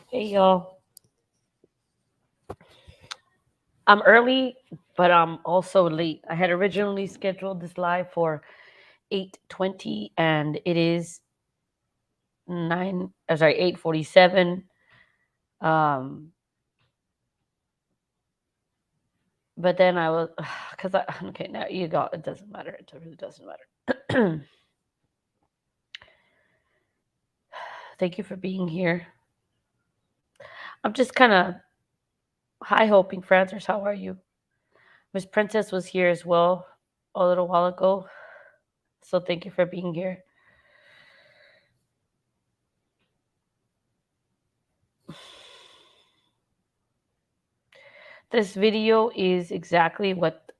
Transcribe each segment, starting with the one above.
Hey y'all. I'm early, but I'm also late. I had originally scheduled this live for 8:20 and it is 8:47. Um but then I was cuz I okay, now you got it doesn't matter. It really doesn't matter. Thank you for being here. I'm just kind of high hoping Francis, how are you? Miss Princess was here as well a little while ago. So thank you for being here. This video is exactly what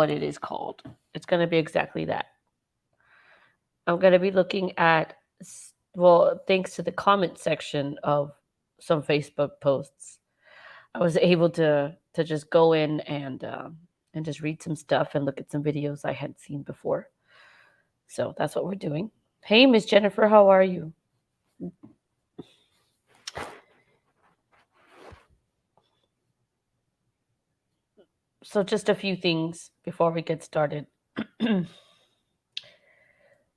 it is called. It's going to be exactly that. I'm going to be looking at well, thanks to the comment section of some Facebook posts, I was able to just go in and just read some stuff and look at some videos I hadn't seen before. So that's what we're doing. Hey, Miss Jennifer, how are you? So just a few things before we get started.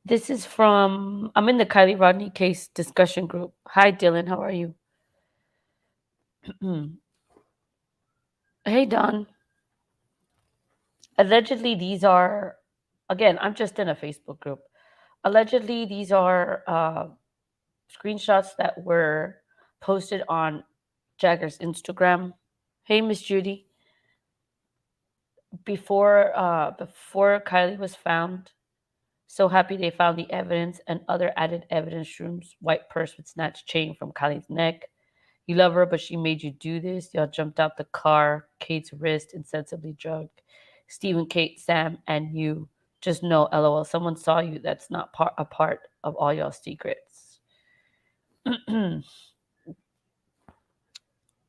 This is from I'm in the Kylie Rodni case discussion group. Hi, Dylan. How are you? Hey, Don. Allegedly, these are, again, I'm just in a Facebook group. Allegedly, these are screenshots that were posted on Jagger's Instagram. Hey, Miss Judy. Before Kylie was found, so happy they found the evidence and other added evidence shrooms, white purse with snatched chain from Kylie's neck. You love her, but she made you do this. Y'all jumped out the car. Kate's wrist insensibly drugged. Stephen, Kate, Sam, and you. Just know, lol, someone saw you. That's not a part of all y'all secrets.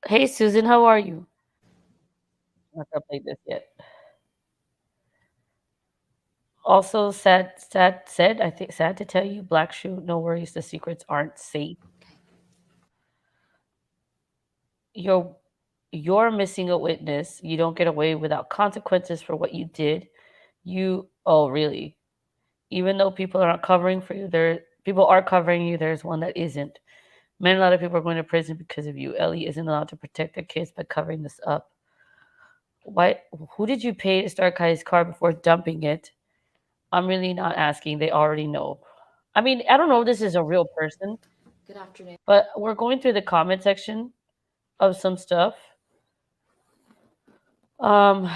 Hey, Susan, how are you? I'm not gonna play this yet. Also, I think sad to tell you, Black Shoe, no worries, the secrets aren't safe. You're you're missing a witness. You don't get away without consequences for what you did. Oh really? Even though people aren't covering for you, people are covering you. There's one that isn't. Man, a lot of people are going to prison because of you. Ellie isn't allowed to protect their kids by covering this up. Why? Who did you pay to start Kai's car before dumping it? I'm really not asking. They already know. I mean, I don't know if this is a real person, but we're going through the comment section of some stuff. Um,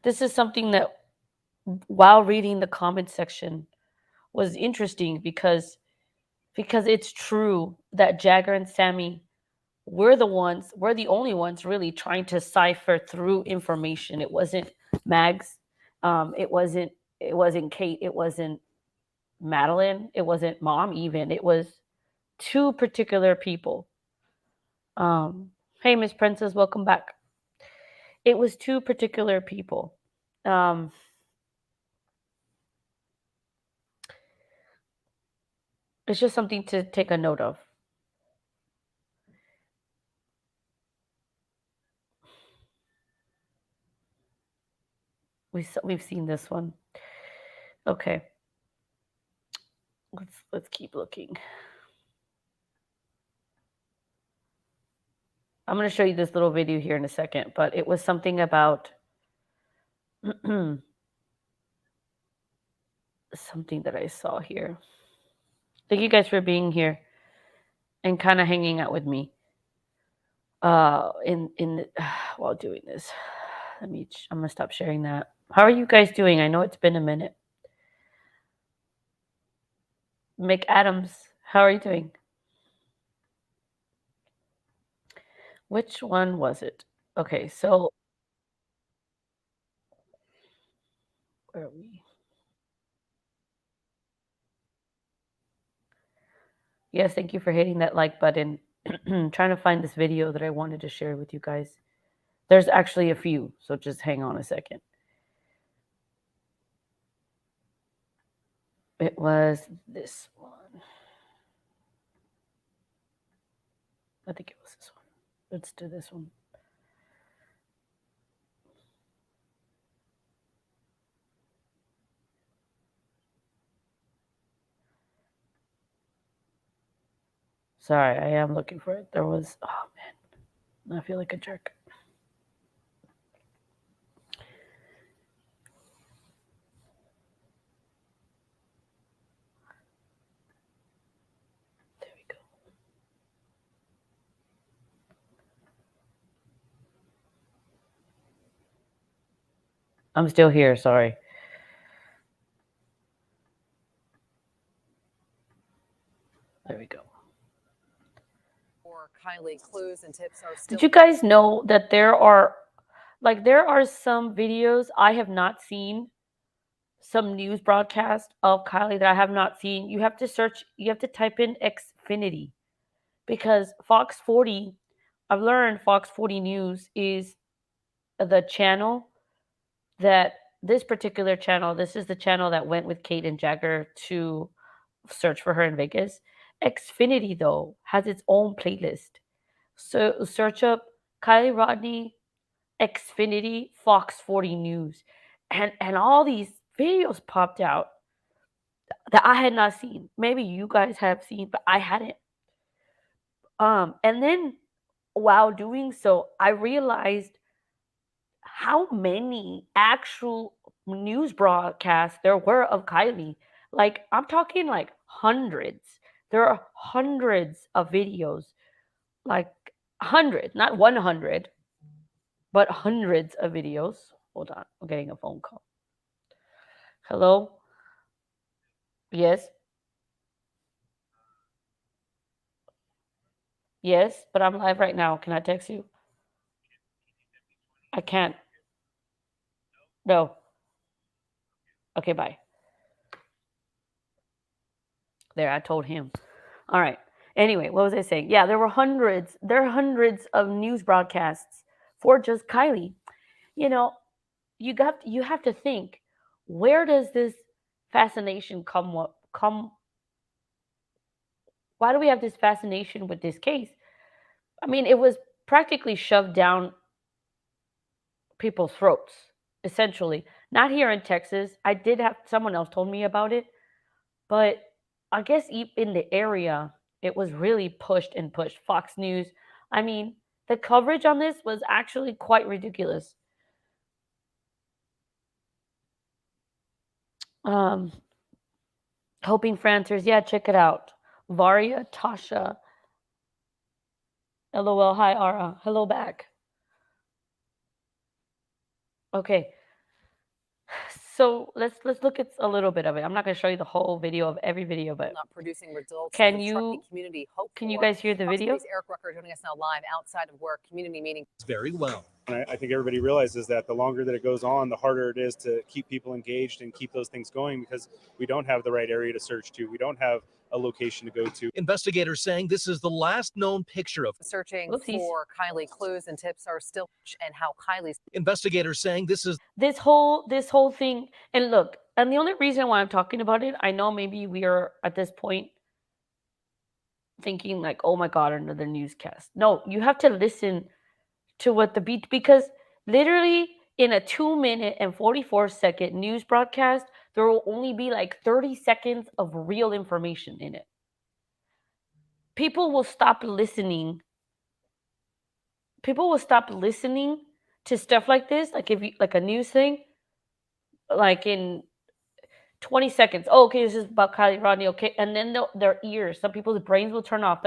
this is something that, while reading the comment section, was interesting because it's true that Jagger and Sammy we're the only ones really trying to cipher through information. It wasn't Mags, it wasn't Kate, it wasn't Madeline, it wasn't Mom even. It was two particular people. Hey, Miss Princess, welcome back. It was two particular people. Um, it's just something to take a note of. We've seen this one. Okay, let's keep looking. I'm going to show you this little video here in a second, but it was something about something that I saw here. Thank you guys for being here and kind of hanging out with me. In while doing this, I'm gonna stop sharing that. How are you guys doing? I know it's been a minute. Mick Adams, how are you doing? Which one was it? Okay, so where are we? Yes, thank you for hitting that like button. Trying to find this video that I wanted to share with you guys. There's actually a few, so just hang on a second. It was this one. I think it was this one. Let's do this one. Sorry, I am looking for it. There was, oh man, I feel like a jerk. There we go. I'm still here, sorry. There we go. Kiely, clues and tips are still. Did you guys know that there are some videos I have not seen, some news broadcast of Kylie that I have not seen? You have to search, you have to type in Xfinity, because Fox 40, I've learned Fox 40 News is the channel that this particular channel, this is the channel that went with Kate and Jagger to search for her in Vegas. Xfinity, though, has its own playlist. So search up Kylie Rodni, Xfinity, Fox 40 News. And all these videos popped out that I had not seen. Maybe you guys have seen, but I hadn't. And then while doing so, I realized how many actual news broadcasts there were of Kylie. Like, I'm talking like hundreds. There are hundreds of videos, like 100, not 100, but hundreds of videos. Hold on, I'm getting a phone call. Hello? Yes? Yes, but I'm live right now. Can I text you? I can't. No. Okay, bye. There, I told him. All right. Anyway, what was I saying? Yeah, there are hundreds of news broadcasts for just Kylie. You know, you have to think, where does this fascination come, why do we have this fascination with this case? I mean, it was practically shoved down people's throats, essentially. Not here in Texas. I did have someone else told me about it, but I guess in the area, it was really pushed and pushed. Fox News. I mean, the coverage on this was actually quite ridiculous. Um, Hoping for answers. Yeah, check it out. Varia Tasha. LOL. Hi, Ara. Hello back. Okay. So let's look at a little bit of it. I'm not going to show you the whole video of every video, but not producing results. can the you Truckee community hope can you for. guys hear the Fox video? News' Eric Rucker joining us now live outside of work community meeting. Very well. And I think everybody realizes that the longer that it goes on, the harder it is to keep people engaged and keep those things going, because we don't have the right area to search to. We don't have a location to go to. Investigators saying this is the last known picture of Searching Oopsies. for Kylie, clues and tips are still, and how Kylie's. investigators saying this is This whole thing. And look, and the only reason why I'm talking about it, I know maybe we are at this point thinking like, oh my god, another newscast. No, you have to listen to what the beat, because literally in a 2 minute and 44-second news broadcast, there will only be like 30 seconds of real information in it. People will stop listening. People will stop listening to stuff like this, like if you like a news thing, like in 20 seconds. Oh, okay, this is about Kylie Rodni. Okay, and then their ears, some people's brains will turn off.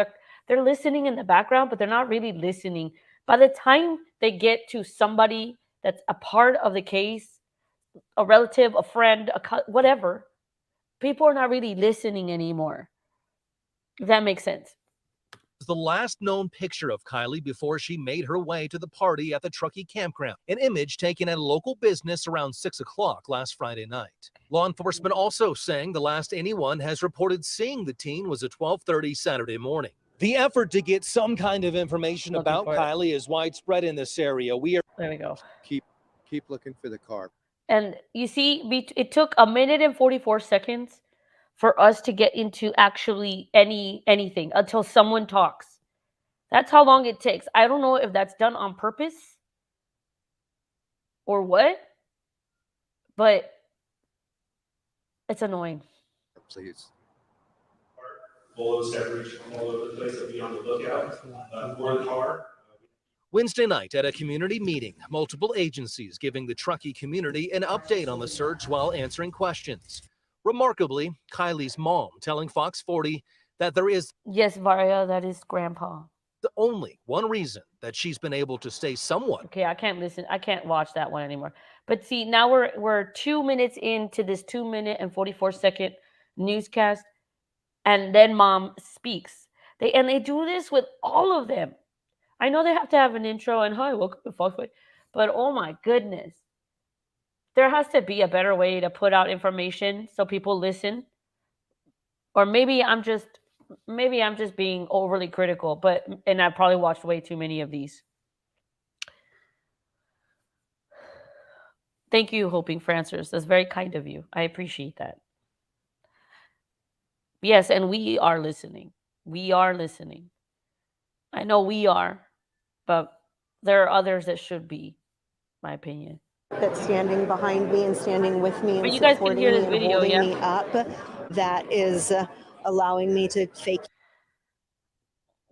They're listening in the background, but they're not really listening. By the time they get to somebody that's a part of the case, a relative, a friend, whatever, people are not really listening anymore. If that makes sense. the last known picture of Kylie before she made her way to the party at the Truckee campground, an image taken at a local business around 6 o'clock last Friday night. Law enforcement also saying the last anyone has reported seeing the teen was at 12:30 Saturday morning. The effort to get some kind of information Looking about for it. Kylie is widespread in this area. We are There we go. Keep looking for the car. And you see, it took a minute and 44 seconds for us to get into actually anything until someone talks. That's how long it takes. I don't know if that's done on purpose or what, but it's annoying. Please. Bullets have reached all over the place. So be on the lookout for the car. Wednesday night at a community meeting, multiple agencies giving the Truckee community an update on the search while answering questions. Remarkably, Kiely's mom telling Fox 40 that there is Yes, Varia, that is grandpa. the only one reason that she's been able to stay somewhat. Okay, I can't listen. I can't watch that one anymore. But see, now we're 2 minutes into this 2-minute and 44-second newscast, and then mom speaks. They do this with all of them. I know they have to have an intro and hi, welcome to Fox, but oh my goodness, there has to be a better way to put out information so people listen. Or maybe I'm just being overly critical, and I probably watched way too many of these. Thank you, Hoping for Answers. That's very kind of you. I appreciate that. Yes, and we are listening. We are listening. I know we are, but there are others that should be, my opinion. That's standing behind me and standing with me But and you guys can supporting hear me this and video, holding yeah? me up, that is allowing me to fake.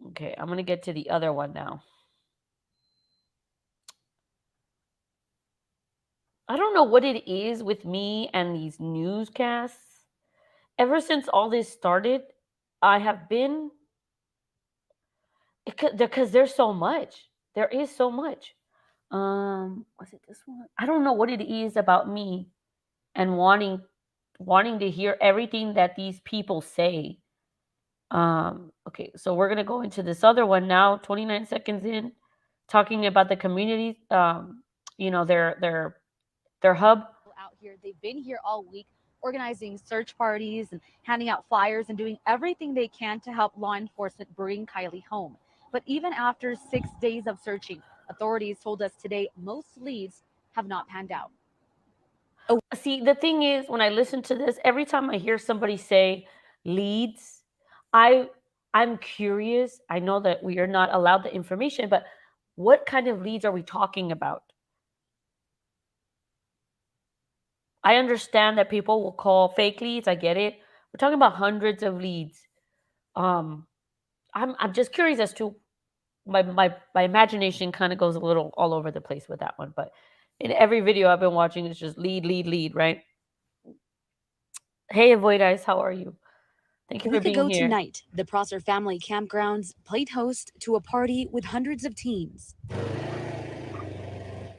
Okay, I'm going to get to the other one now. I don't know what it is with me and these newscasts. Ever since all this started, I have been, because there's so much. There is so much. Was it this one? I don't know what it is about me and wanting to hear everything that these people say. Okay, so we're gonna go into this other one now, 29 seconds in, talking about the community, their hub. Out here, they've been here all week organizing search parties and handing out flyers and doing everything they can to help law enforcement bring Kiely home. But even after 6 days of searching, authorities told us today most leads have not panned out. See, the thing is, when I listen to this, every time I hear somebody say leads, I'm curious. I know that we are not allowed the information, but what kind of leads are we talking about? I understand that people will call fake leads. I get it. We're talking about hundreds of leads. I'm just curious as to my imagination kind of goes a little all over the place with that one. But in every video I've been watching, it's just lead, right? Hey, Avoid Eyes, how are you? Thank you for being here. Tonight, the Prosser family campgrounds played host to a party with hundreds of teens.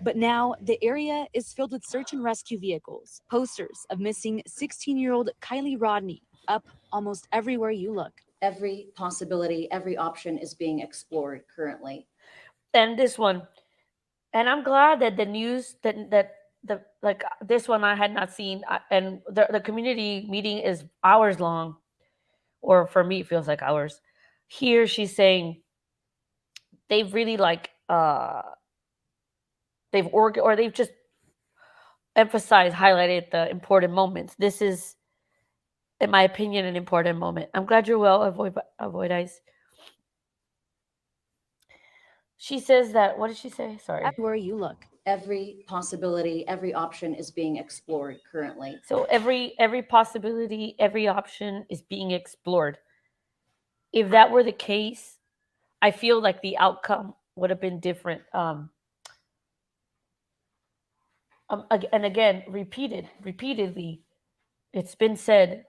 But now the area is filled with search and rescue vehicles, posters of missing 16-year-old Kiely Rodni up almost everywhere you look. Every possibility, every option is being explored currently. And this one, and I'm glad that the news this one I had not seen, and the community meeting is hours long, or for me it feels like hours. Here she's saying they've really they've just emphasized, highlighted the important moments. This is, in my opinion, an important moment. I'm glad you're well, Avoid Eyes. She says that, what did she say? Sorry. Everywhere you look. Every possibility, every option is being explored currently. So every possibility, every option is being explored. If that were the case, I feel like the outcome would have been different. And again, repeatedly, it's been said,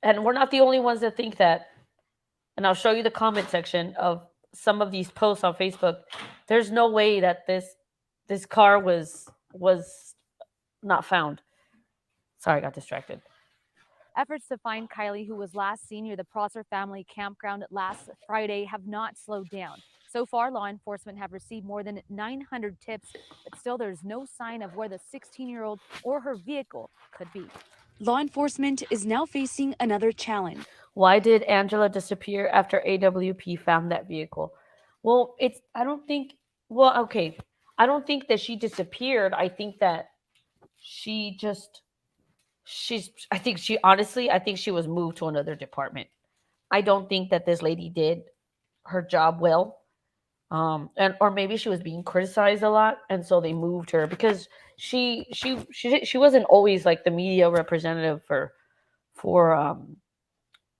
and we're not the only ones that think that. And I'll show you the comment section of some of these posts on Facebook. There's no way that this car was not found. Sorry, I got distracted. Efforts to find Kiely, who was last seen near the Prosser family campground last Friday, have not slowed down. So far, law enforcement have received more than 900 tips, but still there's no sign of where the 16-year-old or her vehicle could be. Law enforcement is now facing another challenge. Why did Angela disappear after AWP found that vehicle? Well, I don't think that she disappeared. I think that I think she was moved to another department. I don't think that this lady did her job well. And or maybe she was being criticized a lot, and so they moved her because she wasn't always like the media representative for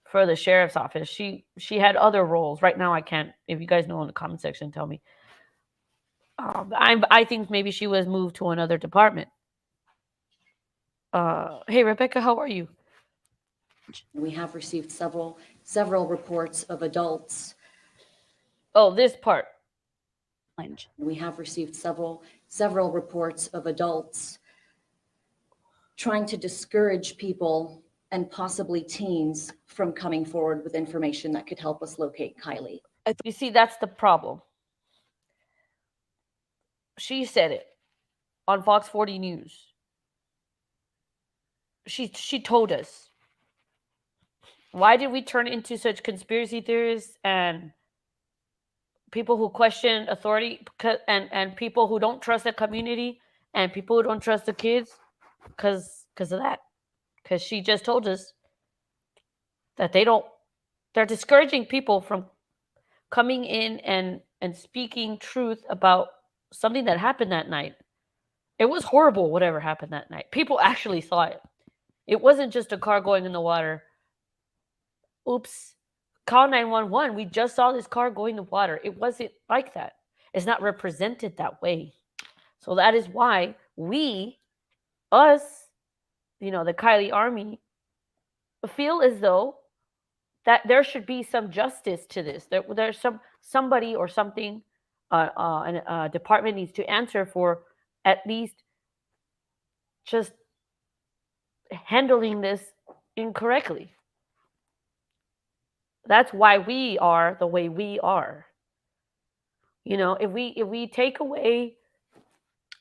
for the sheriff's office. She had other roles. Right now, I can't. If you guys know in the comment section, tell me. I think maybe she was moved to another department. Hey Rebecca, how are you? We have received several reports of adults. Oh, this part. We have received several reports of adults trying to discourage people and possibly teens from coming forward with information that could help us locate Kiely. You see, that's the problem. She said it on Fox 40 News. She told us. Why did we turn into such conspiracy theorists and people who question authority and people who don't trust the community and people who don't trust the kids? Because of that. Because she just told us that they're discouraging people from coming in and speaking truth about something that happened that night. It was horrible, whatever happened that night. People actually saw it. It wasn't just a car going in the water. Oops. Call 911. We just saw this car going in the water. It wasn't like that. It's not represented that way. So that is why us, the Kiely Army, feel as though that there should be some justice to this. There's somebody or something, a department needs to answer for at least just handling this incorrectly. That's why we are the way we are. If we take away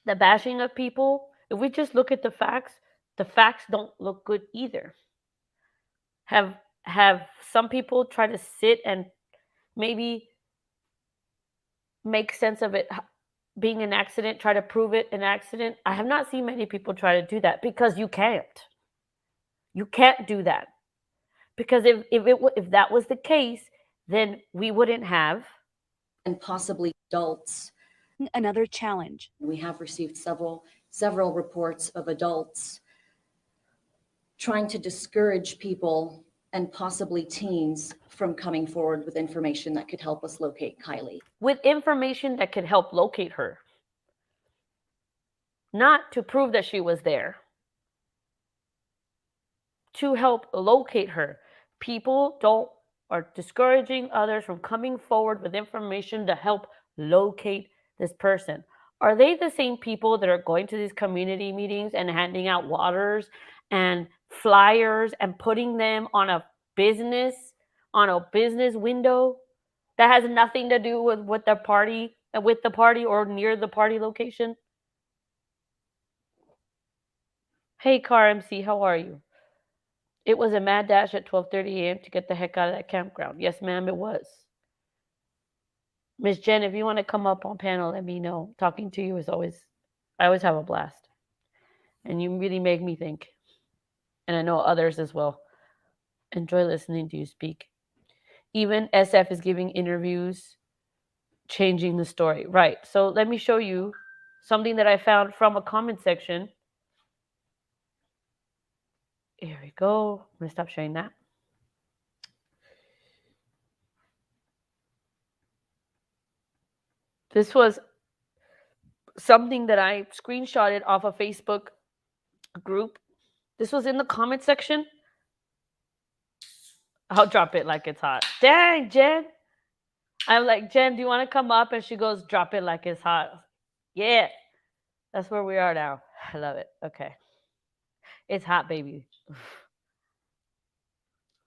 the bashing of people, if we just look at the facts don't look good either. Have some people try to sit and maybe make sense of it being an accident, try to prove it an accident? I have not seen many people try to do that because you can't. You can't do that. Because if that was the case, then we wouldn't have. And possibly adults. Another challenge. We have received several reports of adults trying to discourage people and possibly teens from coming forward with information that could help us locate Kiely. With information that could help locate her. Not to prove that she was there. To help locate her. People are discouraging others from coming forward with information to help locate this person. Are they the same people that are going to these community meetings and handing out waters and flyers and putting them on a business window that has nothing to do with the party or near the party location? Hey, Car MC, how are you? It was a mad dash at 12:30 a.m. to get the heck out of that campground. Yes, ma'am, it was. Miss Jen, if you want to come up on panel, let me know. Talking to you I always have a blast. And you really make me think. And I know others as well. Enjoy listening to you speak. Even SF is giving interviews, changing the story. Right. So let me show you something that I found from a comment section. Here we go. I'm going to stop sharing that. This was something that I screenshotted off a Facebook group. This was in the comment section. I'll drop it like it's hot. Dang, Jen. I'm like, Jen, do you want to come up? And she goes, drop it like it's hot. Yeah. That's where we are now. I love it. Okay. It's hot, baby.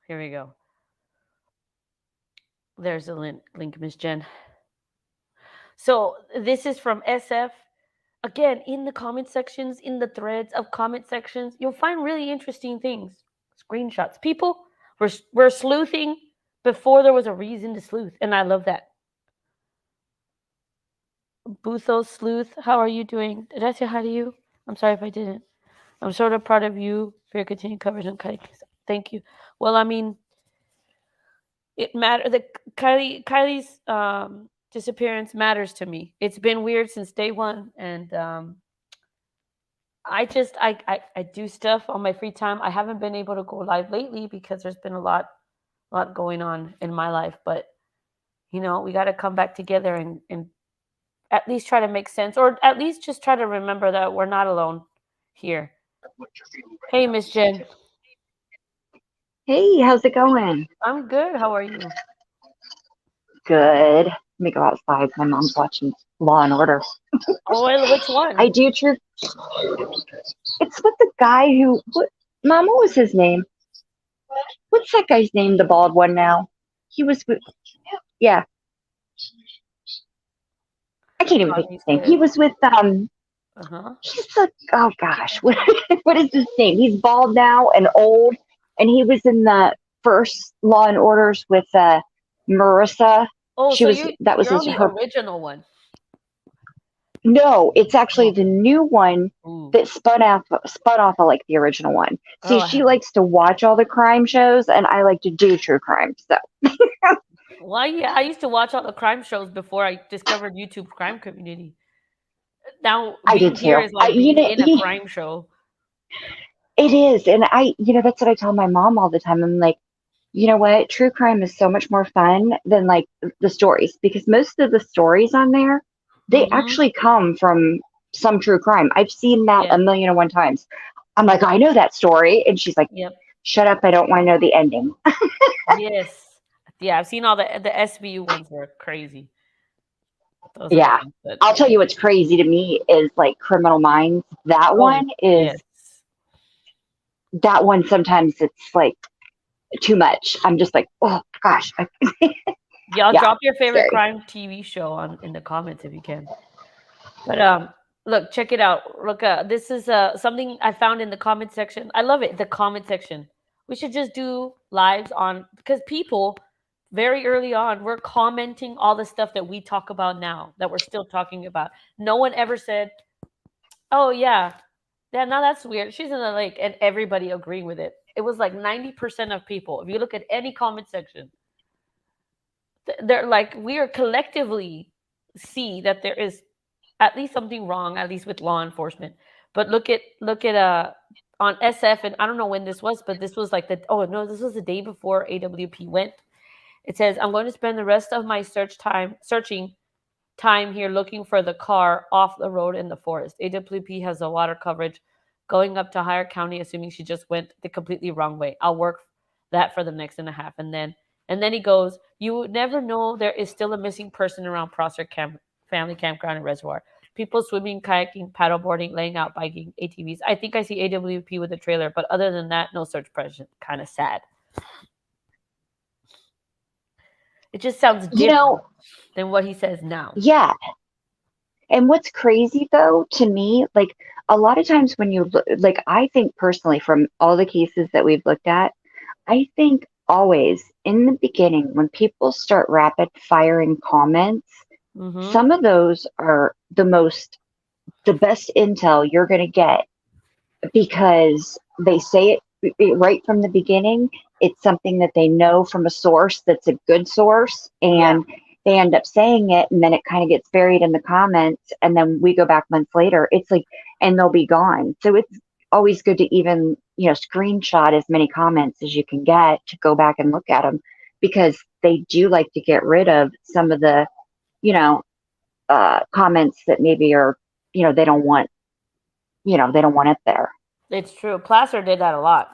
Here we go. There's a link, Miss Jen. So this is from SF. Again, in the comment sections, in the threads of comment sections, you'll find really interesting things. Screenshots. People were sleuthing before there was a reason to sleuth. And I love that. Buthos Sleuth, how are you doing? Did I say hi to you? I'm sorry if I didn't. I'm sort of proud of you for your continued coverage on Kiely. Thank you. Well, I mean, it matter the Kylie's disappearance matters to me. It's been weird since day one, and I do stuff on my free time. I haven't been able to go live lately because there's been a lot going on in my life, but we got to come back together and at least try to make sense, or at least just try to remember that we're not alone here. Hey, Miss Jen. Hey, how's it going? I'm good. How are you? Good. Let me go outside. My mom's watching Law and Order. Oh, well, which one? I do true. It's with the guy who. Mom, what was his name? What's that guy's name? The bald one now. He was with. Yeah, I can't even think of his name. He was with He's like, oh gosh, what is his name? He's bald now and old, and he was in the first Law and Orders with Marissa. Oh, She so was that was you're on the her. original one. No, it's actually the new one Ooh. that spun off of like the original one. See, Oh, she likes to watch all the crime shows, and I like to do true crime. So Well, yeah, I used to watch all the crime shows before I discovered YouTube crime community. Now I being did here too. is like being in a crime show. It is, and that's what I tell my mom all the time. I'm like, you know what? True crime is so much more fun than like the stories, because most of the stories on there, they actually come from some true crime. I've seen that Yeah. 1,000,001 times. I'm like, I know that story, and she's like, Yep. shut up, I don't want to know the ending. Yes. Yeah, I've seen all the SVU ones were crazy. Those Yeah. ones, but I'll tell you what's crazy to me is like Criminal Minds. That one is yes. that one. Sometimes it's like too much. I'm just like, oh gosh. Y'all Yeah, drop your favorite scary. crime TV show in the comments if you can. But look, check it out. Look, this is something I found in the comment section. I love it. The comment section. We should just do lives on, because people very early on were commenting all the stuff that we talk about now, that we're still talking about. No one ever said, "Oh yeah, now that's weird. She's in the lake," and everybody agreeing with it. It was like 90% of people. If you look at any comment section, they're like, we are collectively see that there is at least something wrong, at least with law enforcement. But look at on SF, and I don't know when this was, but this was like this was the day before AWP went. It says, I'm going to spend the rest of my searching time here looking for the car off the road in the forest. AWP has the water coverage going up to Higher County, assuming she just went the completely wrong way. I'll work that for the next and a half. And then he goes, you would never know there is still a missing person around Prosser Family Campground and Reservoir. People swimming, kayaking, paddleboarding, laying out, biking, ATVs. I think I see AWP with a trailer, but other than that, no search present. Kind of sad. It just sounds different than what he says now. Yeah. And what's crazy though, to me, like a lot of times when you look, like I think personally from all the cases that we've looked at, I think always in the beginning when people start rapid firing comments, some of those are the best intel you're going to get, because they say it right from the beginning. It's something that they know from a source that's a good source, and they end up saying it, and then it kind of gets buried in the comments, and then we go back months later, it's like, and they'll be gone. So it's always good to even screenshot as many comments as you can get to go back and look at them, because they do like to get rid of some of the comments that maybe are they don't want it there. It's true. Placer did that a lot.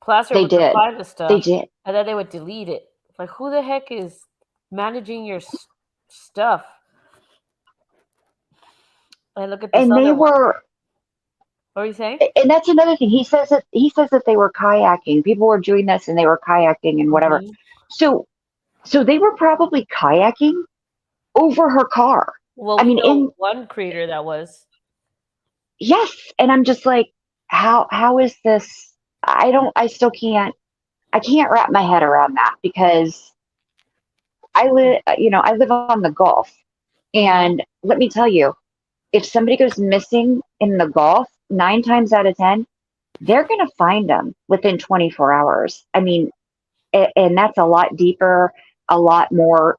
Placer They would did. reply to stuff. They did. And then they would delete it. Like, who the heck is managing your stuff? And look at this And other they one. were. What are you saying? And that's another thing. He says that they were kayaking. People were doing this, and they were kayaking and whatever. So they were probably kayaking over her car. Well, we know one creator that was. Yes, and I'm just like, how is this? I still can't. I can't wrap my head around that, because I live on the Gulf, and let me tell you, if somebody goes missing in the Gulf, 9 times out of 10, they're going to find them within 24 hours. I mean, and that's a lot deeper, a lot more.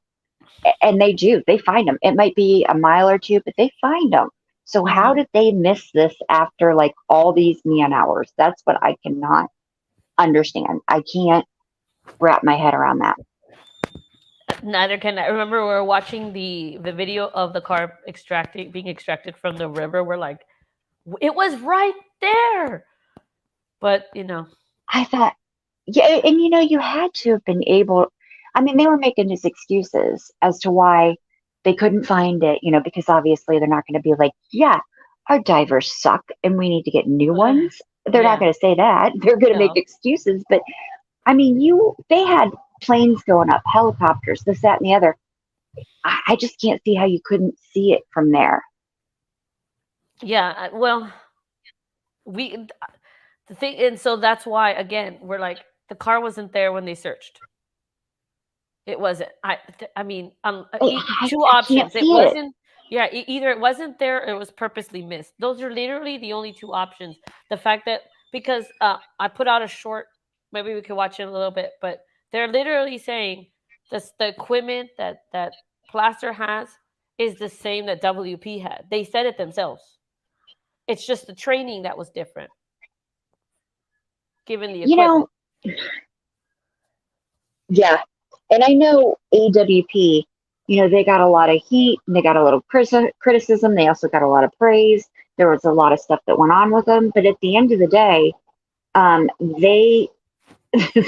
And they find them. It might be a mile or two, but they find them. So how Mhm. did they miss this after like all these man hours? That's what I cannot understand. I can't wrap my head around that. Neither can I. Remember, we were watching the video of the car being extracted from the river. We're like, it was right there. But I thought, yeah, and you had to have been able. I mean, they were making these excuses as to why they couldn't find it, because obviously they're not going to be like, yeah, our divers suck and we need to get new ones. They're not yeah, going to say that. They're going to make no, excuses. But I mean, they had planes going up, helicopters, this, that, and the other. I just can't see how you couldn't see it from there. yeah. Well, we the thing, and so that's why again we're like the car wasn't there when they searched. It wasn't. I mean, two I can't options. It see it. wasn't. Yeah, either it wasn't there or it was purposely missed. Those are literally the only two options. The fact that because I put out a short, maybe we could watch it a little bit, but they're literally saying this the equipment that Plaster has is the same that WP had. They said it themselves. It's just the training that was different, given the You equipment. know, yeah. And I know AWP, they got a lot of heat and they got a little criticism. They also got a lot of praise. There was a lot of stuff that went on with them. But at the end of the day, they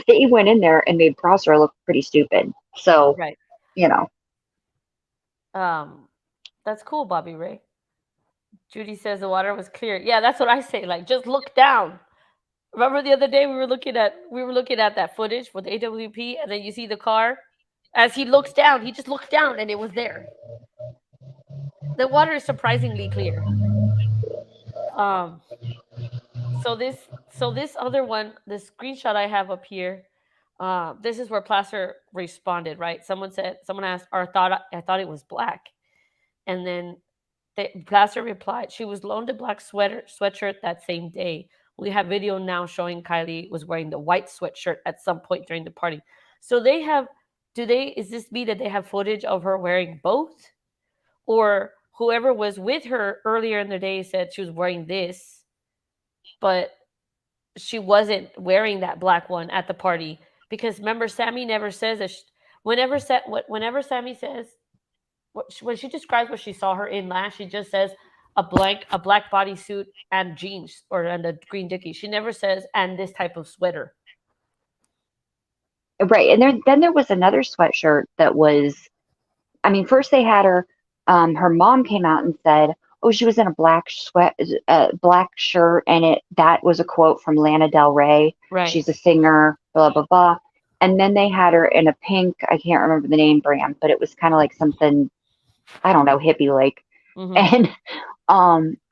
they went in there and made Prosser look pretty stupid. So, Right. you know, That's cool, Bobby Ray. Judy says the water was clear. Yeah, that's what I say. Like, just look down. Remember the other day we were looking at that footage with AWP, and then you see the car. As he looks down, he just looked down, and it was there. The water is surprisingly clear. Um. So this other one, the screenshot I have up here, this is where Placer responded. Right? Someone asked, "Or I thought it was black," and then Placer replied, she was loaned a black sweatshirt that same day. We have video now showing Kiely was wearing the white sweatshirt at some point during the party. So is this me that they have footage of her wearing both? Or whoever was with her earlier in the day said she was wearing this, but she wasn't wearing that black one at the party. Because remember, Sammy never says that whenever Sammy says when she describes what she saw her in last, she just says a black bodysuit and jeans and a green dickie. She never says and this type of sweater. right. And then there was another sweatshirt that was, I mean, first they had her mom came out and said, oh, she was in a black shirt. And that was a quote from Lana Del Rey. Right. She's a singer, blah, blah, blah. And then they had her in a pink, I can't remember the name brand, but it was kind of like something, I don't know, hippie like. Mm-hmm. And,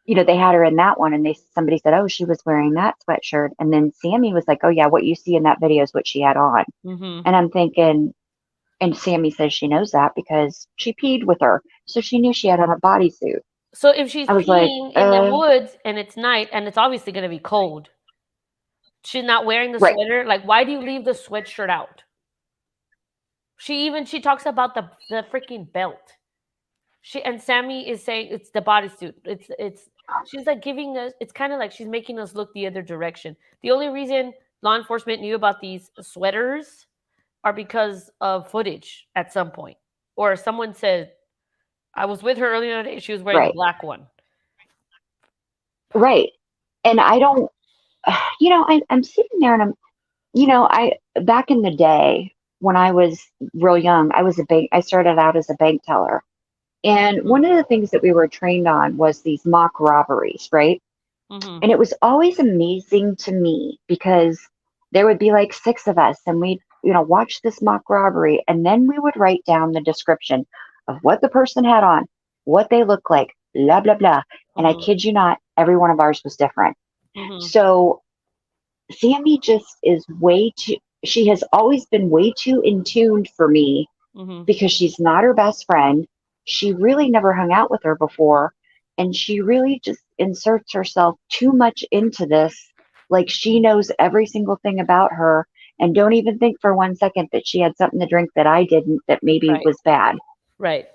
they had her in that one and somebody said, oh, she was wearing that sweatshirt. And then Sammy was like, oh yeah, what you see in that video is what she had on. Mm-hmm. And I'm thinking, and Sammy says she knows that because she peed with her. So she knew she had on a bodysuit. So if she's peeing in the woods and it's night and it's obviously going to be cold, she's not wearing the sweater. Like, why do you leave the sweatshirt out? She talks about the freaking belt. And Sammy is saying it's the bodysuit. She's like giving us. It's kind of like she's making us look the other direction. The only reason law enforcement knew about these sweaters are because of footage at some point, or someone said, "I was with her earlier today. She was wearing the black one." Right, and I don't. I'm sitting there and I back in the day when I was real young, I started out as a bank teller. And one of the things that we were trained on was these mock robberies, right? Mm-hmm. And it was always amazing to me because there would be like 6 of us and we'd, watch this mock robbery. And then we would write down the description of what the person had on, what they looked like, blah, blah, blah. And I kid you not, every one of ours was different. Mm-hmm. So Sammy just is she has always been way too in tuned for me because she's not her best friend. She really never hung out with her before. And she really just inserts herself too much into this. Like she knows every single thing about her and don't even think for 1 second that she had something to drink that I didn't, that maybe Right. was bad. Right.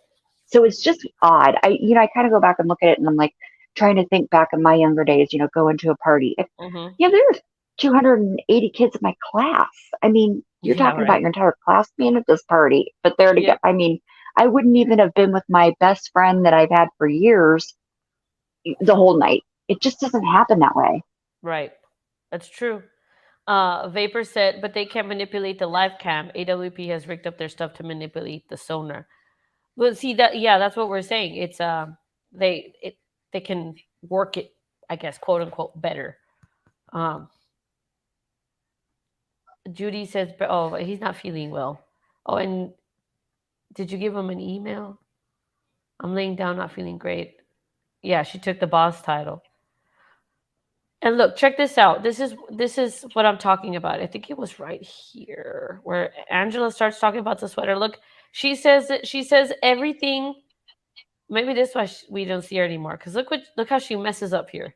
So it's just odd. I kind of go back and look at it, and I'm like trying to think back in my younger days, going to a party. Mm-hmm. Yeah, there were 280 kids in my class. I mean, you're Yeah, talking about right. your entire class being at this party, but there to go. Yep. I mean, I wouldn't even have been with my best friend that I've had for years the whole night. It just doesn't happen that way. Right. That's true. Vapor said, but they can't manipulate the live cam. AWP has rigged up their stuff to manipulate the sonar. Well, see that, yeah, that's what we're saying. It's they can work it, I guess, quote unquote, better. Judy says, oh, he's not feeling well. Oh, and did you give him an email? I'm laying down, not feeling great. Yeah, she took the boss title. And look, check this out. This is what I'm talking about. I think it was right here where Angela starts talking about the sweater. Look, she says everything. Maybe this is why we don't see her anymore. Because look how she messes up here.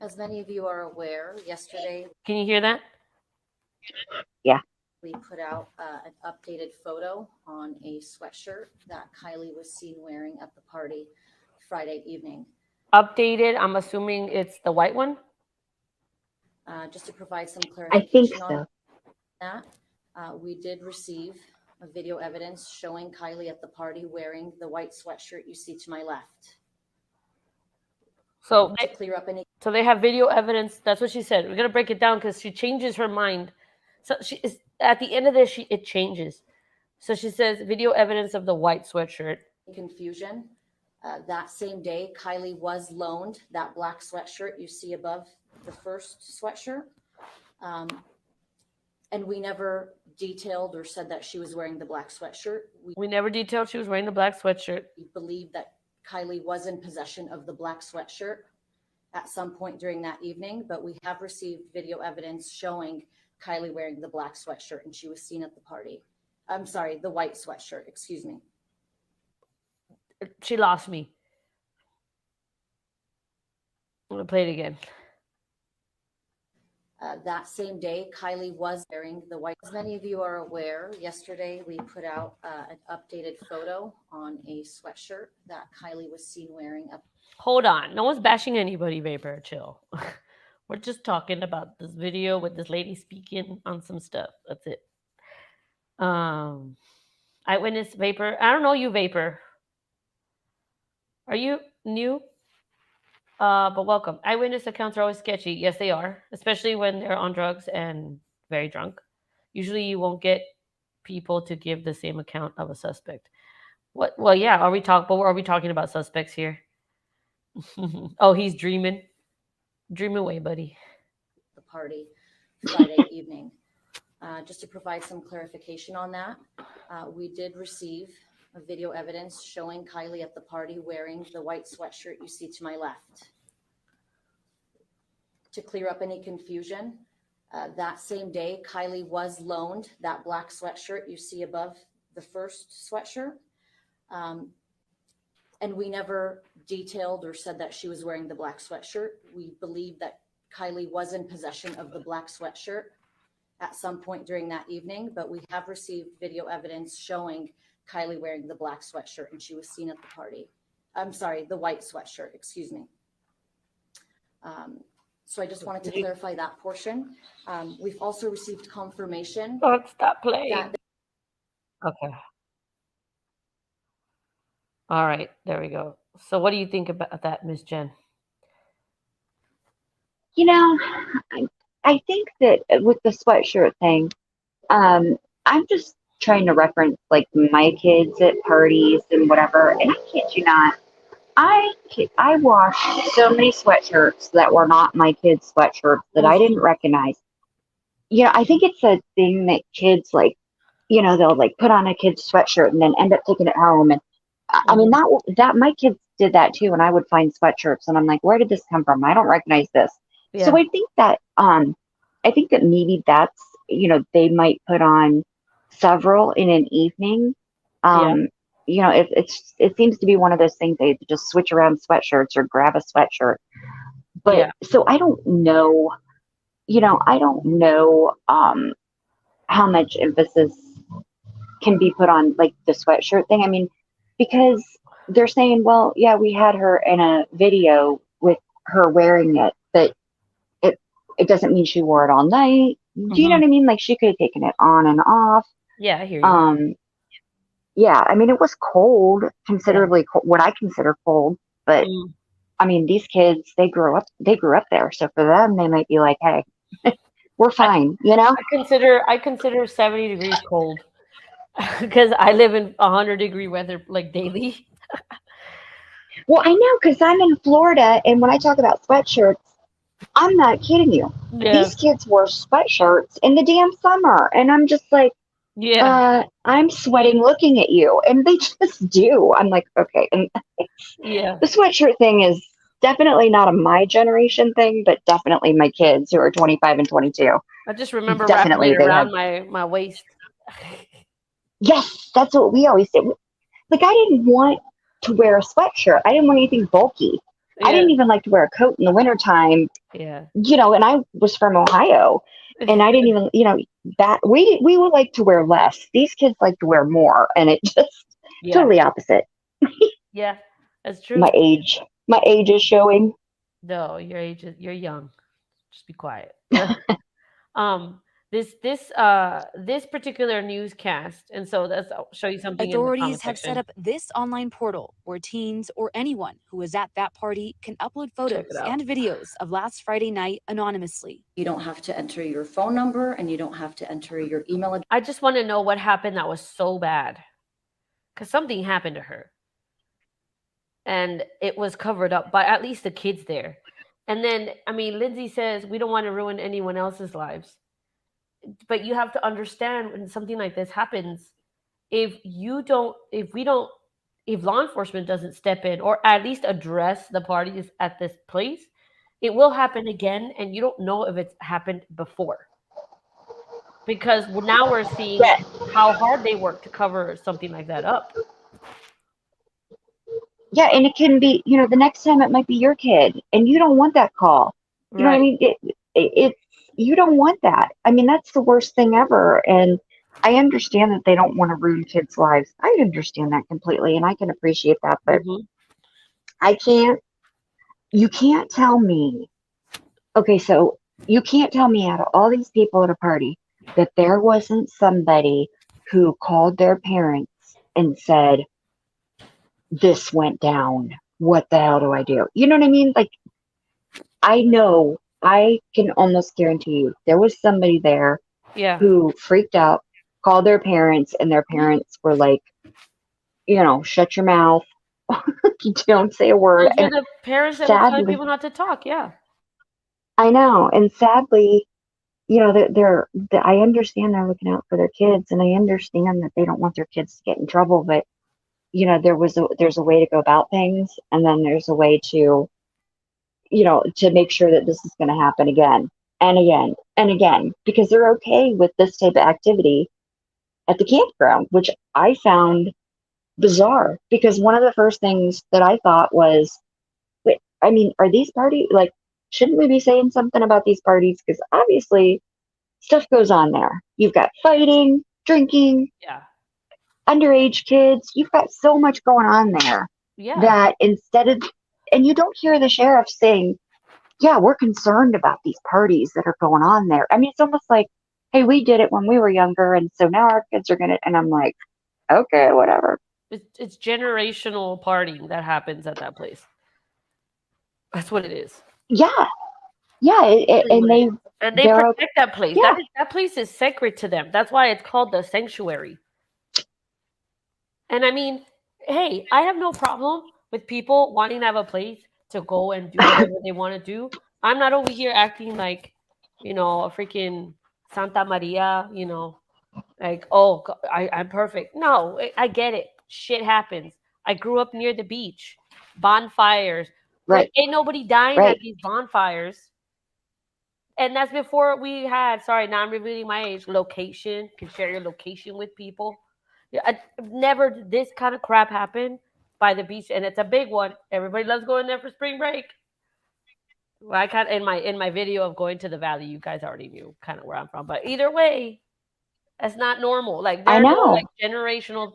As many of you are aware, yesterday, Can you hear that? Yeah. we put out an updated photo on a sweatshirt that Kiely was seen wearing at the party Friday evening. Updated. I'm assuming it's the white one. Just to provide some I think clarification so. on that, we did receive a video evidence showing Kiely at the party wearing the white sweatshirt you see to my left. So To clear up any So they have video evidence. That's what she said. We're gonna break it down because she changes her mind. So she is at the end of this. It changes. So she says video evidence of the white sweatshirt. confusion, that same day, Kiely was loaned that black sweatshirt you see above the first sweatshirt. And we never detailed or said that she was wearing the black sweatshirt. We never detailed she was wearing the black sweatshirt. We believe that Kiely was in possession of the black sweatshirt at some point during that evening, but we have received video evidence showing Kiely wearing the black sweatshirt, and she was seen at the party. I'm sorry, the white sweatshirt, excuse me. She lost me. I'm gonna play it again. That same day, Kiely was wearing the white. As many of you are aware, yesterday we put out an updated photo on a sweatshirt that Kiely was seen wearing. Hold on. No one's bashing anybody, Vapor. Chill. We're just talking about this video with this lady speaking on some stuff. That's it. Eyewitness Vapor. I don't know you, Vapor. Are you new? But welcome. Eyewitness accounts are always sketchy. Yes, they are, especially when they're on drugs and very drunk. Usually, you won't get people to give the same account of a suspect. What? Well, yeah. Are we talking about suspects here? Oh, he's dreaming. Dream away, buddy. The party Friday evening. Just to provide some clarification on that, we did receive a video evidence showing Kiely at the party wearing the white sweatshirt you see to my left. To clear up any confusion, that same day, Kiely was loaned that black sweatshirt you see above the first sweatshirt. And we never detailed or said that she was wearing the black sweatshirt. We believe that Kiely was in possession of the black sweatshirt at some point during that evening, but we have received video evidence showing Kiely wearing the black sweatshirt, and she was seen at the party. I'm sorry, the white sweatshirt, excuse me. So I just wanted to clarify that portion. We've also received confirmation. Oh, stop playing. Okay. All right, there we go. So what do you think about that, Miss Jen? I think that with the sweatshirt thing, I'm just trying to reference like my kids at parties and whatever. And I kid you not, I washed so many sweatshirts that were not my kids' sweatshirts that I didn't recognize. I think it's a thing that kids like, they'll like put on a kid's sweatshirt and then end up taking it home. And I mean, that my kids did that too. And I would find sweatshirts and I'm like, where did this come from? I don't recognize this. Yeah. So I think that maybe that's, they might put on several in an evening. It seems to be one of those things they just switch around sweatshirts or grab a sweatshirt. But so I don't know, how much emphasis can be put on like the sweatshirt thing. I mean, because they're saying, well, yeah, we had her in a video with her wearing it, but it doesn't mean she wore it all night. Do you know what I mean? Like she could have taken it on and off. Yeah, I hear you. Yeah, I mean, it was cold, considerably cold, what I consider cold, but Mm. I mean, these kids, they grew up there. So for them, they might be like, hey, we're fine, you know? I consider 70 degrees cold because I live in 100-degree weather like daily. Well, I know because I'm in Florida, and when I talk about sweatshirts, I'm not kidding you. Yeah. These kids wore sweatshirts in the damn summer, and I'm just like, Yeah. I'm sweating looking at you, and they just do. I'm like, okay, and Yeah. the sweatshirt thing is definitely not a my generation thing, but definitely my kids who are 25 and 22. I just remember Definitely, wrapping it they have. around my waist. Yes, that's what we always did. Like, I didn't want to wear a sweatshirt. I didn't want anything bulky. I Yeah. didn't even like to wear a coat in the wintertime, Yeah. you know, and I was from Ohio, and I didn't even, you know, that we would like to wear less. These kids like to wear more, and it just Yeah. totally opposite. Yeah, that's true. My age is showing. No, you're young. Just be quiet. This particular newscast, and so I'll show you something in the comment Authorities have set section. up this online portal where teens or anyone who was at that party can upload photos it out. and videos of last Friday night anonymously. You don't have to enter your phone number and you don't have to enter your email address. I just want to know what happened that was so bad, because something happened to her, and it was covered up by at least the kids there. And then, I mean, Lindsay says we don't want to ruin anyone else's lives, but you have to understand when something like this happens, if law enforcement doesn't step in or at least address the parties at this place, it will happen again, and you don't know if it's happened before, because now we're seeing how hard they work to cover something like that up. Yeah, and it can be, you know, the next time it might be your kid, and you don't want that call. You know what I mean? You don't want that. I mean, that's the worst thing ever. And I understand that they don't want to ruin kids' lives. I understand that completely, and I can appreciate that. But you can't tell me, okay, so you can't tell me out of all these people at a party that there wasn't somebody who called their parents and said, this went down. What the hell do I do? You know what I mean? Like, I know, I can almost guarantee you there was somebody there who freaked out, called their parents, and their parents were like, you know, shut your mouth. Don't say a word. Those are the parents that will tell people not to talk. Yeah. I know. And sadly, you know, I understand they're looking out for their kids, and I understand that they don't want their kids to get in trouble, but you know, there's a way to go about things, and then there's a way to, you know, to make sure that this is going to happen again and again and again, because they're okay with this type of activity at the campground, which I found bizarre, because one of the first things that I thought was, wait, I mean, are these parties, like, shouldn't we be saying something about these parties? Because obviously stuff goes on there. You've got fighting, drinking, underage kids. You've got so much going on there that and you don't hear the sheriff saying, yeah, we're concerned about these parties that are going on there. I mean, it's almost like, hey, we did it when we were younger, and so now our kids are going to, and I'm like, okay, whatever. It's generational partying that happens at that place. That's what it is. Yeah. Yeah. And they protect that place. Yeah. That place is sacred to them. That's why it's called the sanctuary. And I mean, hey, I have no problem with people wanting to have a place to go and do whatever they want to do. I'm not over here acting like, you know, a freaking Santa Maria, you know, like, oh, I'm perfect. No, I get it. Shit happens. I grew up near the beach. Bonfires. Right. Like, ain't nobody dying at these bonfires. And that's before we had, sorry, now I'm revealing my age, location. Can share your location with people. Yeah, never this kind of crap happened by the beach, and it's a big one. Everybody loves going there for spring break. Well, I kind of in my video of going to the valley, you guys already knew kind of where I'm from. But either way, That's not normal. Like I there are no know. like generational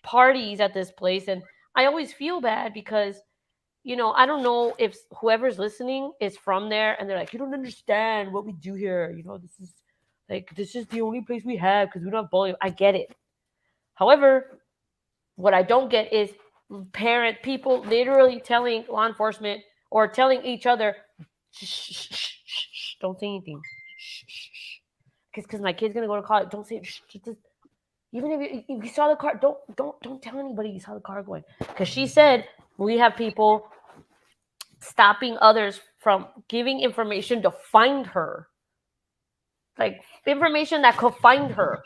parties at this place, and I always feel bad because I don't know if whoever's listening is from there and they're like, you don't understand what we do here. This is the only place we have because we don't have bowling. I get it. However, what I don't get is people literally telling law enforcement or telling each other, shh, shh, shh, shh, shh, don't say anything. Because my kid's gonna go to college. Don't say just, even if you saw the car, don't tell anybody you saw the car going. Because she said we have people stopping others from giving information to find her, like information that could find her.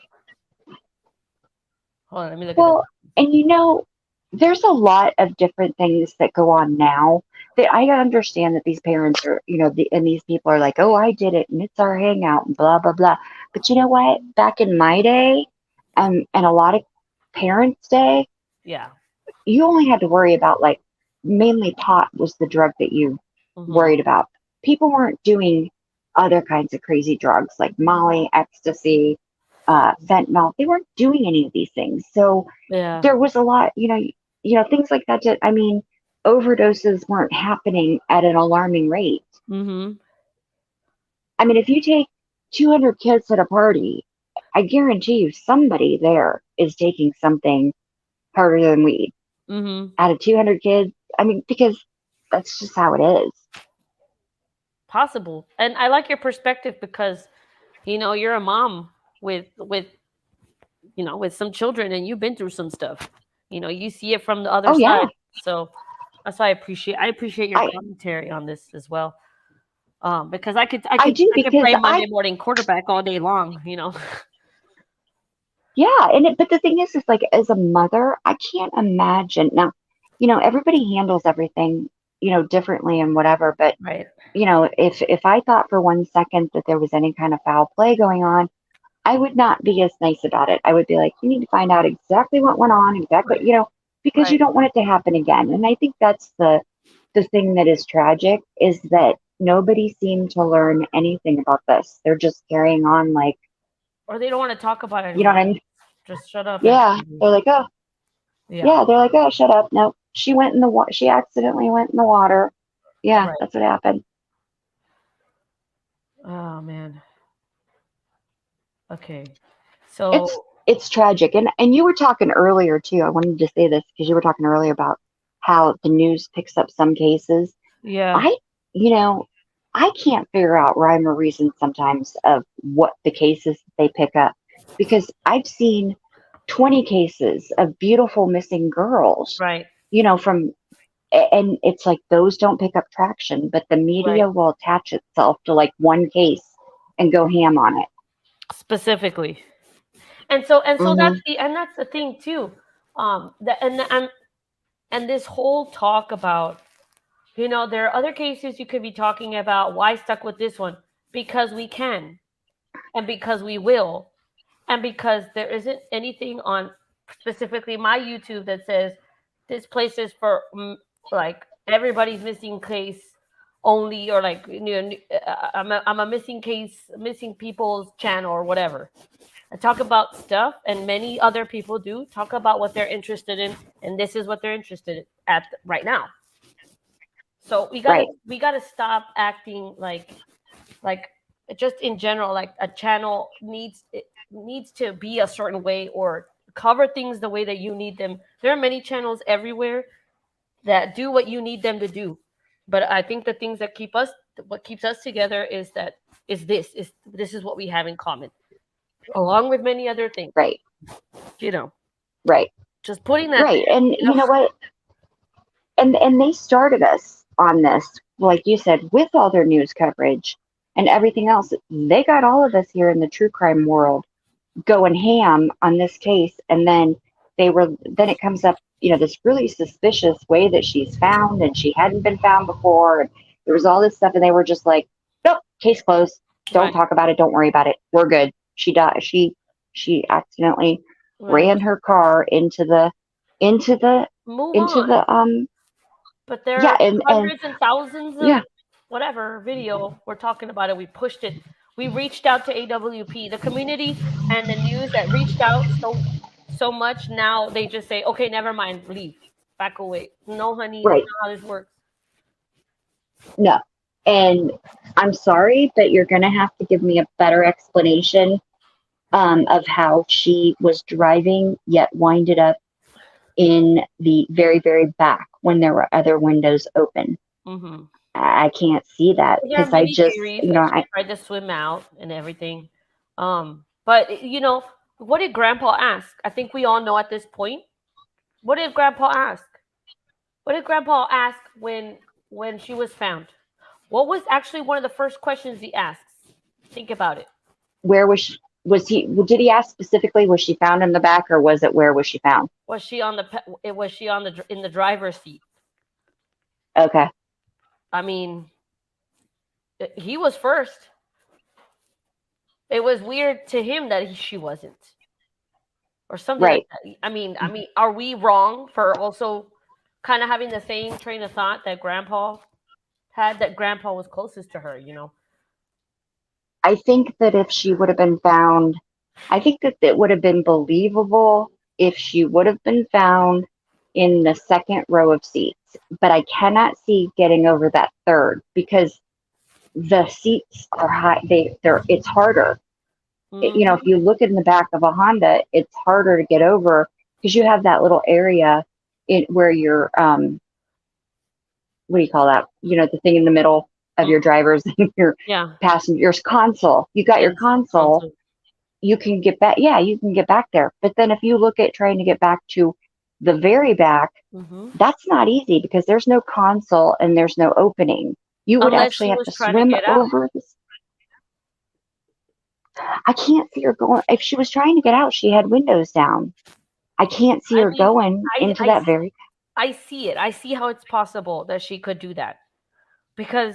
Hold on, let me look at Well, and there's a lot of different things that go on now that I understand that these parents are, and these people are like, oh, I did it and it's our hangout and blah, blah, blah. But you know what? Back in my day, and a lot of parents' day, Yeah. you only had to worry about like mainly pot was the drug that you worried about. People weren't doing other kinds of crazy drugs like Molly, ecstasy, fentanyl. They weren't doing any of these things. So there was a lot, things like that. I mean, overdoses weren't happening at an alarming rate. I mean, if you take 200 kids at a party, I guarantee you somebody there is taking something harder than weed. Out of 200 kids, I mean, because that's just how it is. Possible. And I like your perspective because, you're a mom with some children and you've been through some stuff. You see it from the other side. Yeah. So that's why I appreciate your commentary on this as well. Because I could play Monday morning quarterback all day long, Yeah, but the thing is like as a mother, I can't imagine now. Everybody handles everything, differently and whatever. But right. If I thought for 1 second that there was any kind of foul play going on, I would not be as nice about it. I would be like, you need to find out exactly what went on, exactly, because you don't want it to happen again. And I think that's the thing that is tragic is that nobody seemed to learn anything about this. They're just carrying on like, or they don't want to talk about it anymore. You know what I mean? Just shut up. Yeah. They're like, oh, yeah. They're like, oh, shut up. No, she went in the water. She accidentally went in the water. Yeah, that's what happened. Oh man. Okay. So it's tragic. And you were talking earlier too. I wanted to say this because you were talking earlier about how the news picks up some cases. Yeah. I can't figure out rhyme or reason sometimes of what the cases they pick up because I've seen 20 cases of beautiful missing girls. Right. And it's like those don't pick up traction, but the media will attach itself to like one case and go ham on it. Specifically. And so that's the thing too. And this whole talk about, there are other cases you could be talking about. Why stuck with this one? Because we can, and because we will, and because there isn't anything on specifically my YouTube that says this place is for like everybody's missing case only, or like I'm a missing people's channel or whatever. I talk about stuff, and many other people do talk about what they're interested in, and this is what they're interested in at right now. So we gotta stop acting like just in general, like a channel needs to be a certain way or cover things the way that you need them. There are many channels everywhere that do what you need them to do, but I think the things that what keeps us together is this is what we have in common, along with many other things. Right. Right. Just putting that right. There, and you know what? And they started us on this, like you said, with all their news coverage and everything else. They got all of us here in the true crime world going ham on this case, and then it comes up, this really suspicious way that she's found, and she hadn't been found before, and there was all this stuff, and they were just like, nope, case closed. Don't talk about it. Don't worry about it. We're good. She died. She accidentally ran her car into the But there are hundreds and thousands of whatever video. We're talking about it. We pushed it. We reached out to AWP, the community and the news that reached out so much. Now they just say, okay, never mind, leave, back away. No, honey, that's Right. not how this works. No. And I'm sorry, but you're going to have to give me a better explanation of how she was driving, yet winded up in the very, very back when there were other windows open. Mm-hmm. I can't see that There are because I many just, theories that she tried to swim out and everything. But what did Grandpa ask? I think we all know at this point. What did Grandpa ask? What did Grandpa ask when she was found? What was actually one of the first questions he asks? Think about it. where did he ask specifically, was she found in the back, or was it where was she found? Was she on the in the driver's seat? Okay. I mean, he was first. It was weird to him that she wasn't, or something Right. like that. I mean, are we wrong for also kind of having the same train of thought that Grandpa had? That Grandpa was closest to her, I think that if she would have been found, I think that it would have been believable if she would have been found in the second row of seats. But I cannot see getting over that third because the seats are high. It's harder. Mm-hmm. If you look in the back of a Honda, it's harder to get over because you have that little area where you're, what do you call that? The thing in the middle of your driver's and your passenger's console. You got your console. You can get back. Yeah, you can get back there. But then if you look at trying to get back to the very back, that's not easy because there's no console and there's no opening. You would Unless actually she have was to trying to swim get out. over this. I can't see her going. If she was trying to get out, she had windows down. I can't see her going into that very. I see it. I see how it's possible that she could do that. Because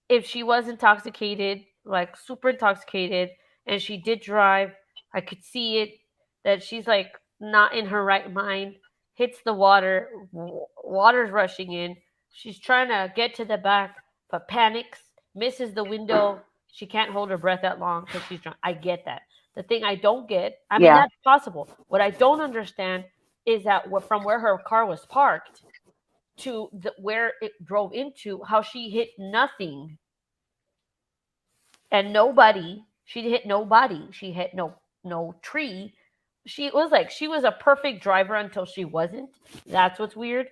if she was intoxicated, like super intoxicated, and she did drive, I could see it that she's like not in her right mind, hits the water, water's rushing in. She's trying to get to the back, but panics, misses the window. She can't hold her breath that long because she's drunk. I get that. The thing I don't get, I mean, that's possible. What I don't understand is that from where her car was parked to where it drove into, how she hit nothing and nobody. She hit nobody. She hit no tree. She was a perfect driver until she wasn't. That's what's weird,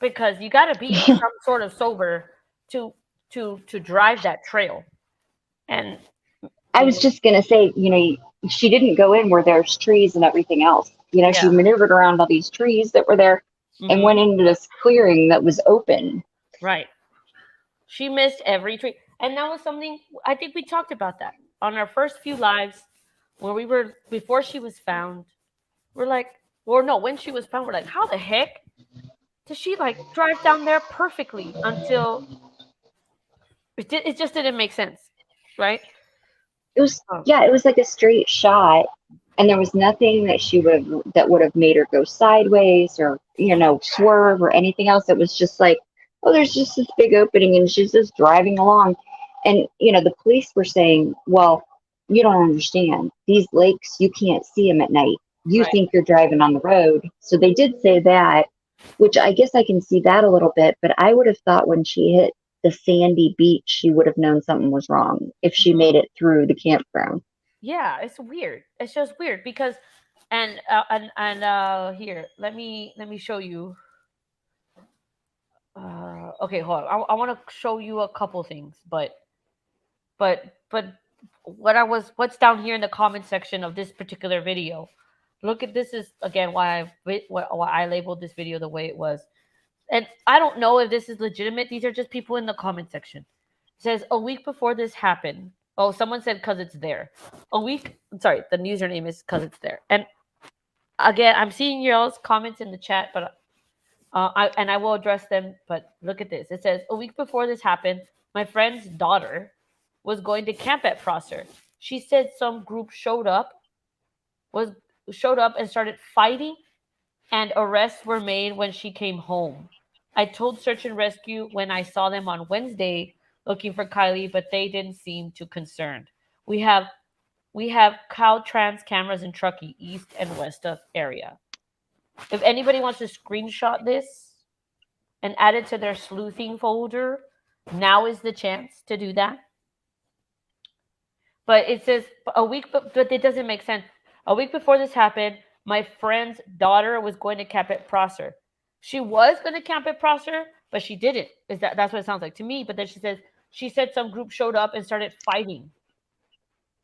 because you got to be some sort of sober to drive that trail. And I was just gonna say, she didn't go in where there's trees and everything else. She maneuvered around all these trees that were there and went into this clearing that was open. Right. She missed every tree. And that was something, I think we talked about that on our first few lives when before she was found. We're like, or no, when she was found, we're like, how the heck did she like drive down there perfectly until it just didn't make sense, right? It was like a straight shot, and there was nothing that would have made her go sideways or swerve or anything else. It was just like, oh, there's just this big opening and she's just driving along. And the police were saying, well, you don't understand, these lakes, you can't see them at night. You think you're driving on the road. So they did say that, which I guess I can see that a little bit, but I would have thought when she hit the sandy beach, she would have known something was wrong if she made it through the campground. Yeah, it's weird. It's just weird because, and here, let me show you. Okay, hold on. I want to show you a couple things, but what's down here in the comment section of this particular video. Look at this is again why I labeled this video the way it was. And I don't know if this is legitimate. These are just people in the comment section. It says a week before this happened. Oh, someone said because it's there. Sorry, the username is because it's there. And again, I'm seeing y'all's comments in the chat, but I will address them. But look at this. It says a week before this happened, my friend's daughter was going to camp at Prosser. She said some group showed up and started fighting, and arrests were made when she came home. I told search and rescue when I saw them on Wednesday looking for Kiely, but they didn't seem too concerned. We have Caltrans cameras in Truckee, east and west of area. If anybody wants to screenshot this and add it to their sleuthing folder, now is the chance to do that. But it says a week, but it doesn't make sense. A week before this happened, my friend's daughter was going to camp at Prosser. She was going to camp at Prosser, but she didn't. That's what it sounds like to me? But then she said some group showed up and started fighting.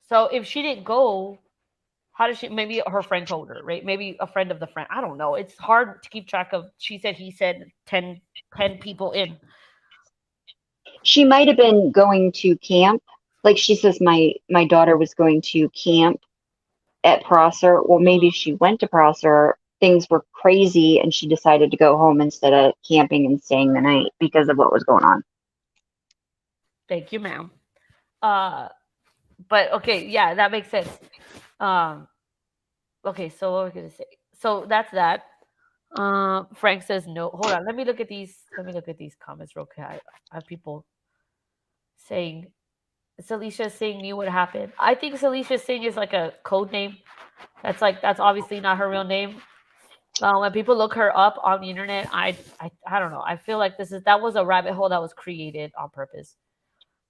So if she didn't go, how does she? Maybe her friend told her, right? Maybe a friend of the friend. I don't know. It's hard to keep track of. She said, he said, 10 people in. She might have been going to camp. Like she says, my daughter was going to camp at Prosser. Well, maybe she went to Prosser. Things were crazy, and she decided to go home instead of camping and staying the night because of what was going on. Thank you, ma'am. But okay, yeah, that makes sense. Okay, so what we're gonna say. So that's that. Frank says no. Hold on, let me look at these comments real quick. I have people saying Salisha Singh knew what happened. I think Salisha Singh is like a code name. That's obviously not her real name. When people look her up on the internet, I don't know. I feel like that was a rabbit hole that was created on purpose.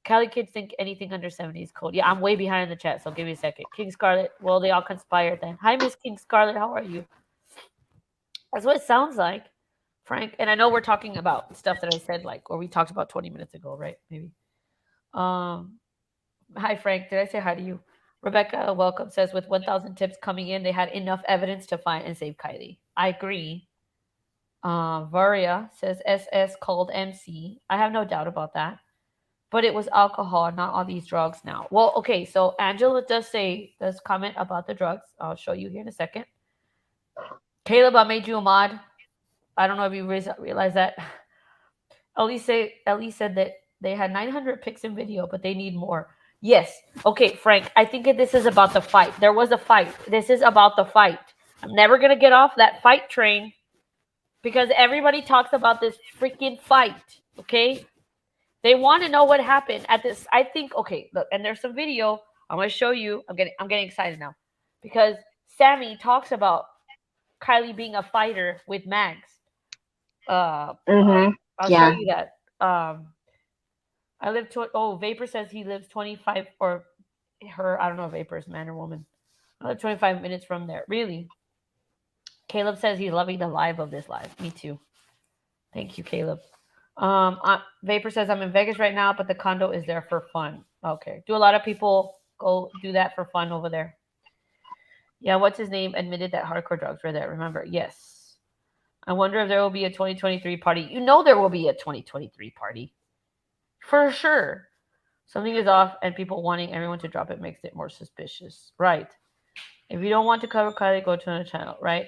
Cali kids think anything under 70 is cold. Yeah, I'm way behind in the chat, so give me a second. King Scarlet, well, they all conspired then. Hi, Miss King Scarlet, how are you? That's what it sounds like, Frank. And I know we're talking about stuff that I said, or we talked about 20 minutes ago, right? Maybe. Hi, Frank. Did I say hi to you? Rebecca, welcome, says, with 1,000 tips coming in, they had enough evidence to find and save Kiely. I agree. Varia says, SS called MC. I have no doubt about that. But it was alcohol, not all these drugs now. Well, okay, so Angela does comment about the drugs. I'll show you here in a second. Caleb, I made you a mod. I don't know if you realize that. Ellie said that they had 900 pics in video, but they need more. Yes. Okay, Frank, I think this is about the fight. There was a fight. This is about the fight. I'm never going to get off that fight train because everybody talks about this freaking fight, okay? They want to know what happened at this. I think, okay, look, and there's some video. I'm going to show you. I'm getting excited now because Sammy talks about Kiely being a fighter with Mags. I'll show you that. I live Vapor says he lives 25 or her, I don't know if Vapor is man or woman. I live 25 minutes from there. Really? Caleb says he's loving the live of this live. Me too. Thank you, Caleb. Vapor says I'm in Vegas right now, but the condo is there for fun. Okay. Do a lot of people go do that for fun over there? Yeah, what's his name admitted that hardcore drugs were there. Remember? Yes. I wonder if there will be a 2023 party. You know there will be a 2023 party. For sure. Something is off and people wanting everyone to drop it makes it more suspicious. Right. If you don't want to cover Kiely, go to another channel, right?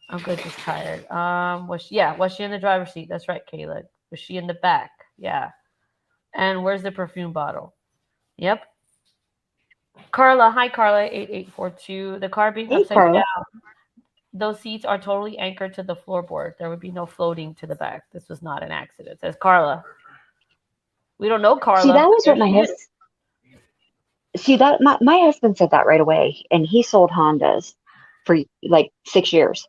I'm good, just tired. Was she in the driver's seat? That's right, Caleb. Was she in the back? Yeah. And where's the perfume bottle? Yep. Carla, hi Carla, 8842. The car being upside down. Those seats are totally anchored to the floorboard. There would be no floating to the back. This was not an accident, says Carla. We don't know Carla. See, that was what my husband. See that my husband said that right away, and he sold Hondas for like 6 years.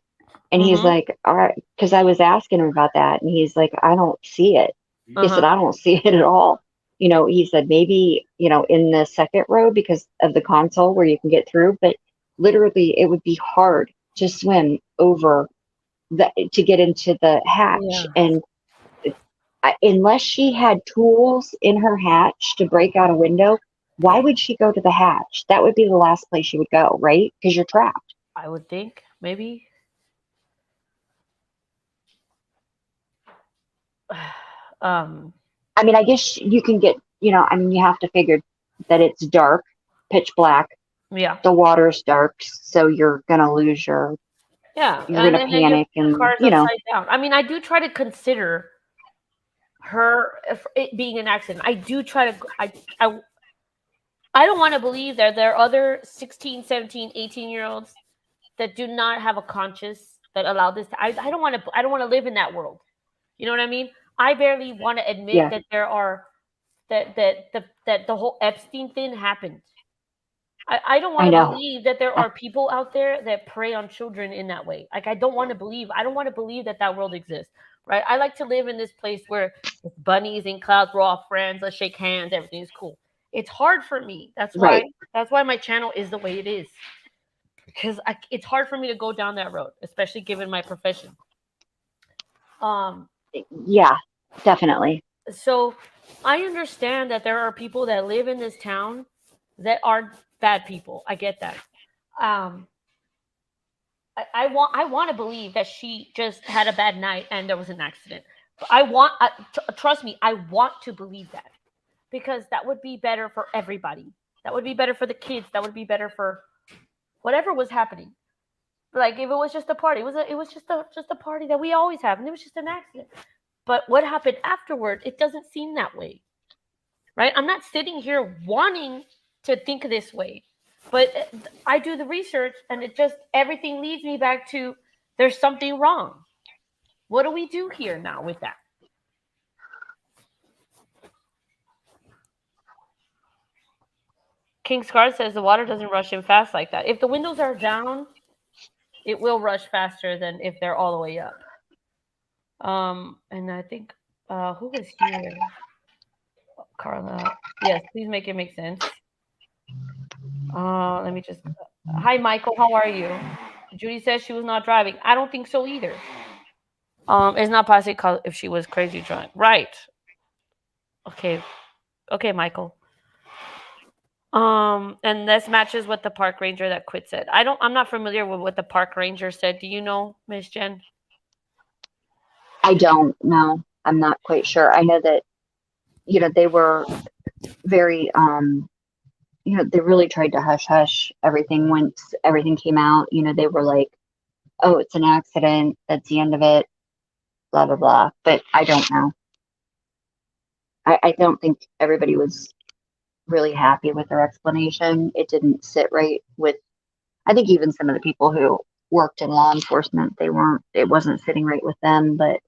And he's like, all right, because I was asking him about that, and he's like, I don't see it. He said, I don't see it at all. He said maybe, in the second row because of the console where you can get through, but literally it would be hard to swim over to get into the hatch. Yeah. And unless she had tools in her hatch to break out a window, why would she go to the hatch? That would be the last place she would go, right? Because you're trapped. I would think, maybe. I mean, I guess you can get, you have to figure that it's dark, pitch black. Yeah. The water's dark, so you're going to lose your, you're going to panic and, upside down. I mean, I do try to consider it being an accident. I do try to, I don't want to believe that there are other 16, 17, 18-year-olds that do not have a conscience that allow this. I don't want to live in that world. You know what I mean? I barely want to admit that there are that the whole Epstein thing happened. I don't want I to know. believe that there are people out there that prey on children in that way. Like, I don't want to believe that world exists, right? I like to live in this place where it's bunnies and clouds, we're all friends, let's shake hands, everything is cool. It's hard for me. Right. That's why my channel is the way it is. Because it's hard for me to go down that road, especially given my profession. Yeah, definitely. So I understand that there are people that live in this town that are bad people. I get that. I want to believe that she just had a bad night and there was an accident. But trust me, I want to believe that, because that would be better for everybody. That would be better for the kids. That would be better for whatever was happening. Like, if it was just a party, it was just a party that we always have, and it was just an accident. But what happened afterward, it doesn't seem that way, right? I'm not sitting here wanting to think this way, but I do the research, and everything leads me back to there's something wrong. What do we do here now with that? King Scar says the water doesn't rush in fast like that. If the windows are down, it will rush faster than if they're all the way up. And I think who was here? Carla. Yes, please make it make sense. Let me just. Hi, Michael. How are you? Judy says she was not driving. I don't think so either. It's not possible if she was crazy drunk. Right. Okay. Okay, Michael. And this matches what the park ranger that quit said. I'm not familiar with what the park ranger said. Do you know, Miss Jen? I don't know. I'm not quite sure. I know that, they were very, they really tried to hush hush everything once everything came out. They were like, oh, it's an accident. That's the end of it. Blah, blah, blah. But I don't know. I don't think everybody was really happy with their explanation. It didn't sit right with, I think, even some of the people who worked in law enforcement, it wasn't sitting right with them. But,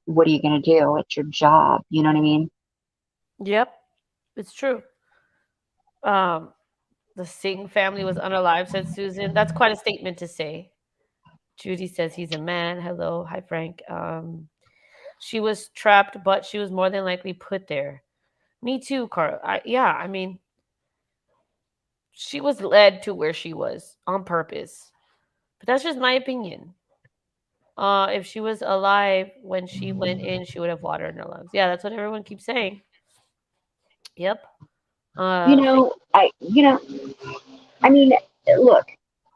what are you going to do? It's your job. You know what I mean? Yep, it's true. The Singh family was unalive, said Susan. That's quite a statement to say. Judy says he's a man. Hello. Hi, Frank. She was trapped, but she was more than likely put there. Me too, Carl. I mean, she was led to where she was on purpose. But that's just my opinion. If she was alive when she went in, she would have water in her lungs. Yeah, that's what everyone keeps saying. Yep. I mean, look,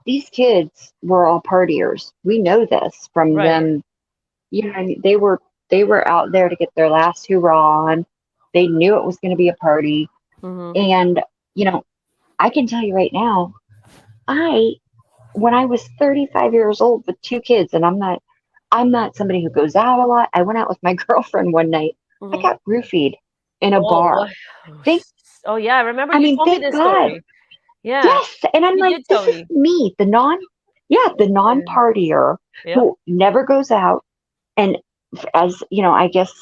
these kids were all partiers. We know this from Right. them. I mean, they were out there to get their last hurrah on. They knew it was going to be a party. Mm-hmm. And, I can tell you right now, when I was 35 years old with 2 kids, and I'm not somebody who goes out a lot. I went out with my girlfriend one night. I Mm-hmm. got roofied in a bar. Oh yeah, I remember you told me thank this God. story. Yeah. Yes, and I'm You like, did tell this is me. me, the non-partier Yep. who never goes out, and as I guess,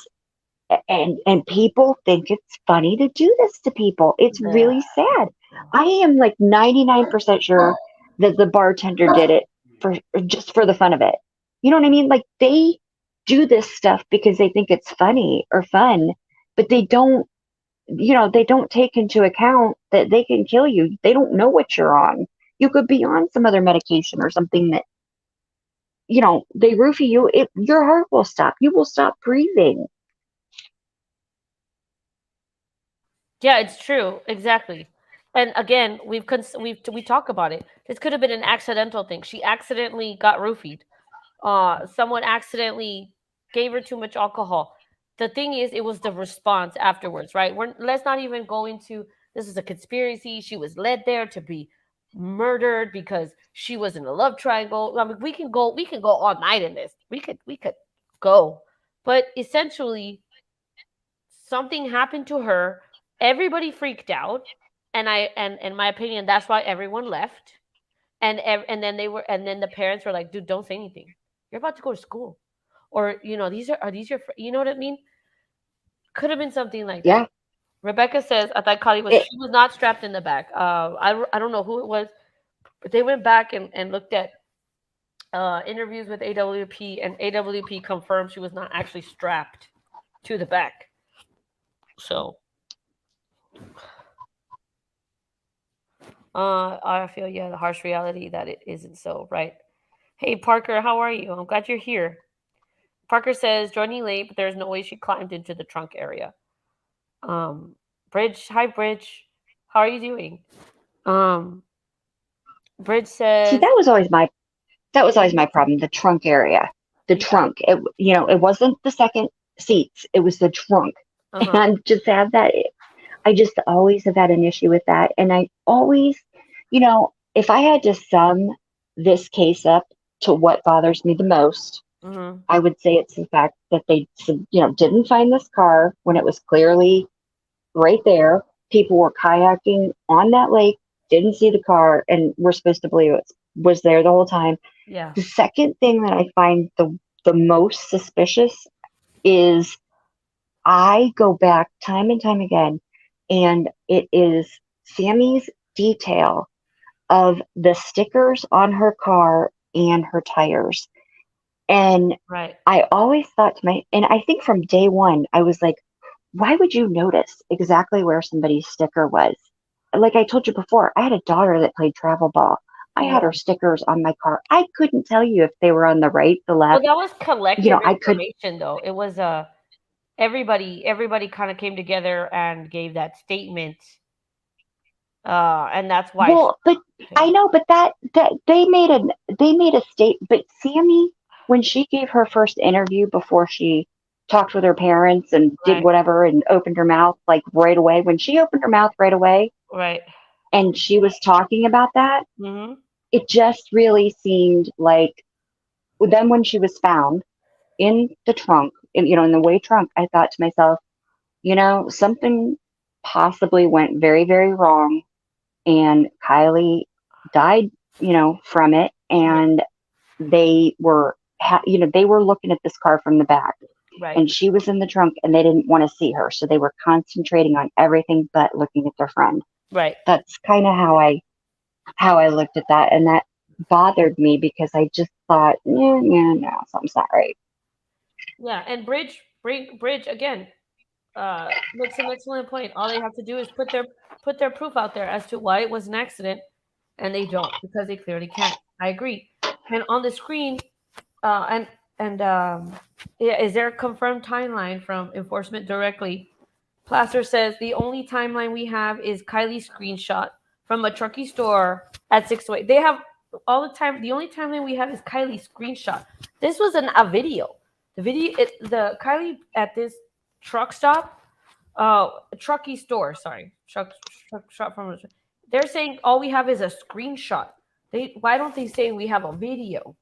and people think it's funny to do this to people. It's really sad. I am like 99% sure that the bartender did it just for the fun of it. You know what I mean? Like, they do this stuff because they think it's funny or fun, but they don't take into account that they can kill you. They don't know what you're on. You could be on some other medication or something that, they roofie you. Your heart will stop. You will stop breathing. Yeah, it's true. Exactly. And again, we talk about it. This could have been an accidental thing. She accidentally got roofied. Someone accidentally gave her too much alcohol. The thing is, it was the response afterwards, right? Let's not even go into this is a conspiracy. She was led there to be murdered because she was in a love triangle. I mean, we can go all night in this. We could go, but essentially, something happened to her. Everybody freaked out, and in my opinion, that's why everyone left. And then the parents were like, "Dude, don't say anything. You're about to go to school, or these are these your you know what I mean?" Could have been something like Yeah. that. Rebecca says, I thought Kylie was, she was not strapped in the back. I don't know who it was, but they went back and looked at interviews with AWP, and AWP confirmed she was not actually strapped to the back. So, I feel, yeah, the harsh reality that it isn't so, right? Hey, Parker, how are you? I'm glad you're here. Parker says, joining late, but there's no way she climbed into the trunk area. Bridge, hi, Bridge. How are you doing? Bridge says, See, that was always my problem, the trunk area. The trunk. It, it wasn't the second seats, it was the trunk. And just have that, I just always have had an issue with that. And I always, if I had to sum this case up to what bothers me the most, I would say it's the fact that they, didn't find this car when it was clearly right there. People were kayaking on that lake, didn't see the car, and we're supposed to believe it was there the whole time. Yeah. The second thing that I find the most suspicious is I go back time and time again, and it is Sammy's detail of the stickers on her car and her tires. And right. I always thought and I think from day one, I was like, why would you notice exactly where somebody's sticker was? Like I told you before, I had a daughter that played travel ball. I had her stickers on my car. I couldn't tell you if they were on the right, the left. Well, that was collective I could. information, though. It was everybody kind of came together and gave that statement, and that's why. Well, but I know, but that they made a state. But Sammy, when she gave her first interview before she talked with her parents and did whatever and opened her mouth like right away, when she opened her mouth right away, right, and she was talking about that, it just really seemed like. Then when she was found in the trunk, in the way trunk, I thought to myself, something possibly went very, very wrong, and Kiely died, from it, and they were, they were looking at this car from the back, and she was in the trunk, and they didn't want to see her, so they were concentrating on everything but looking at their friend. Right. That's kind of how I looked at that, and that bothered me because I just thought, no, something's not right. Yeah, and Bridge again. Makes an excellent point. All they have to do is put their proof out there as to why it was an accident, and they don't because they clearly can't. I agree. And on the screen, yeah, is there a confirmed timeline from enforcement directly? Plaster says the only timeline we have is Kylie's screenshot from a Truckee store at 6:08. They have all the time. The only timeline we have is Kylie's screenshot. This was a video. The video, the Kiely at this truck stop, Truckee store. Sorry, truck shop from. They're saying all we have is a screenshot. Why don't they say we have a video?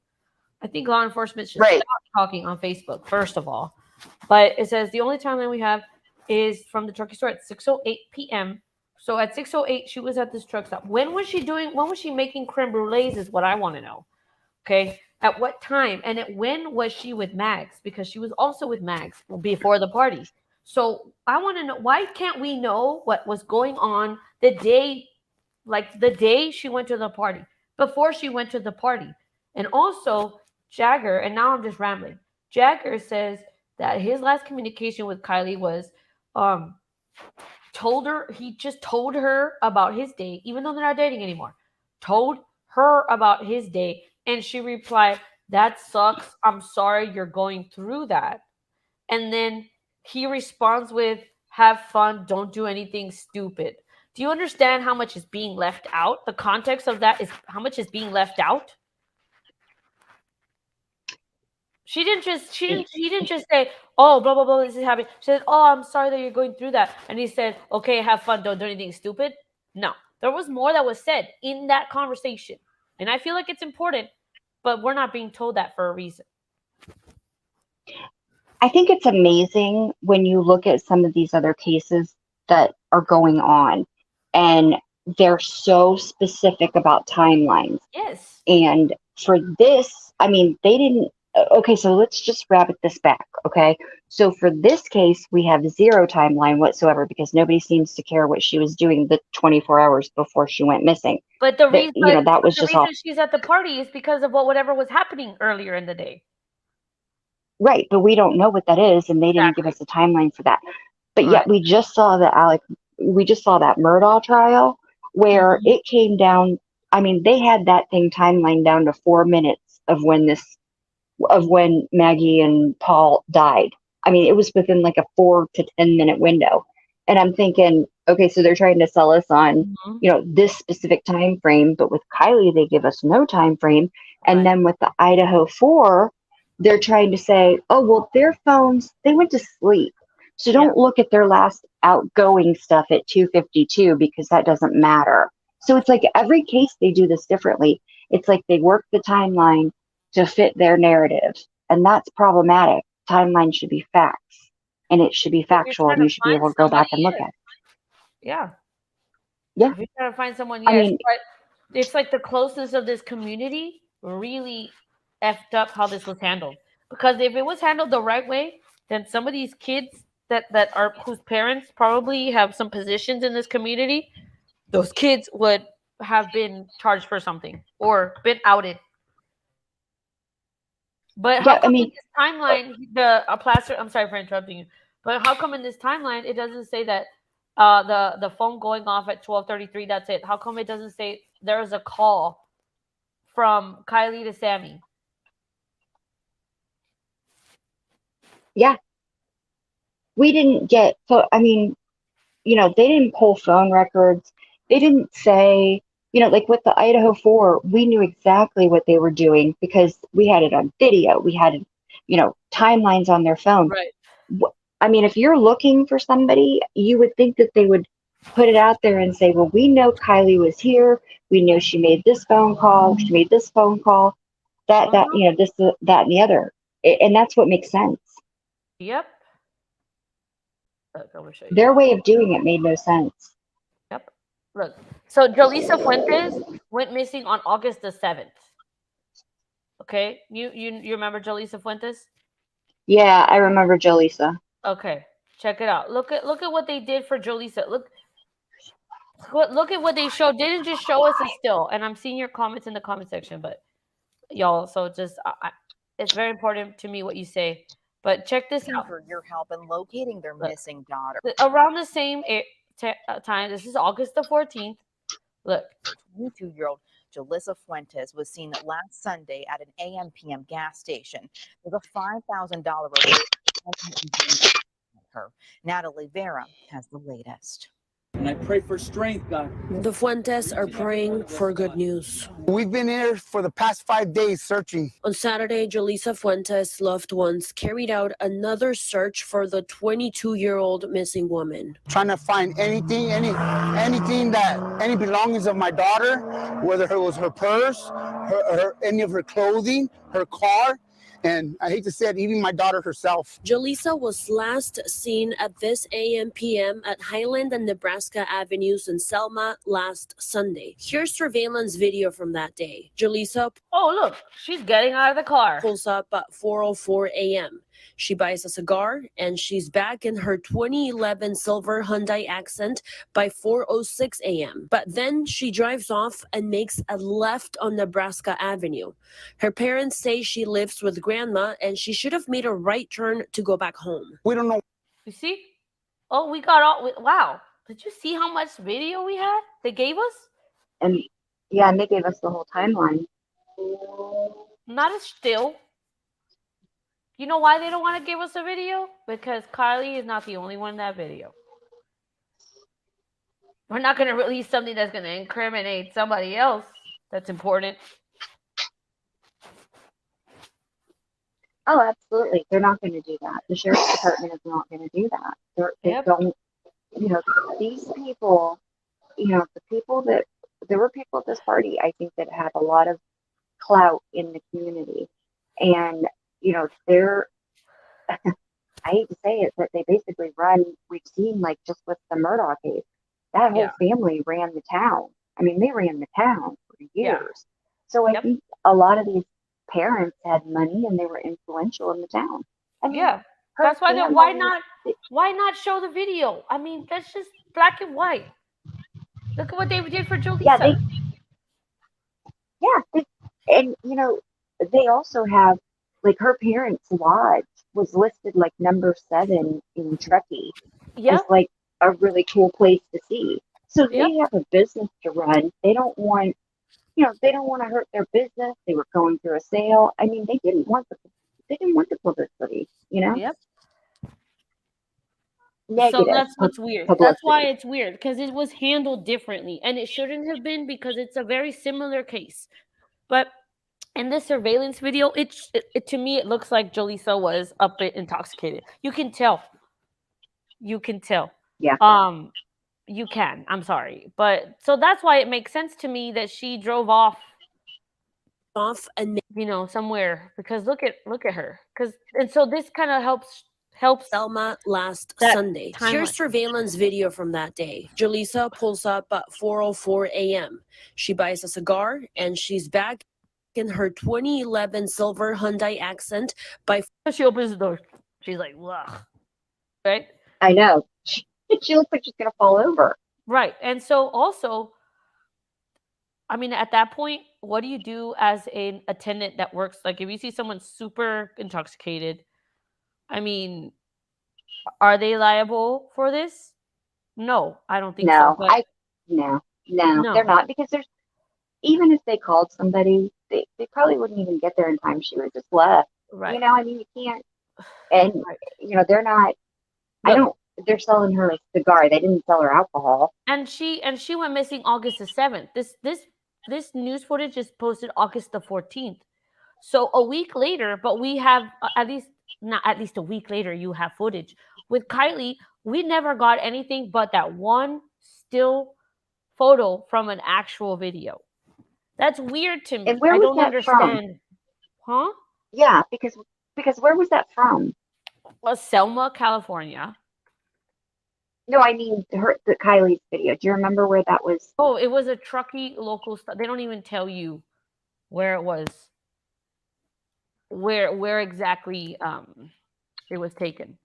I think law enforcement should stop talking on Facebook first of all. But it says the only timeline we have is from the Truckee store at 6:08 p.m. So at 6:08, she was at this truck stop. When was she making creme brulees is what I want to know. Okay. At what time? And when was she with Mags? Because she was also with Mags before the party. So I want to know, why can't we know what was going on the day she went to the party, before she went to the party? And also Jagger, and now I'm just rambling. Jagger says that his last communication with Kiely was he just told her about his day, even though they're not dating anymore. Told her about his day, and she replied, "That sucks. I'm sorry you're going through that." And then he responds with, "Have fun. Don't do anything stupid." Do you understand how much is being left out? The context of that is how much is being left out. He didn't just say, "Oh, blah blah blah, this is happening." She said, "Oh, I'm sorry that you're going through that." And he said, "Okay, have fun. Don't do anything stupid." No, there was more that was said in that conversation, and I feel like it's important, but we're not being told that for a reason. I think it's amazing when you look at some of these other cases that are going on, and they're so specific about timelines. Yes. And for this, I mean, they didn't okay, so let's just rabbit this back. Okay. So for this case, we have zero timeline whatsoever because nobody seems to care what she was doing the 24 hours before she went missing. But the That, reason, you know, that was the just all reason she's at the party is because of whatever was happening earlier in the day. right. But we don't know what that is, and they didn't give Exactly. us a timeline for that. But Right. yet we just saw we just saw that Murdaugh trial where Mhm. it came down. I mean, they had that thing timeline down to 4 minutes of when Maggie and Paul died. I mean, it was within like a 4 to 10 minute window. And I'm thinking, okay, so they're trying to sell us on, Mhm. you know, this specific time frame, but with Kiely, they give us no time frame. And Right. then with the Idaho 4, they're trying to say, oh, well, their phones, they went to sleep. So Yeah. don't look at their last outgoing stuff at 2:52 because that doesn't matter. So it's like every case they do this differently. It's like they work the timeline to fit their narrative. And that's problematic. Timeline should be facts and it should be If you're factual trying and to you should be find able to go somebody, back and look yes. at it. Yeah. Yeah. If you're trying to find someone, I yes. mean, But it's like the closeness of this community really effed up how this was handled. Because if it was handled the right way, then some of these kids that are whose parents probably have some positions in this community, those kids would have been charged for something or been outed. But how yeah, I come in mean, this timeline the plaster? I'm sorry for interrupting you, but how come in this timeline it doesn't say that the phone going off at 12:33? That's it. How come it doesn't say there was a call from Kiely to Sammy? yeah, we didn't get, so, I mean, you know, they didn't pull phone records. They didn't say, you know, like with the Idaho 4, we knew exactly what they were doing because we had it on video. We had, you know, timelines on their phone. Right. I mean, if you're looking for somebody, you would think that they would put it out there and say, well, we know Kiely was here. We know she made this phone call. She made this phone call, Uh-huh. you know, this, that, and the other. And that's what makes sense. Yep. Look, I'm gonna show you. Their way of doing it made no sense. Yep. Look. So Jaleesa Fuentes went missing on August the 7th. Okay. You remember Jaleesa Fuentes? Yeah, I remember Jaleesa. Okay. Check it out. Look at what they did for Jaleesa. Look at what they showed. They didn't just show us a still. And I'm seeing your comments in the comment section, but y'all, so just it's very important to me what you say. But check this out. For your help in locating their Look. missing daughter. Around the same time, this is August the 14th. Look, 22-year-old Jalissa Fuentes was seen last Sunday at an AM/PM gas station with a $5,000 reward. Her Natalie Vera has the latest. And I pray for strength, God. The Fuentes are praying for good news. We've been here for the past 5 days searching. On Saturday, Jaleesa Fuentes' loved ones carried out another search for the 22-year-old missing woman. Trying to find anything that, any belongings of my daughter, whether it was her purse, any of her clothing, her car, and I hate to say it, even my daughter herself. Jaleesa was last seen at this AM/PM at Highland and Nebraska Avenues in Selma last Sunday. Here's surveillance video from that day. Jaleesa look, she's getting out of the car. Pulls up at 4:04 a.m. She buys a cigar and she's back in her 2011 silver Hyundai Accent by 4:06 a.m. But then she drives off and makes a left on Nebraska Avenue. Her parents say she lives with grandma and she should have made a right turn to go back home. We don't know. You see? Oh, we got all. Wow. Did you see how much video we had? They gave us? And yeah, and they gave us the whole timeline. Not a still. You know why they don't want to give us a video? Because Kiely is not the only one in that video. We're not going to release something that's going to incriminate somebody else that's important. Oh, absolutely. They're not going to do that. The sheriff's department is not going to do that. They don't, you know, these people, you know, there were people at this party, I think, that had a lot of clout in the community. And, you know, I hate to say it, but they basically we've seen, like, just with the Murdaugh case, that whole family ran the town. I mean, they ran the town for years. So I think a lot of these parents had money and they were influential in the town. I mean, Yeah, her that's why. family. Why not show the video? I mean, that's just black and white. Look at what they did for Yeah, Jaleesa. and they also have, like, her parents' lodge was listed like number 7 in Truckee as Yep, like a really cool place to see. So yep. they have a business to run. They don't want, they don't want to hurt their business. They were going through a sale. I mean, they didn't want the publicity, Yep. So negative that's what's weird. That's why publicity. it's weird because it was handled differently and it shouldn't have been because it's a very similar case. But in this surveillance video, it to me it looks like Jaleesa was a bit intoxicated. You can tell. You can tell. Yeah. You can. I'm sorry, but so that's why it makes sense to me that she drove off and somewhere because look at her and so this kind of helps Selma last that Sunday. timeline. Here's surveillance video from that day. Jaleesa pulls up at 4:04 a.m. She buys a cigar and she's back in her 2011 silver Hyundai Accent by. She opens the door. She's like, "Ugh," right? I know. She looks like she's gonna fall over. Right, and so also, I mean, at that point, what do you do as an attendant that works? Like, if you see someone super intoxicated, I mean, are they liable for this? No, I don't think so. No, But no, no, they're not, because there's, even if they called somebody, they probably wouldn't even get there in time. She would have just left. right. I mean, you can't, and Right. They're not. They're selling her a cigar. They didn't sell her alcohol. And she went missing August the 7th. This news footage is posted August the 14th. So a week later, but we have at least a week later, you have footage. With Kiely, we never got anything but that one still photo from an actual video. That's weird to me. And where I was don't that understand. from? Huh? Yeah, because where was that from? Selma, California. No, I mean the Kylie's video. Do you remember where that was? Oh, it was a Truckee local stuff. They don't even tell you where it was. Where exactly it was taken.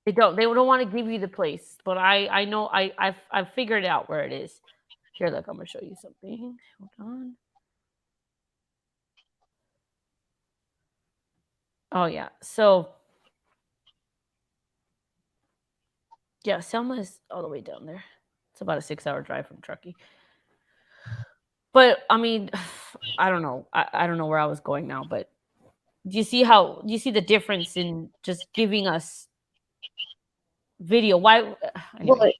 They don't want to give you the place, but I know I've figured out where it is. Here, look, I'm gonna show you something. Hold on. Oh yeah, so yeah, Selma is all the way down there. It's about a 6-hour drive from Truckee. But I mean, I don't know. I don't know where I was going now, but do you see the difference in just giving us video? Why? Anyway. Well,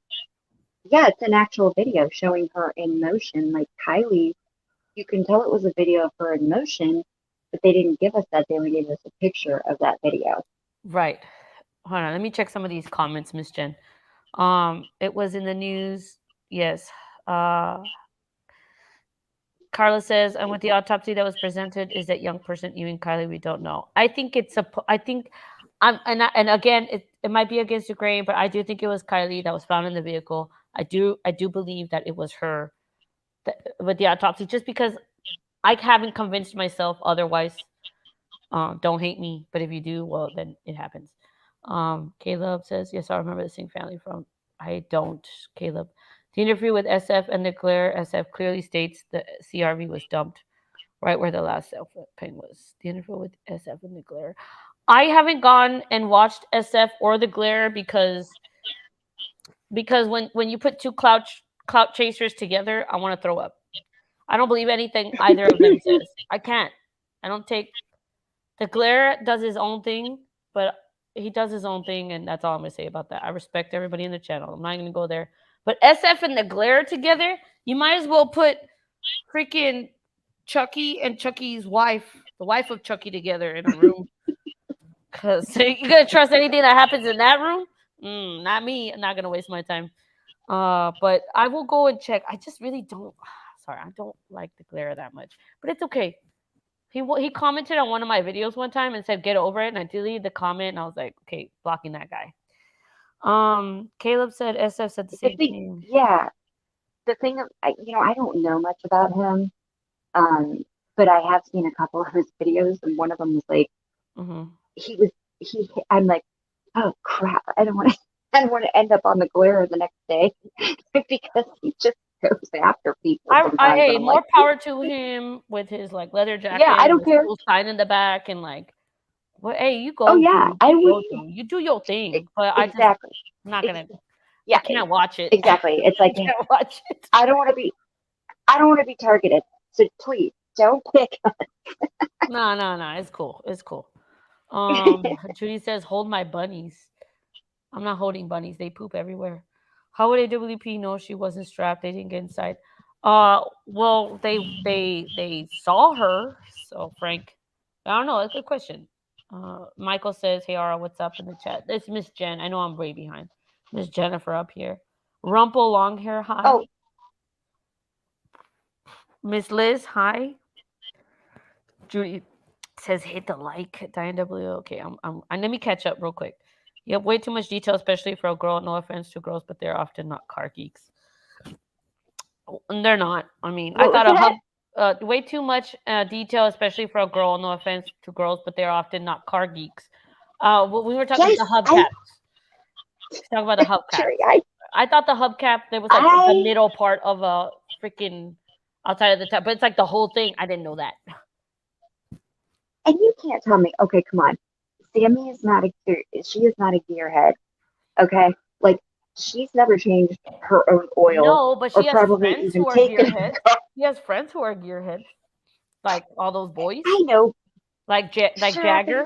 yeah, it's an actual video showing her in motion. Like Kiely, you can tell it was a video of her in motion, but they didn't give us that. They only gave us a picture of that video. Right. Hold on. Let me check some of these comments, Miss Jen. It was in the news. Yes. Carla says, and with the autopsy that was presented, is that young person even Kiely? We don't know. I think and again, it might be against the grain, but I do think it was Kiely that was found in the vehicle. I do believe that it was her with the autopsy, just because I haven't convinced myself otherwise. Don't hate me, but if you do, well, then it happens. Caleb says, yes, I remember the same family from. I don't, Caleb. The interview with SF and Leclerc, SF clearly states the CRV was dumped right where the last self-ping was. The interview with SF and Leclerc. I haven't gone and watched SF or the Glare because when you put two clout chasers together, I want to throw up. I don't believe anything either of them says. I can't. I don't take. The Glare does his own thing, but he does his own thing, and that's all I'm going to say about that. I respect everybody in the channel. I'm not going to go there. But SF and the Glare together, you might as well put freaking Chucky and Chucky's wife, the wife of Chucky, together in a room. Because you're going to trust anything that happens in that room? Not me. I'm not going to waste my time. But I will go and check. I just really don't. Sorry, I don't like the Glare that much. But it's okay. He commented on one of my videos one time and said, get over it. And I deleted the comment. And I was like, okay, blocking that guy. Caleb said, SF said the same thing. Yeah. The thing, I don't know much about him. but I have seen a couple of his videos, and one of them was like, Mm-hmm. I'm like, oh crap, I don't want to. I don't want to end up on the glare the next day because he just goes after people sometimes. Hey, And I'm more like, power to him with his like leather yeah, jacket I and don't his care. cool sign in the back and like, well, hey, you Oh go, yeah, dude. I You would go, dude. You do your thing. But I'm exactly. not gonna. I Yeah, can't watch it. exactly. It's I like can't watch it. I don't want to be. I don't want to be targeted. So please don't pick. No. It's cool. It's cool. Judy says, "Hold my bunnies." I'm not holding bunnies. They poop everywhere. How would AWP know she wasn't strapped? They didn't get inside. Well, they saw her. So Frank, I don't know. It's a good question. Michael says, "Hey Ara, what's up in the chat?" This is Miss Jen. I know I'm way behind. Miss Jennifer up here. Rumple long hair. Hi. Oh, Miss Liz. Hi. Judy says, "Hit the like." Diane W. Okay, and let me catch up real quick. You have way too much detail, especially for a girl. No offense to girls, but they're often not car geeks. And they're not. I mean, I what was thought a that? way too much detail, especially for a girl. No offense to girls, but they're often not car geeks. We were talking about Yes, the hubcaps. Let's talk about the hubcaps. Sherry, I thought the hubcap there was like the middle part of a freaking outside of the top, but it's like the whole thing. I didn't know that. and you can't tell me. Okay, come on. Sammy is not a gear. She is not a gearhead. Okay, like she's never changed her own oil No, but or she has probably friends even who are taken. gearheads. She has friends who are gearheads, like all those boys, I know, like like sure, but Jagger.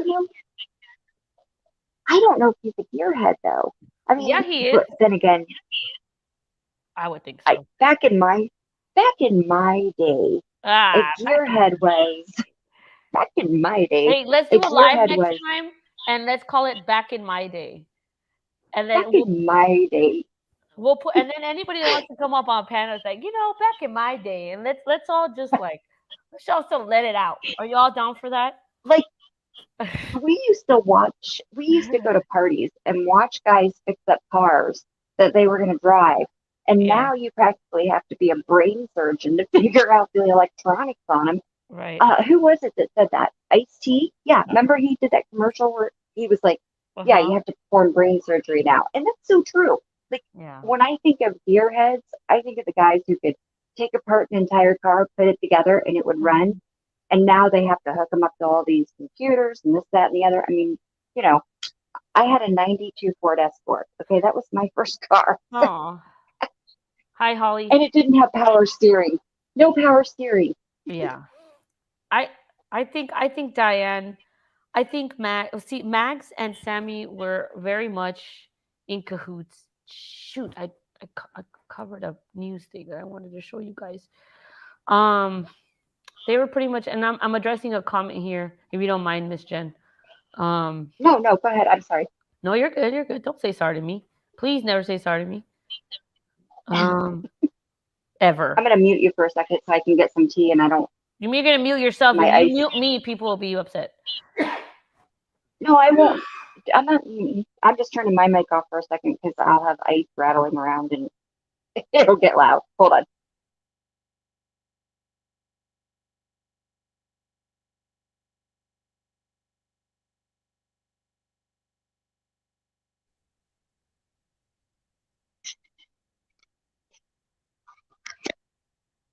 I don't know if he's a gearhead though. I Yeah, mean, he is. but then again, I would think so. back in my day, a Back in gearhead was back in my day. Hey, let's A do a live gearhead next was time, and let's call it "Back in My Day," and back then in my day. we'll put, and then anybody that wants to come up on panel is like, back in my day, and let's all just like let's also let it out. Are you all down for that? Like we used to go to parties and watch guys fix up cars that they were going to drive. And Yeah, now you practically have to be a brain surgeon to figure out the electronics on them. right. Who was it that said that? Ice-T? Yeah, remember he did that commercial where he was like, yeah, you have to perform brain surgery now. And that's so true. Like Yeah. when I think of gearheads, I think of the guys who could take apart an entire car, put it together, and it would run. And now they have to hook them up to all these computers and this, that, and the other. I mean, I had a 92 Ford Escort. Okay, that was my first car. Oh, hi, Holly. And it didn't have power steering. No power steering. Yeah, I think Diane. I think Mags and Sammy were very much in cahoots. Shoot, I covered a news thing that I wanted to show you guys. They were pretty much, and I'm addressing a comment here, if you don't mind, Miss Jen. No, go ahead. I'm sorry. No, you're good. You're good. Don't say sorry to me. Please never say sorry to me. Ever. I'm gonna mute you for a second so I can get some tea, and I don't. You're gonna mute yourself. My If ice. you mute me, people will be upset. No, I won't. I'm not. I'm just turning my mic off for a second because I'll have ice rattling around and it'll get loud. Hold on.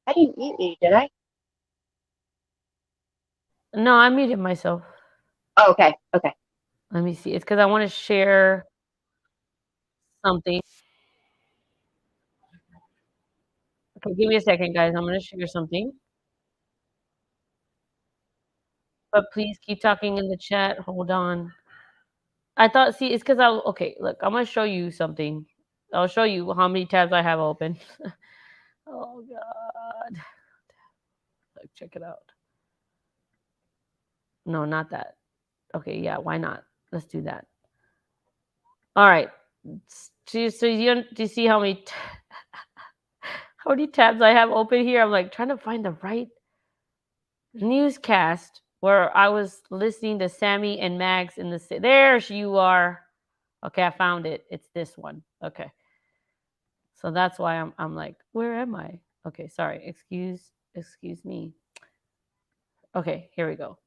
I didn't mute you, did I? No, I muted myself. Oh, okay. Okay. Let me see. It's because I want to share something. Okay, give me a second, guys. I'm going to share something. But please keep talking in the chat. Hold on. I thought, see, it's because okay, look, I'm going to show you something. I'll show you how many tabs I have open. Oh, God. Check it out. No, not that. Okay, yeah, why not? Let's do that. All right. So do you see how many how many tabs I have open here? I'm like trying to find the right newscast where I was listening to Sammy and Mags in the there you are. Okay, I found it. It's this one. Okay. So that's why I'm like, where am I? Okay, sorry. Excuse me. Okay, here we go.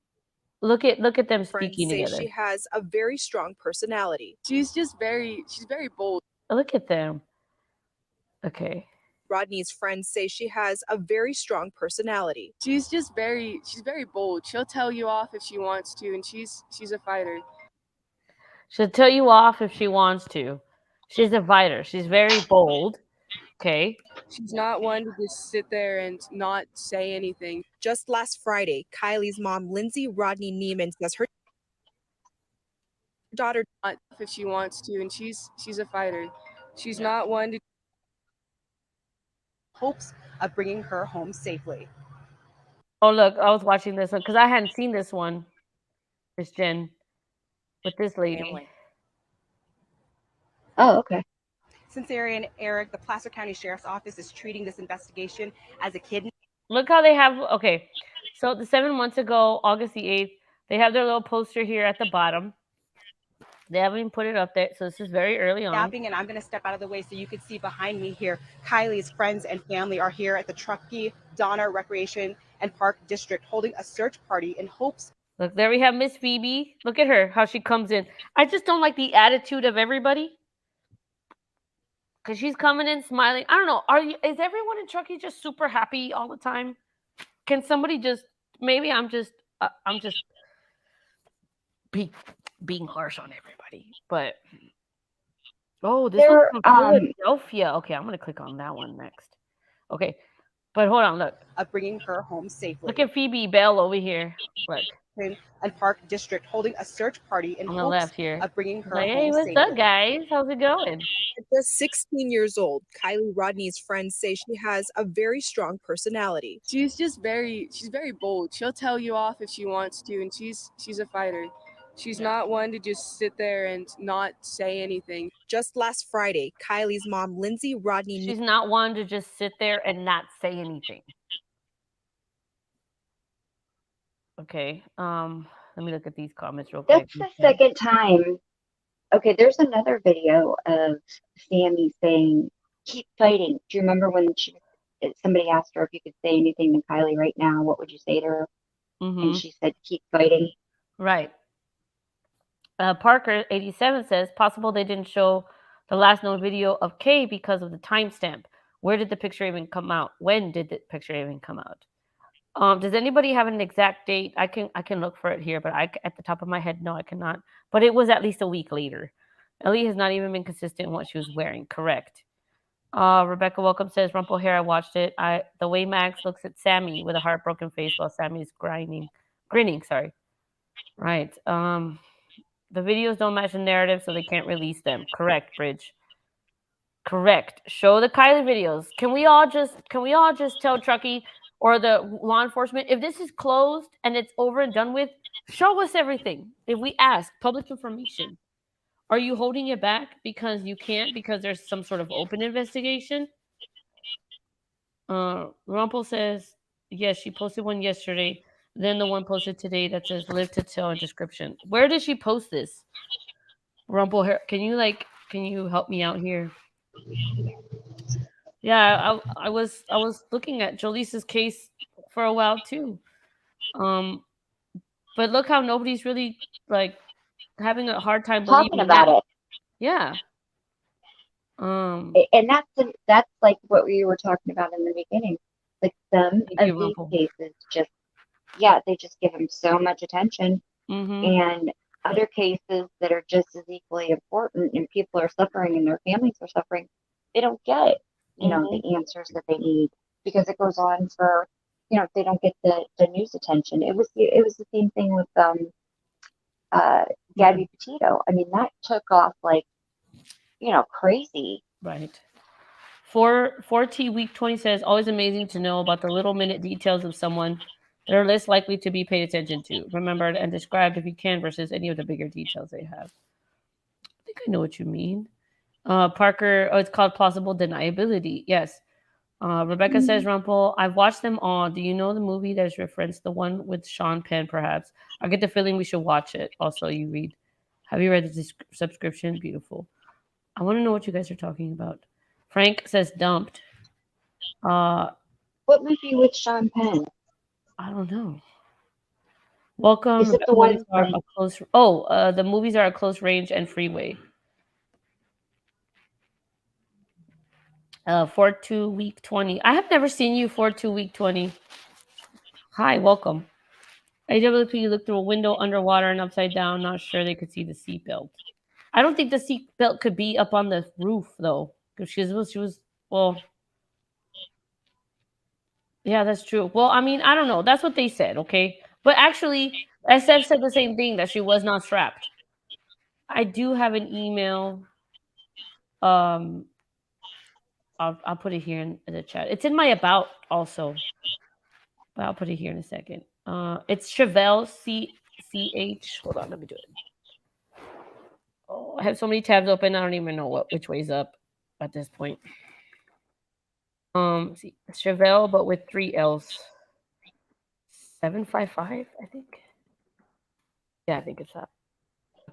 Look at them Friends speaking say together. she has a very strong personality. She's very bold. Look at them. Okay. Rodni's friends say she has a very strong personality. She's very bold. She'll tell you off if she wants to, and she's a fighter. She'll tell you off if she wants to. She's a fighter. She's very bold. Okay. She's not one to just sit there and not say anything. Just last Friday, Kiely's mom, Lindsay Rodni Neiman, says her daughter not if she wants to, and she's a fighter. She's not one to hopes of bringing her home safely. Oh, look, I was watching this one because I hadn't seen this one, Miss Jen, with this lady. Family. Oh, okay. Since Arian Eric, the Placer County Sheriff's Office is treating this investigation as a kidnapping. Look how they have, okay, so the 7 months ago, August the 8th, they have their little poster here at the bottom. They haven't even put it up there, so this is very early on. And I'm going to step out of the way so you can see behind me here. Kiely's friends and family are here at the Truckee Donner Recreation and Park District holding a search party in hopes. Look, there we have Miss Phoebe. Look at her, how she comes in. I just don't like the attitude of everybody. Because she's coming in smiling. I don't know. Is everyone in Truckee just super happy all the time? Can somebody just, maybe I'm just being harsh on everybody. But, oh, this one's from Philadelphia. Okay, I'm going to click on that one next. Okay, but hold on, look. Of bringing her home safely. Look at Phoebe Bell over here. Look. And Park District holding a search party in on hopes the left here of bringing her like, home hey, what's safely. up, guys? How's it going? At just 16 years old, Kiely Rodni's friends say she has a very strong personality. She's very bold. She'll tell you off if she wants to, and she's a fighter. She's not one to just sit there and not say anything. Just last Friday, Kiely's mom, Lindsay Rodni. She's not one to just sit there and not say anything. Okay. Let me look at these comments real quick. That's the second time. Okay, there's another video of Sammy saying, keep fighting. Do you remember when somebody asked her if you could say anything to Kiely right now? What would you say to her? Mm-hmm. And she said, keep fighting. Right. Parker 87 says, possible they didn't show the last known video of Kay because of the timestamp. Where did the picture even come out? When did the picture even come out? Does anybody have an exact date? I can look for it here, but at the top of my head, no, I cannot. But it was at least a week later. Ellie has not even been consistent in what she was wearing. Correct. Rebecca Welcome says, Rumple Hair, I watched it. The way Max looks at Sammy with a heartbroken face while Sammy is grinning. Sorry. Right. The videos don't match the narrative, so they can't release them. Correct, Bridge. Correct. Show the Kiely videos. Can we all just tell Truckee or the law enforcement, if this is closed and it's over and done with, show us everything. If we ask, public information. Are you holding it back because you can't, because there's some sort of open investigation? Rumpel says, yes, she posted one yesterday. Then the one posted today that says live to tell in description. Where did she post this? Rumpel, can you help me out here? Yeah, I was looking at Jolisa's case for a while too. But look how nobody's really like having a hard time talking about it. Yeah. And that's like what we were talking about in the beginning. Like some of these cases they just give them so much attention, and other cases that are just as equally important and people are suffering and their families are suffering, they don't get the answers that they need because it goes on for if they don't get the news attention. It was the same thing with Gabby Petito. I mean, that took off like crazy. Right. 4T Week 20 says, always amazing to know about the little minute details of someone that are less likely to be paid attention to, remembered, and described if you can versus any of the bigger details they have. I think I know what you mean. Parker, it's called plausible deniability. Yes. Rebecca says, Rumpel, I've watched them all. Do you know the movie that's referenced? The one with Sean Penn, perhaps? I get the feeling we should watch it. Also, have you read the subscription? Beautiful. I want to know what you guys are talking about. Frank says dumped. What movie with Sean Penn? I don't know. Welcome. Is it the Movies one are from? a close. Oh, the movies are a close range and freeway. 4-2 week 20. I have never seen you 4-2 week 20. Hi, welcome. AWP looked through a window underwater and upside down. Not sure they could see the seatbelt. I don't think the seatbelt could be up on the roof though, because she was. Well, yeah, that's true. Well, I mean, I don't know. That's what they said. Okay, but actually, SF said the same thing, that she was not strapped. I do have an email. Um, I'll put it here in the chat. It's in my about also, but I'll put it here in a second. It's Chevelle CH. Hold on, let me do it. Oh, I have so many tabs open. I don't even know which way's up at this point. See, Chevelle, but with 3 L's. 755, I think. Yeah, I think it's that.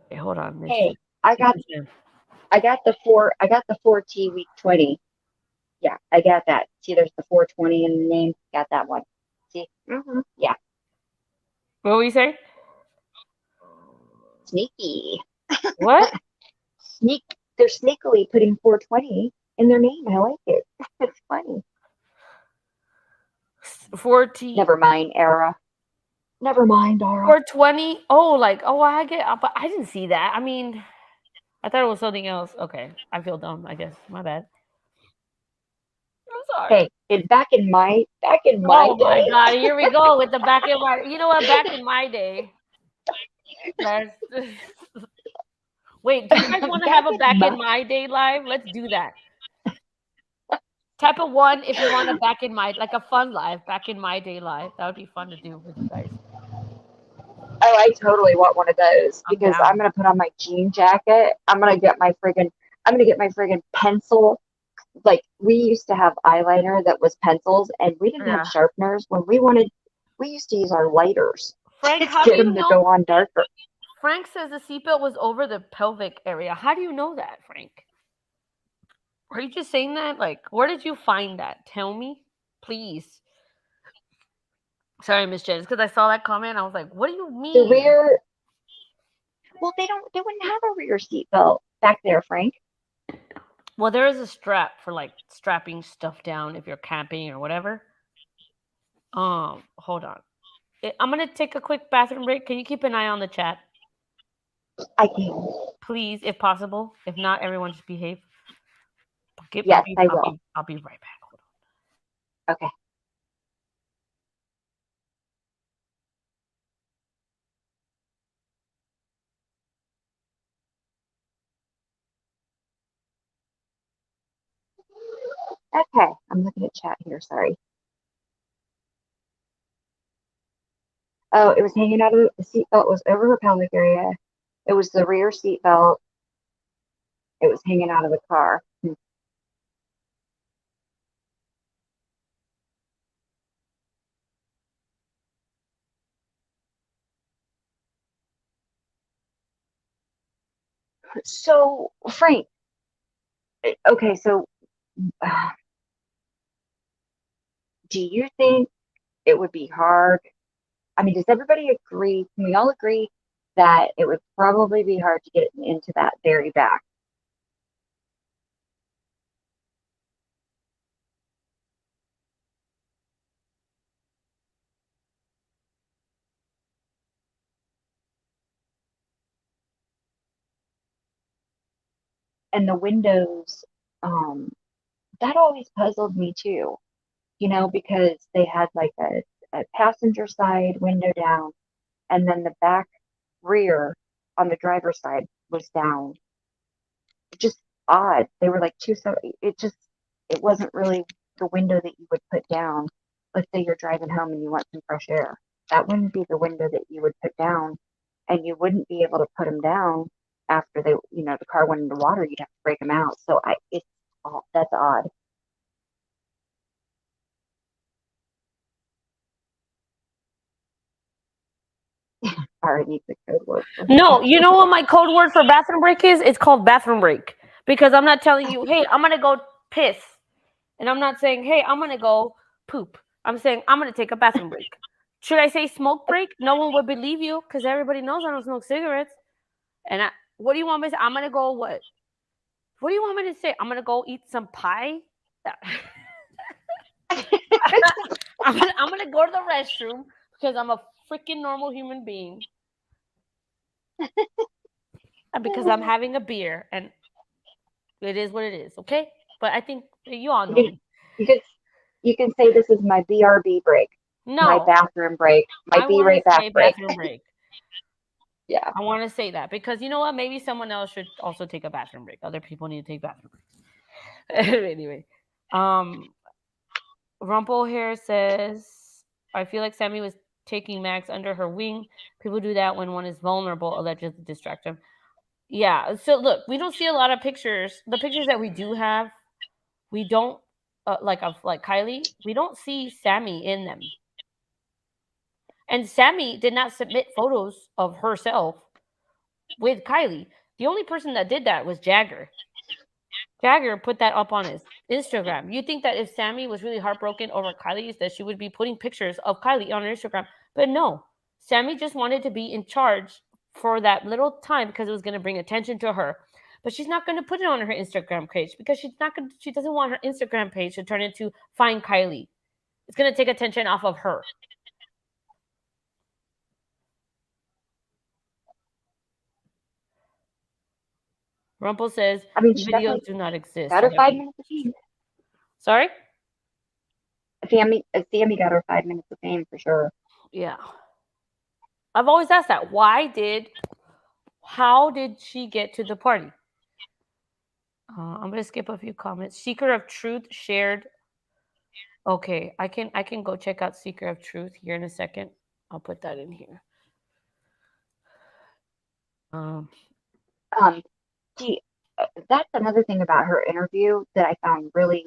Okay, hold on. Hey, I got the 4T week 20. Yeah, I got that. See, there's the 420 in the name. Got that one. See? Yeah. What were you saying? Sneaky. What? They're sneakily putting 420 in their name. I like it. It's funny. 4T. Never mind, Era. Never mind, Ara. 420. Oh, I get, but I didn't see that. I mean, I thought it was something else. Okay, I feel dumb. I guess my bad. I'm sorry. Hey, back in my Oh day. my god! Here we go with the back in my. You know what? Back in my day. That's. Wait, do you guys want to have a back in my day live? Let's do that. Type of 1 if you want a back in my, like a fun live, back in my day live. That would be fun to do with you guys. Oh, I totally want one of those because I'm gonna put on my jean jacket. I'm gonna get my friggin' pencil. Like we used to have eyeliner that was pencils, and we didn't have sharpeners. When we used to use our lighters. Frank, to how get do you them know? to go on darker. Frank says the seatbelt was over the pelvic area. How do you know that, Frank? Are you just saying that? Like, where did you find that? Tell me, please. Sorry, Miss Jen. It's because I saw that comment. I was like, what do you mean? The rear. Well, they wouldn't have a rear seatbelt back there, Frank. Well, there is a strap for like strapping stuff down if you're camping or whatever. Hold on. I'm gonna take a quick bathroom break. Can you keep an eye on the chat? I can. Please, if possible. If not, everyone just behave. Yes, I will. I'll be right back. Hold on. Okay. Okay, I'm looking at chat here. Sorry. Oh, it was hanging out of the seatbelt. Was over her pelvic area. It was the rear seatbelt. It was hanging out of the car. So, Frank. Okay, so do you think it would be hard? I mean, does everybody agree? Can we all agree that it would probably be hard to get into that very back? And the windows, that always puzzled me too, because they had like a passenger side window down, and then the back rear on the driver's side was down. Just odd. They were like it wasn't really the window that you would put down. Let's say you're driving home and you want some fresh air. That wouldn't be the window that you would put down, and you wouldn't be able to put them down after the car went into water. You'd have to break them out. So that's odd. Ari needs a code word. No, you know what my code word for bathroom break is? It's called bathroom break. Because I'm not telling you, hey, I'm gonna go piss. And I'm not saying, hey, I'm gonna go poop. I'm saying I'm gonna take a bathroom break. Should I say smoke break? No one would believe you because everybody knows I don't smoke cigarettes. And what do you want me to say? I'm going to go what? What do you want me to say? I'm going to go eat some pie? I'm gonna go to the restroom because I'm a freaking normal human being. And because I'm having a beer. And it is what it is, okay? But I think you all know me. You can say this is my BRB break. My No. bathroom break. My I be want right to back say break. bathroom break. Yeah. I want to say that because you know what? Maybe someone else should also take a bathroom break. Other people need to take bathroom breaks. Anyway, Rumple Hair says, I feel like Sammy was taking Max under her wing. People do that when one is vulnerable, allegedly distract them. Yeah. So look, we don't see a lot of pictures. The pictures that we do have, we don't like Kiely. We don't see Sammy in them. And Sammy did not submit photos of herself with Kiely. The only person that did that was Jagger. Jagger put that up on his Instagram. You think that if Sammy was really heartbroken over Kylie's, that she would be putting pictures of Kiely on her Instagram. But no, Sammy just wanted to be in charge for that little time because it was going to bring attention to her. But she's not going to put it on her Instagram page because she doesn't want her Instagram page to turn into Find Kiely. It's going to take attention off of her. Rumple says, videos do not exist. Got her 5 minutes of fame. Sorry? Sammy got her 5 minutes of fame for sure. Yeah. I've always asked that. How did she get to the party? I'm going to skip a few comments. Seeker of Truth shared. Okay, I can go check out Seeker of Truth here in a second. I'll put that in here. See, that's another thing about her interview that I found really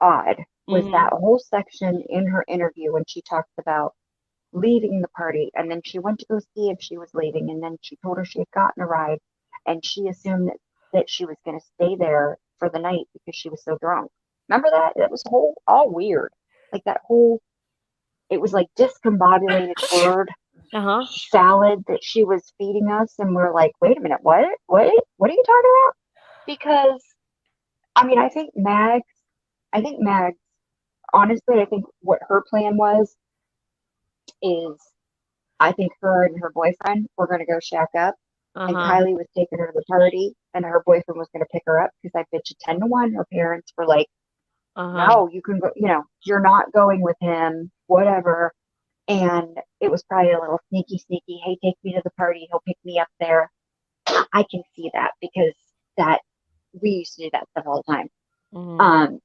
odd was that whole section in her interview when she talked about leaving the party, and then she went to go see if she was leaving, and then she told her she had gotten a ride, and she assumed that she was going to stay there for the night because she was so drunk. Remember that? It was all weird. Like that whole, it was like discombobulated word salad that she was feeding us, and we're like, wait a minute, what are you talking about? Because I mean, I think Mags, honestly, I think what her plan was is I think her and her boyfriend were going to go shack up, and Kiely was taking her to the party, and her boyfriend was going to pick her up because I bet you 10 to 1 her parents were like, no, you can go, you're not going with him, whatever. And it was probably a little sneaky, hey, take me to the party, he'll pick me up there. I can see that because we used to do that stuff all the time.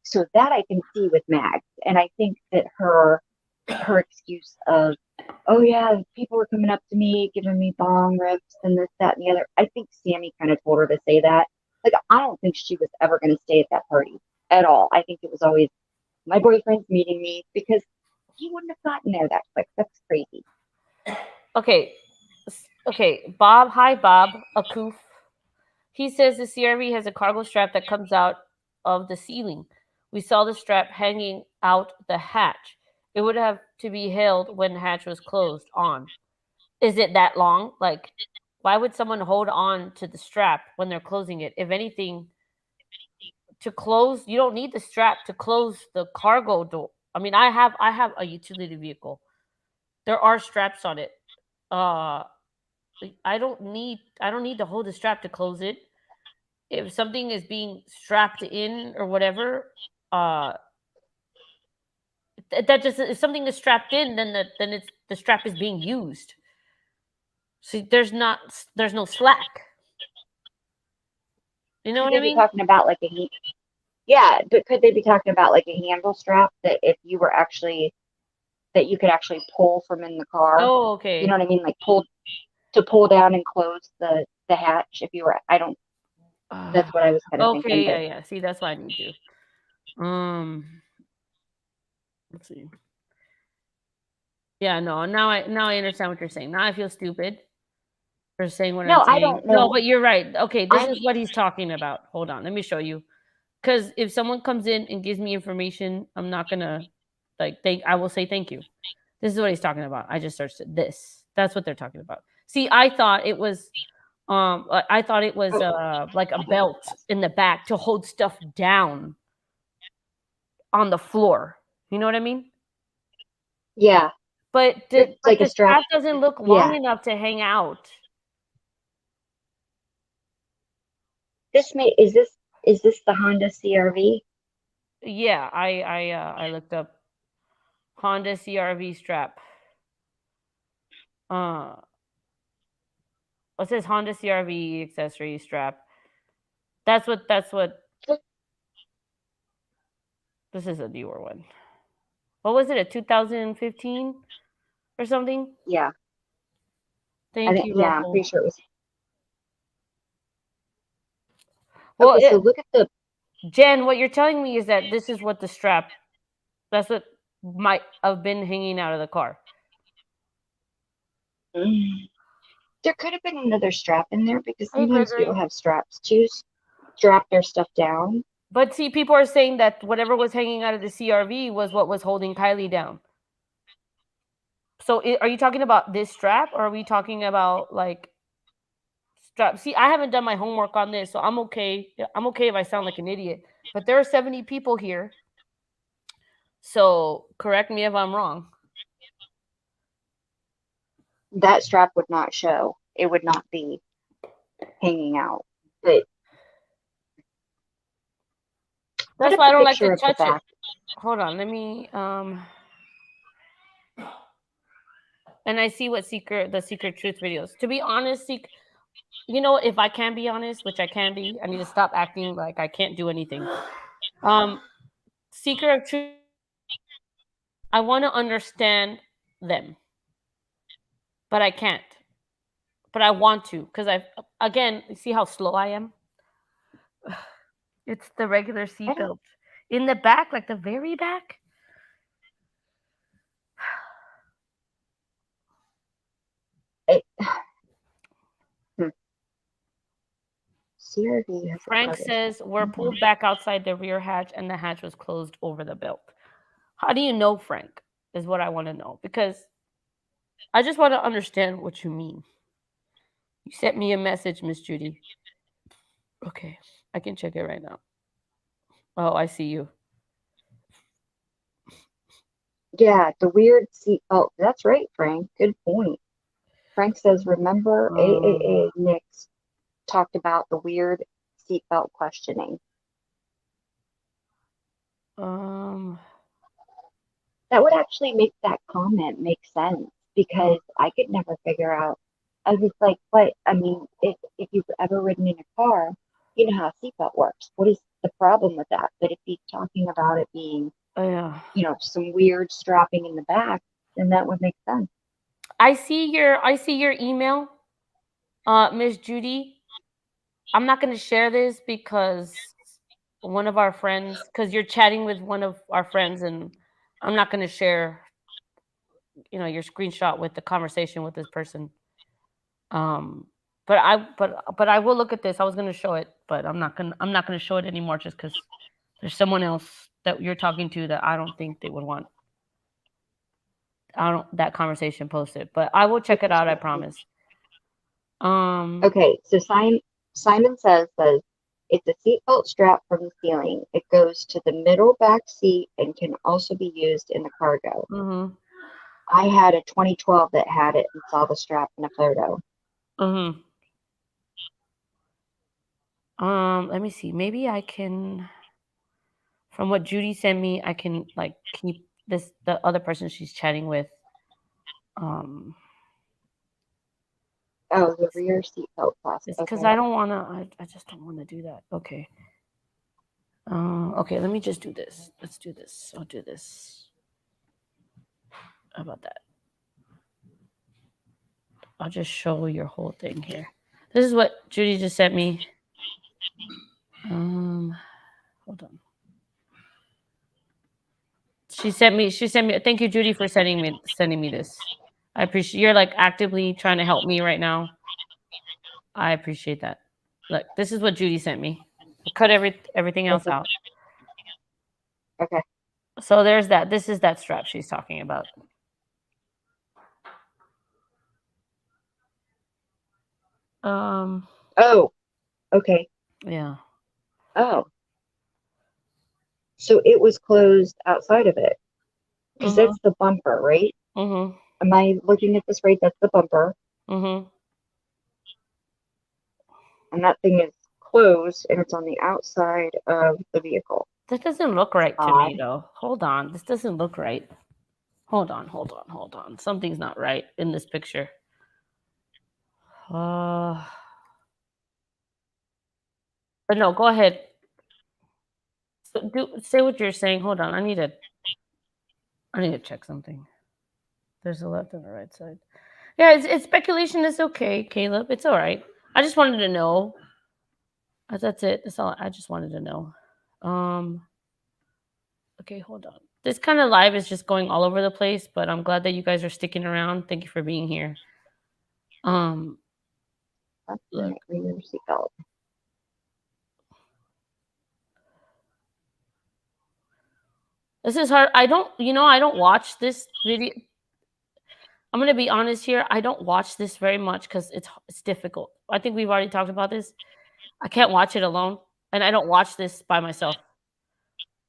So that I can see with Mags. And I think that her excuse of, oh yeah, people were coming up to me, giving me bong rips and this, that, and the other. I think Sammy kind of told her to say that. Like, I don't think she was ever going to stay at that party at all. I think it was always, my boyfriend's meeting me, because he wouldn't have gotten there that quick. That's crazy. Okay. Bob, hi Bob, Akoof. He says the CRV has a cargo strap that comes out of the ceiling. We saw the strap hanging out the hatch. It would have to be held when the hatch was closed on. Is it that long? Like, why would someone hold on to the strap when they're closing it? If anything, to close, you don't need the strap to close the cargo door. I mean, I have a utility vehicle. There are straps on it. I don't need to hold the strap to close it. If something is being strapped in or whatever, that just, if something is strapped in, then it's the strap is being used. See, there's no slack. You know what I mean? Talking about like yeah, but could they be talking about like a handle strap that if you were actually, that you could actually pull from in the car? Oh, okay. You know what I mean? Like pull down and close the hatch if you were, that's what I was kind of thinking. Okay, yeah. See, that's what I need to. Let's see. Yeah, no. Now I understand what you're saying. Now I feel stupid for saying what I'm saying. I don't know. No, but you're right. Okay, this is what he's talking about. Hold on, let me show you. Because if someone comes in and gives me information, I'm not gonna I will say thank you. This is what he's talking about. I just searched it. This. That's what they're talking about. See, I thought it was like a belt in the back to hold stuff down on the floor. You know what I mean? Yeah. But It's like the a strap. strap doesn't look long Yeah. enough to hang out. Is this the Honda CRV? Yeah, I looked up Honda CRV strap. It says Honda CRV accessory strap. That's what this is a newer one. What was it? A 2015 or something? Yeah. Thank you, Yeah, I'm Rocco. pretty sure it was. Well, Okay, so look at the Jen, what you're telling me is that this is what the strap, that's what might have been hanging out of the car. There could have been another strap in there because Hey, sometimes Gregory. people have straps to strap their stuff down. But see, people are saying that whatever was hanging out of the CRV was what was holding Kiely down. So are you talking about this strap, or are we talking about like strap? See, I haven't done my homework on this, so I'm okay. I'm okay if I sound like an idiot. But there are 70 people here. So correct me if I'm wrong. That strap would not show. It would not be hanging out. But That's put why up I a don't like to picture of the touch it. back. Hold on, let me and I see what the secret truth videos. To be honest, you know, if I can be honest, which I can be, I need to stop acting like I can't do anything. Secret of truth, I want to understand them, but I can't. But I want to, because again, see how slow I am? It's the regular seatbelt. In the back, like the very back. CRV has Frank says we're pulled back outside the rear hatch and the hatch was closed over the belt. How do you know, Frank? Is what I want to know, because I just want to understand what you mean. You sent me a message, Miss Judy. Okay, I can check it right now. Oh, I see you. Yeah, the weird seat. Oh, that's right, Frank. Good point. Frank says, remember AAA Nick's talked about the weird seatbelt questioning. That would actually make that comment make sense, because I could never figure out. I was like, what? I mean, if you've ever ridden in a car, you know how a seatbelt works. What is the problem with that? But if he's talking about it being, you know, some weird strapping in the back, then that would make sense. I see your email, Miss Judy. I'm not going to share this because one of our friends, because you're chatting with one of our friends, and I'm not going to share, you know, your screenshot with the conversation with this person. But I will look at this. I was going to show it, but I'm not going to show it anymore, just because there's someone else that you're talking to that I don't think they would want that conversation posted. But I will check it out, I promise. Okay, so Simon says it's a seatbelt strap from the ceiling. It goes to the middle back seat and can also be used in the cargo. Mm-hmm. I had a 2012 that had it and saw the strap in a photo. Mm-hmm. Let me see. Maybe I can, from what Judy sent me, I can like keep the other person she's chatting with. Oh, the rear seatbelt plastic. Because okay. I don't want to. I just don't want to do that. Okay. Okay. Let me just do this. Let's do this. I'll do this. How about that? I'll just show your whole thing here. This is what Judy just sent me. Hold on. She sent me. Thank you, Judy, for sending me this. I appreciate you're like actively trying to help me right now. I appreciate that. Look, this is what Judy sent me. I cut everything else out. Okay. So there's that. This is that strap she's talking about. Oh, okay. Yeah. Oh, so it was closed outside of it because Mhm. that's the bumper, right? Mhm. Am I looking at this right? That's the bumper, Mhm. and that thing is closed, and it's on the outside of the vehicle. This doesn't look right to Odd. me, though. Hold on. This doesn't look right. Hold on. Something's not right in this picture. But no, go ahead. Say what you're saying. Hold on. I need to check something. There's a left and a right side. Yeah, it's speculation. It's okay, Caleb. It's all right. I just wanted to know. That's it. That's all. I just wanted to know. Okay, hold on. This kind of live is just going all over the place, but I'm glad that you guys are sticking around. Thank you for being here. That's Look. right. Wear your seatbelt. This is hard. I don't watch this video. I'm gonna be honest here. I don't watch this very much because it's difficult. I think we've already talked about this. I can't watch it alone, and I don't watch this by myself.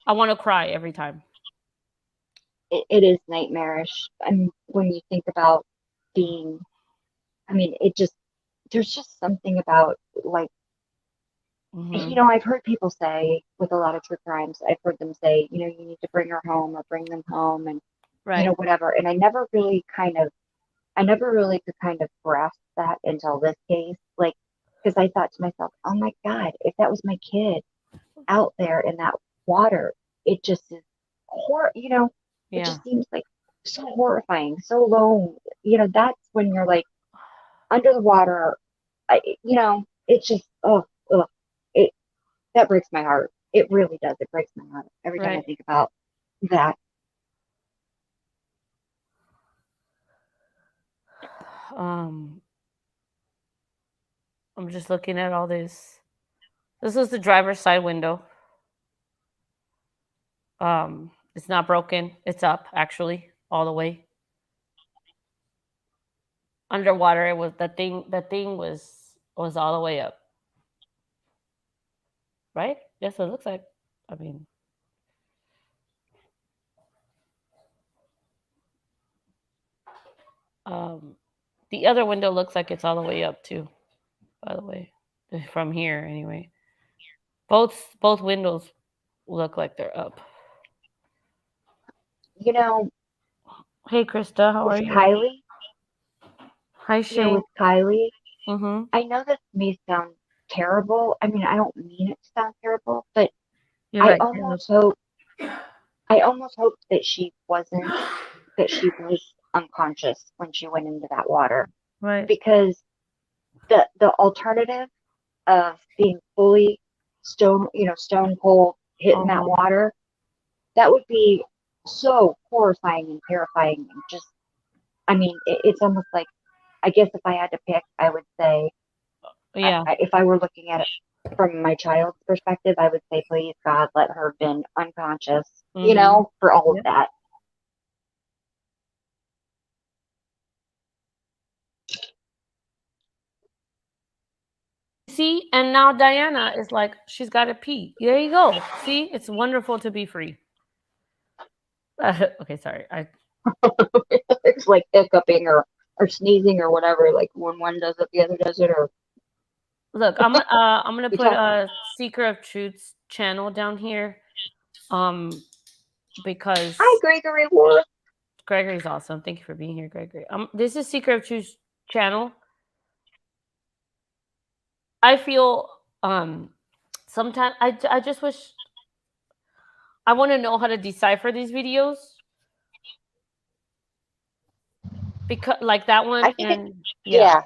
I want to cry every time. It is nightmarish. I mean, when you think about being, I mean, there's just something about like, I've heard people say with a lot of true crimes, I've heard them say, you need to bring her home or bring them home and, Right. whatever. And I never really could kind of grasp that until this case. Like, because I thought to myself, oh my God, if that was my kid out there in that water, it just is it Yeah. just seems like so horrifying, so lone. That's when you're like under the water. It's just, it that breaks my heart. It really does. It breaks my heart every time I Right. think about that. I'm just looking at all this. This is the driver's side window. It's not broken. It's up actually all the way. Underwater, it was the thing. The thing was all the way up. Right? That's what it looks like. I mean, the other window looks like it's all the way up too. By the way, from here anyway. Both windows look like they're up. Hey, Krista, how are With you? Kiely, Hi, Shay. with Kiely, Mm-hmm. I know this may sound terrible. I mean, I don't mean it to sound terrible, but You're I right, Caleb. almost hope that she was unconscious when she went into that water, Right. because the alternative of being fully stone cold, hitting that water, that would be so horrifying and terrifying. And just, I mean, it's almost like, I guess if I had to pick, I would say, Yeah. if I were looking at it from my child's perspective, I would say, please God, let her have been unconscious, for all of that. See, and now Diana is like, she's got to pee. There you go. See, it's wonderful to be free. Okay, sorry. It's like hiccuping or sneezing or whatever. Like when one does it, the other does it. Or Look, I'm gonna put a Seeker of Truth's channel down here, because hi, Gregory Wolf. Gregory's awesome. Thank you for being here, Gregory. This is Seeker of Truth's channel. I feel sometimes I just wish I want to know how to decipher these videos, because like that one, I think and yeah.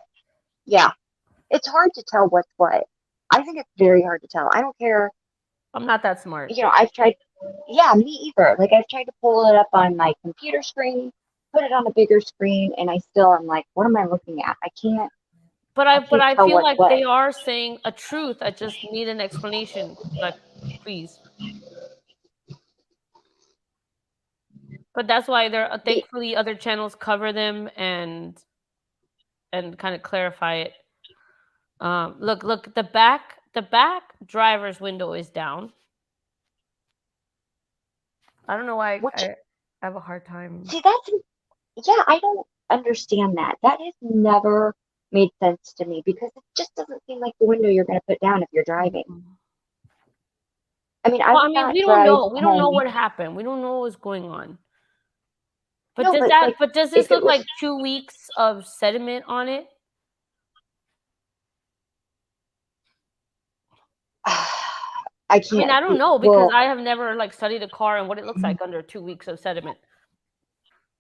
It's hard to tell what's what. I think it's very hard to tell. I don't care. I'm not that smart. I've tried. Yeah, me either. Like I've tried to pull it up on my computer screen, put it on a bigger screen, and I still am like, what am I looking at? I can't. But I tell feel what's like what. they are saying a truth. I just need an explanation. Like, please. But that's why there thankfully other channels cover them and kind of clarify it. Look, the back driver's window is down. I don't know why I have a hard time. See, I don't understand that. That has never made sense to me because it just doesn't seem like the window you're going to put down if you're driving. I mean, I Well, I would mean, not we don't drive know. We don't know home. what happened. We don't know what's going on. But No, does but that? like, But does if this it look was, like 2 weeks of sediment on it? I I mean, can't I don't see. know because Well, I have never like studied a car and what it looks like under 2 weeks of sediment.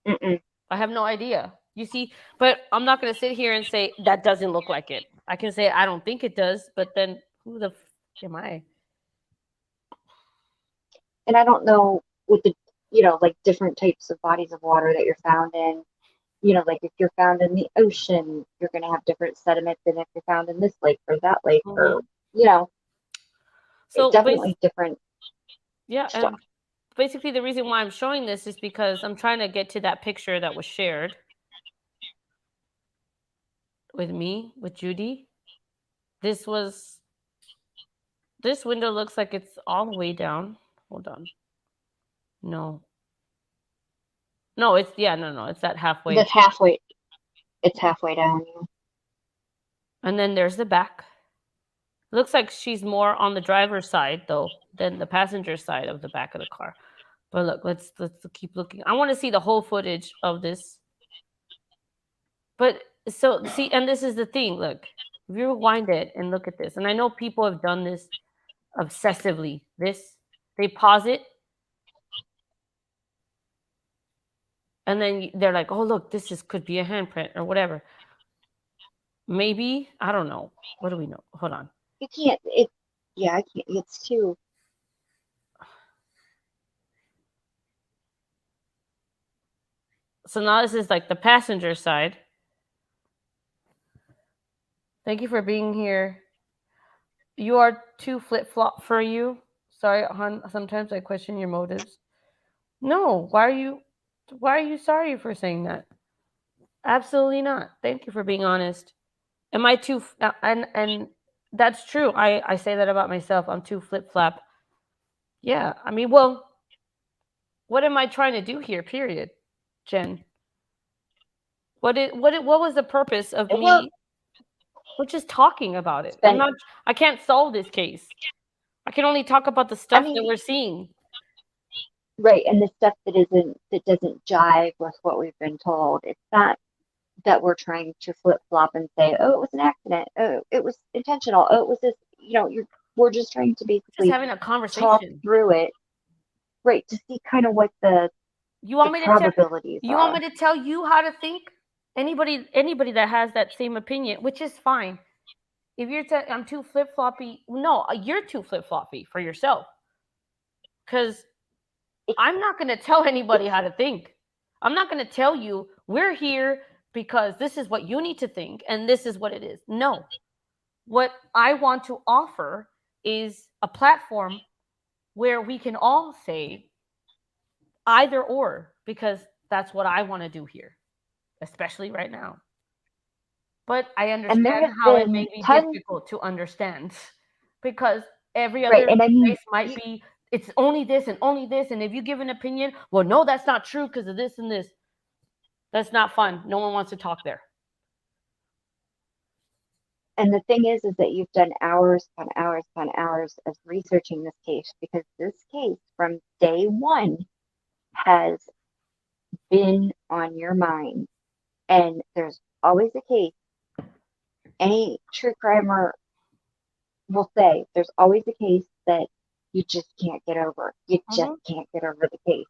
mm-mm. I have no idea. You see, but I'm not going to sit here and say that doesn't look like it. I can say I don't think it does, but then who the am I? And I don't know with the, like different types of bodies of water that you're found in. Like if you're found in the ocean, you're going to have different sediment than if you're found in this lake or that lake, or So definitely different yeah, stuff. and basically the reason why I'm showing this is because I'm trying to get to that picture that was shared with me, with Judy. This window looks like it's all the way down. Hold on. No, it's no, it's that halfway. That's halfway. It's halfway down. And then there's the back. Looks like she's more on the driver's side though than the passenger side of the back of the car. But look, let's keep looking. I want to see the whole footage of this. But so see, and this is the thing. Look, if you rewind it and look at this, and I know people have done this obsessively. They pause it, and then they're like, "Oh, look, could be a handprint or whatever." Maybe, I don't know. What do we know? Hold on. You can't. I can't. It's too. So now this is like the passenger side. Thank you for being here. You are too flip-flop for you. Sorry, hon. Sometimes I question your motives. No, why are you sorry for saying that? Absolutely not. Thank you for being honest. Am I too and that's true. I say that about myself. I'm too flip-flop. Yeah. I mean, well, what am I trying to do here? Period. Jen. What was the purpose of me? We're just talking about it. I can't solve this case. I can only talk about the stuff that we're seeing. Right, and the stuff that doesn't jive with what we've been told. It's not that we're trying to flip flop and say, "Oh, it was an accident. Oh, it was intentional. Oh, it was this." We're just trying to basically just having a conversation, talk through it, right, to see kind of what the probabilities you want me to tell you how to think? Anybody that has that same opinion, which is fine. If you're I'm too flip floppy, no, you're too flip floppy for yourself. Because I'm not going to tell anybody how to think. I'm not going to tell you we're here because this is what you need to think and this is what it is. No. What I want to offer is a platform where we can all say either or, because that's what I want to do here, especially right now. But I understand how it may be difficult to understand because every other place might be, it's only this and only this. And if you give an opinion, well, no, that's not true because of this and this. That's not fun. No one wants to talk there. And the thing is that you've done hours upon hours upon hours of researching this case, because this case from day one has been on your mind. And there's always a case. Any true crimer will say there's always a case that you just can't get over. You just can't get over the case.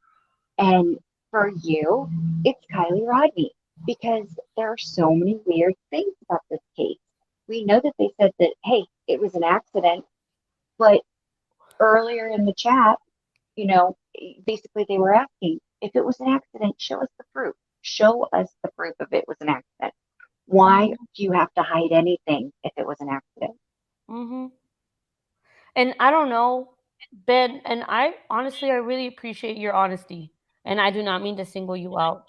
And for you, it's Kiely Rodni, because there are so many weird things about this case. We know that they said that, hey, it was an accident, but earlier in the chat, basically they were asking, if it was an accident, show us the proof. Show us the proof if it was an accident. Why do you have to hide anything if it was an accident? And I don't know, Ben, and I really appreciate your honesty. And I do not mean to single you out.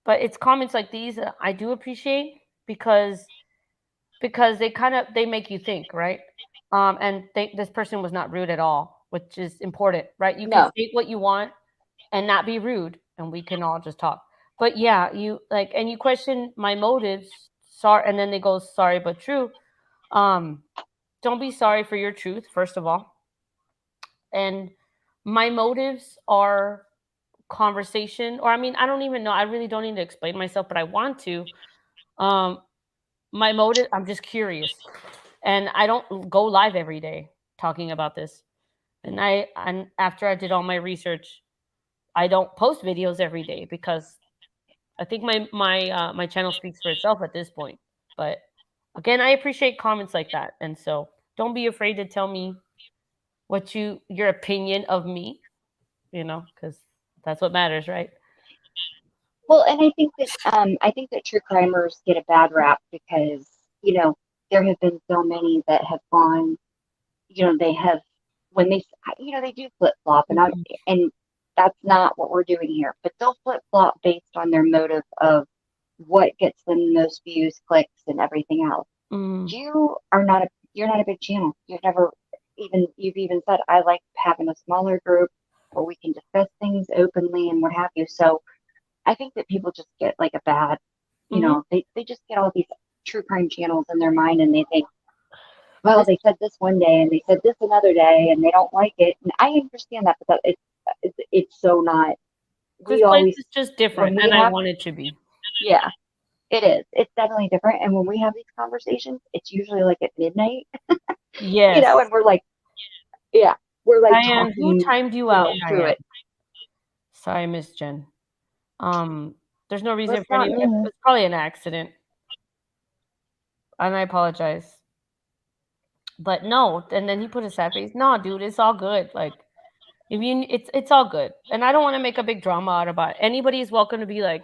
But it's comments like these that I do appreciate, because because they make you think, right? And this person was not rude at all, which is important, right? You can No. state what you want and not be rude, and we can all just talk. But yeah, you like, and you question my motives. Sorry, and then they go, sorry but true. Don't be sorry for your truth, first of all. And my motives are conversation, or I mean, I don't even know. I really don't need to explain myself, but I want to. Um, my motive, I'm just curious, and I don't go live every day talking about this. And after I did all my research, I don't post videos every day because I think my channel speaks for itself at this point. But again, I appreciate comments like that, and so don't be afraid to tell me what your opinion of me, because that's what matters, right? Well, and I think that true crimers get a bad rap because, there have been so many that have gone, they have when they do flip flop, and that's not what we're doing here. But they'll flip flop based on their motive of what gets them the most views, clicks, and everything else. You're not a big channel. You've even said I like having a smaller group where we can discuss things openly and what have you. So I think that people just get like a bad, they just get all these true crime channels in their mind and they think, well, they said this one day and they said this another day and they don't like it. And I understand that, but it's so not. This place is just different, and I want it to be. Yeah, it is. It's definitely different. And when we have these conversations, it's usually like at midnight. Yes. And we're like, we're like Diane, talking who timed you out through it. Sorry, Miss Jen. There's no reason That's for any. not me. It's probably an accident, and I apologize. But no, and then he put a sad face. No, dude, it's all good. Like, it's all good, and I don't want to make a big drama out about it. Anybody is welcome to be like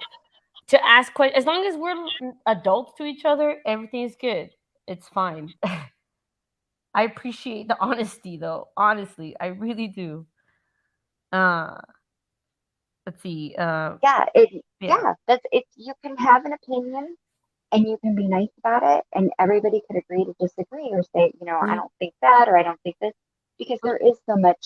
to ask questions as long as we're adults to each other. Everything's good. It's fine. I appreciate the honesty, though. Honestly, I really do. Let's see. That's it. You can have an opinion and you can be nice about it, and everybody could agree to disagree or say, I don't think that, or I don't think this, because there is so much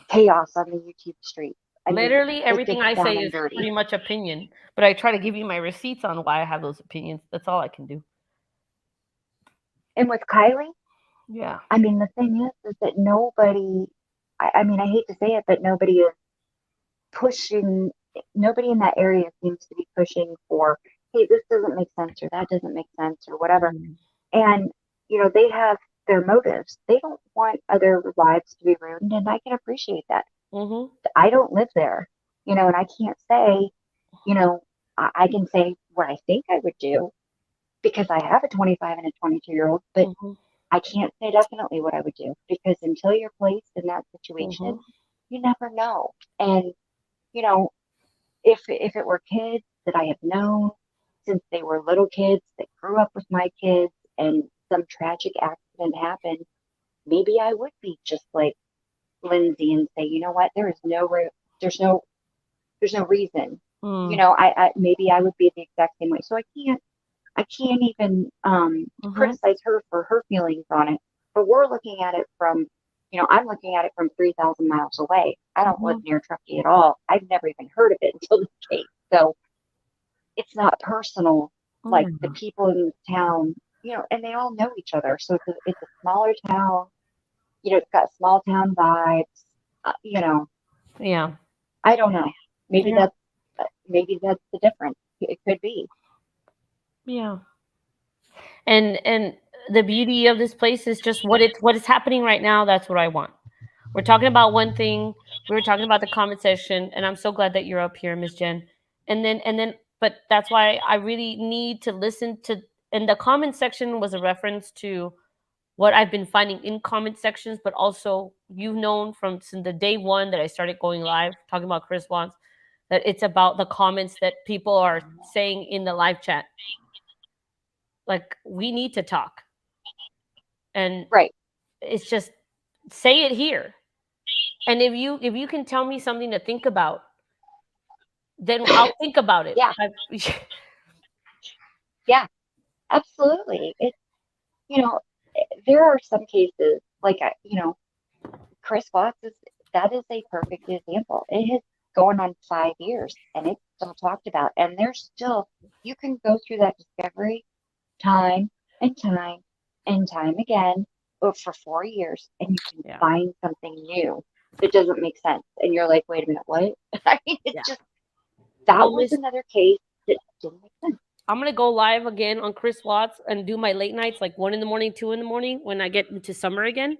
chaos on the YouTube street. Literally everything I say is pretty much opinion, but I try to give you my receipts on why I have those opinions. That's all I can do. And with Kiely, yeah, I mean, the thing is that nobody, I mean, I hate to say it, but nobody is pushing, nobody in that area seems to be pushing for, hey, this doesn't make sense, or that doesn't make sense, or whatever. And, they have their motives. They don't want other lives to be ruined, and I can appreciate that. I don't live there, and I can't say, I can say what I think I would do because I have a 25 and a 22-year-old, but I can't say definitely what I would do because until you're placed in that situation, you never know. And, if it were kids that I have known since they were little kids that grew up with my kids and some tragic accident happened, maybe I would be just like Lindsay and say, you know what, there's no reason. I maybe I would be the exact same way. So I can't even criticize her for her feelings on it. But we're looking at it from, I'm looking at it from 3,000 miles away. I don't live near Truckee at all. I've never even heard of it until this case. So it's not personal like the people in the town, and they all know each other. So it's a smaller town. It's got small town vibes. Yeah. I don't know. Maybe that's the difference. It could be. Yeah. And the beauty of this place is just what is happening right now. That's what I want. We're talking about one thing. We were talking about the comment section, and I'm so glad that you're up here, Miss Jen. And then, but that's why I really need to listen to. And the comment section was a reference to what I've been finding in comment sections, but also you've known since the day one that I started going live talking about Chris Watts, that it's about the comments that people are saying in the live chat. Like, we need to talk. And it's just say it here. And if you can tell me something to think about, then I'll think about it. Yeah. Yeah, absolutely. you know, there are some cases like Chris Watts that is a perfect example. It has going on 5 years and it's still talked about, and there's still you can go through that discovery time and time and time again for 4 years, and you can find something new that doesn't make sense, and you're like, wait a minute, what? I mean, it's just that was another case that didn't make sense. I'm gonna go live again on Chris Watts and do my late nights, like 1 a.m, 2 a.m, when I get into summer again.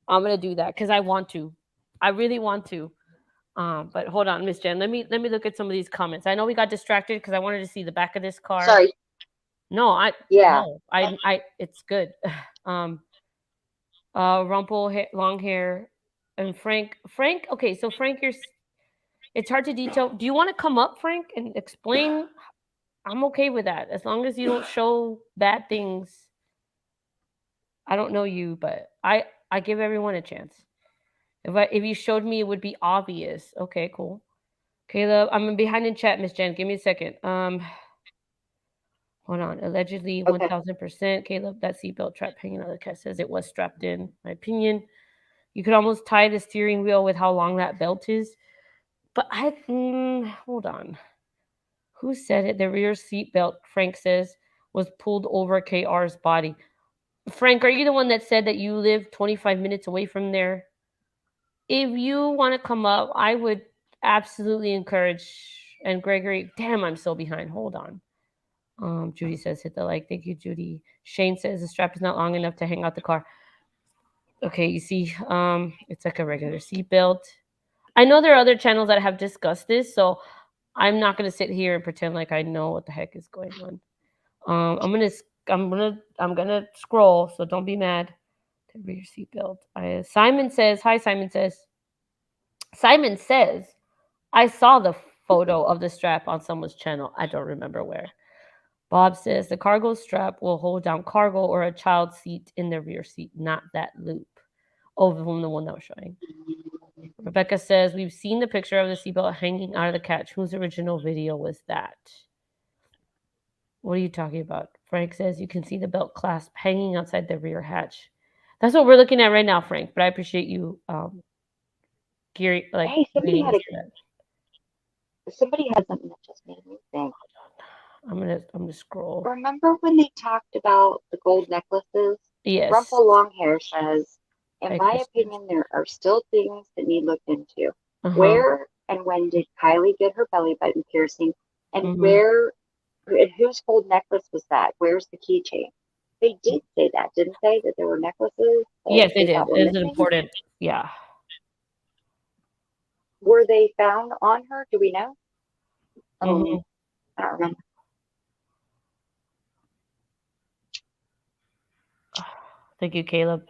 I'm gonna do that because I want to. I really want to. But hold on, Miss Jen. Let me look at some of these comments. I know we got distracted because I wanted to see the back of this car. Sorry. No, Yeah. no, I it's good. Rumple, long hair, and Frank. Okay, so Frank, it's hard to detail. Do you want to come up, Frank, and explain? I'm okay with that as long as you don't show bad things. I don't know you, but I give everyone a chance. If you showed me, it would be obvious. Okay, cool. Caleb, I'm behind in chat, Miss Jen. Give me a second. Hold on. Allegedly, 1000%. Caleb, that seatbelt strap hanging out of the cat says it was strapped in. My opinion, you could almost tie the steering wheel with how long that belt is. But hold on. Who said it? The rear seat belt, Frank says, was pulled over KR's body. Frank, are you the one that said that you live 25 minutes away from there? If you want to come up, I would absolutely encourage. And Gregory, damn, I'm so behind. Hold on. Judy says, hit the like. Thank you, Judy. Shane says the strap is not long enough to hang out the car. Okay, you see, it's like a regular seat belt. I know there are other channels that have discussed this, so I'm not gonna sit here and pretend like I know what the heck is going on. I'm gonna scroll, so don't be mad. The rear seat belt. Simon says, hi. Simon says, I saw the photo of the strap on someone's channel. I don't remember where. Bob says the cargo strap will hold down cargo or a child seat in the rear seat, not that loop. Oh, from the one that was showing. Rebecca says we've seen the picture of the seatbelt hanging out of the catch. Whose original video was that? What are you talking about? Frank says you can see the belt clasp hanging outside the rear hatch. That's what we're looking at right now, Frank. But I appreciate you, Gary. Like, hey, somebody had something that just made me think. I'm gonna scroll. Remember when they talked about the gold necklaces? Yes. Rumple Longhair says, in my opinion, there are still things that need looked into. Where and when did Kiely get her belly button piercing? And whose gold necklace was that? Where's the keychain? They did say that, didn't they? That there were necklaces? Yes, they did. It was important. Yeah. Were they found on her? Do we know? I don't remember. Thank you, Caleb.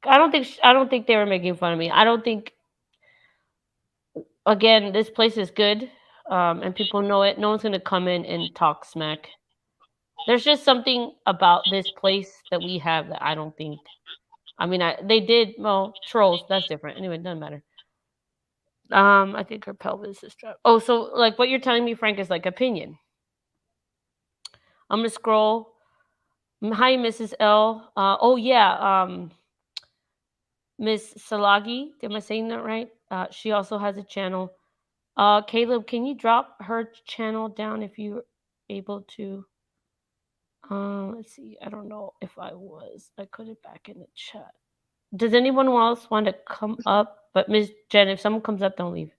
I don't think they were making fun of me. I don't think. Again, this place is good, and people know it. No one's gonna come in and talk smack. There's just something about this place that we have that I don't think. I mean, they did trolls. That's different. Anyway, it doesn't matter. I think her pelvis is strapped. Oh, so like what you're telling me, Frank, is like opinion. I'm gonna scroll. Hi, Mrs. L. Oh yeah. Miss Salagi. Am I saying that right? She also has a channel. Caleb, can you drop her channel down if you're able to? Let's see. I don't know if I put it back in the chat. Does anyone else want to come up? But Miss Jen, if someone comes up, don't leave.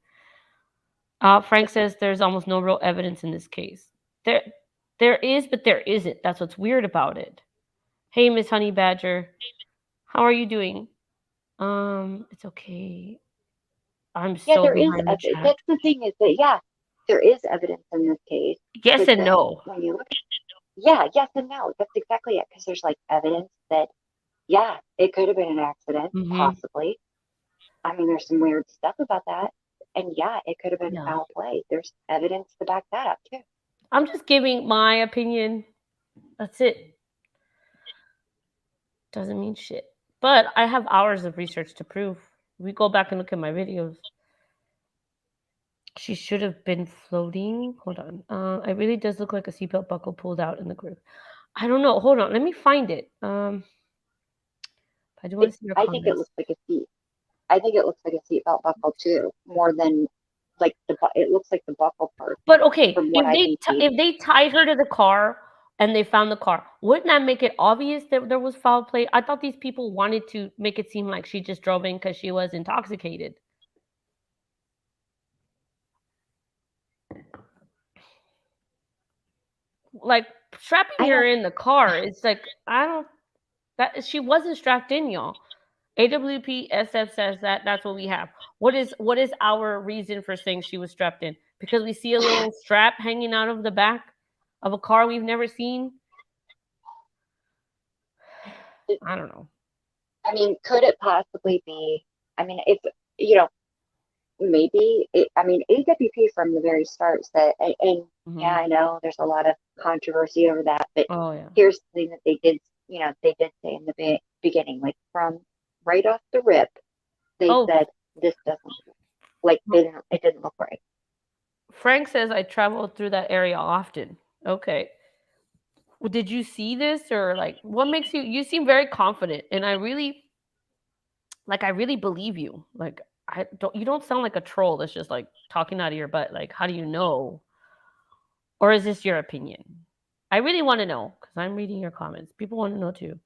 Frank says there's almost no real evidence in this case. There is, but there isn't. That's what's weird about it. Hey, Miss Honey Badger, how are you doing? It's okay. I'm so there is. behind the chat. That's the thing is that there is evidence in this case. Yes and no. When you look, yes and no. That's exactly it. Because there's like evidence that it could have been an accident, possibly. I mean, there's some weird stuff about that, and it could have been foul play. There's evidence to back that up too. I'm just giving my opinion. That's it. Doesn't mean shit. But I have hours of research to prove. We go back and look at my videos. She should have been floating. Hold on. It really does look like a seatbelt buckle pulled out in the groove. I don't know. Hold on. Let me find it. I do want to see your I think it comments. looks like a seat. I think it looks like a seatbelt buckle too, more than like it looks like the buckle part But okay, from what I can see. if they tied her to the car and they found the car, wouldn't that make it obvious that there was foul play? I thought these people wanted to make it seem like she just drove in because she was intoxicated. Like strapping I her don't. in the car, it's like I don't that she wasn't strapped in, y'all. AWPSF says that that's what we have. What is our reason for saying she was strapped in? Because we see a little strap hanging out of the back of a car we've never seen. I don't know. I mean, could it possibly be? I mean, if you know, maybe. I mean, AWP from the very start said, and yeah, I know there's a lot of controversy over that, but Oh yeah. here's the thing that they did. They did say in the beginning, like from right off the rip, they Oh, said this doesn't like it didn't look right. Frank says I travel through that area often. Okay. Well, did you see this or like what makes you seem very confident and I really believe you. Like you don't sound like a troll that's just like talking out of your butt. Like how do you know? Or is this your opinion? I really want to know because I'm reading your comments. People want to know too.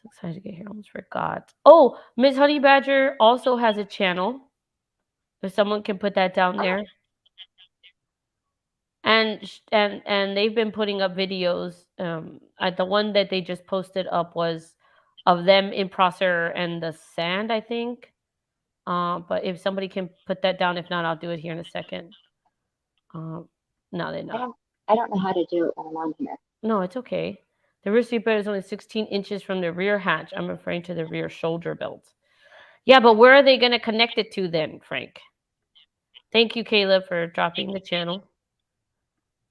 So excited to get here. Almost forgot. Oh, Miss Honey Badger also has a channel. If someone can put that down there. And they've been putting up videos. The one that they just posted up was of them in Prosser and the sand, I think. But if somebody can put that down, if not, I'll do it here in a second. No, they're not. I don't know how to do it when I'm on here. No, it's okay. The rear seat belt is only 16 inches from the rear hatch. I'm referring to the rear shoulder belt. Yeah, but where are they going to connect it to then, Frank? Thank you, Caleb, for dropping the channel.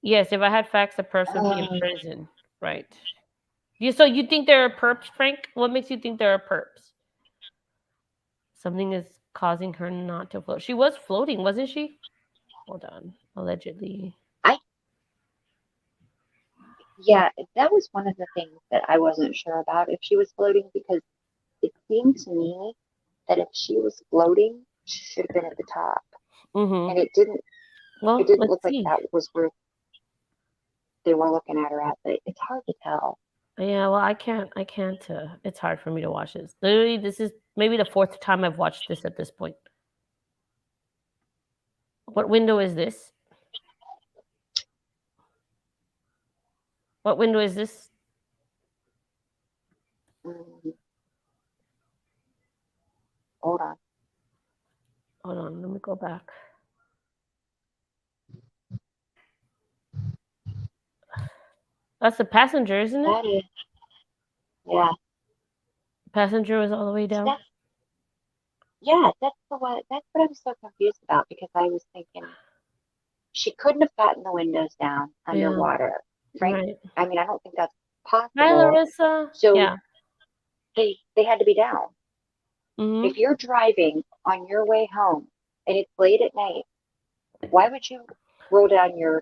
Yes, if I had facts, the perps would be in prison. Right. So you think there are perps, Frank? What makes you think there are perps? Something is causing her not to float. She was floating, wasn't she? Hold on. Allegedly. Yeah, that was one of the things that I wasn't sure about if she was floating, because it seemed to me that if she was floating, she should have been at the top. And it didn't. Well, it didn't let's look see. like that was where they were looking at her at, but it's hard to tell. Yeah, well, I can't. It's hard for me to watch this. Literally, this is maybe the 4th time I've watched this at this point. What window is this? What window is this? Hold on. Hold on. Let me go back. That's the passenger, isn't it? That is. Yeah. Passenger was all the way down. That's what I was so confused about, because I was thinking she couldn't have gotten the windows down underwater, right? I mean, I don't think that's possible. Hi, Larissa. So yeah. They had to be down. Mm-hmm. If you're driving on your way home and it's late at night, why would you roll down you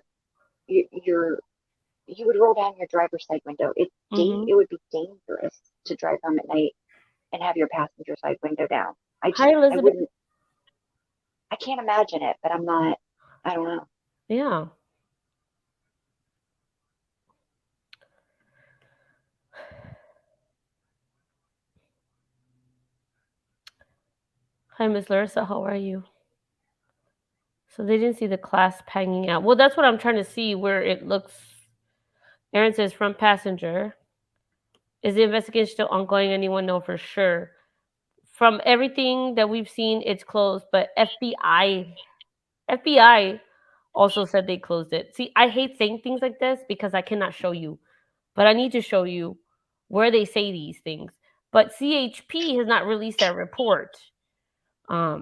would roll down your driver's side window? It would be dangerous to drive home at night and have your passenger side window down. Hi, Elizabeth. I can't imagine it, but I don't know. Yeah. Hi, Miss Larissa. How are you? So they didn't see the clasp hanging out. Well, that's what I'm trying to see, where it looks. Aaron says front passenger. Is the investigation still ongoing? Anyone know for sure? From everything that we've seen, it's closed. But FBI also said they closed it. See, I hate saying things like this because I cannot show you. But I need to show you where they say these things. But CHP has not released that report. I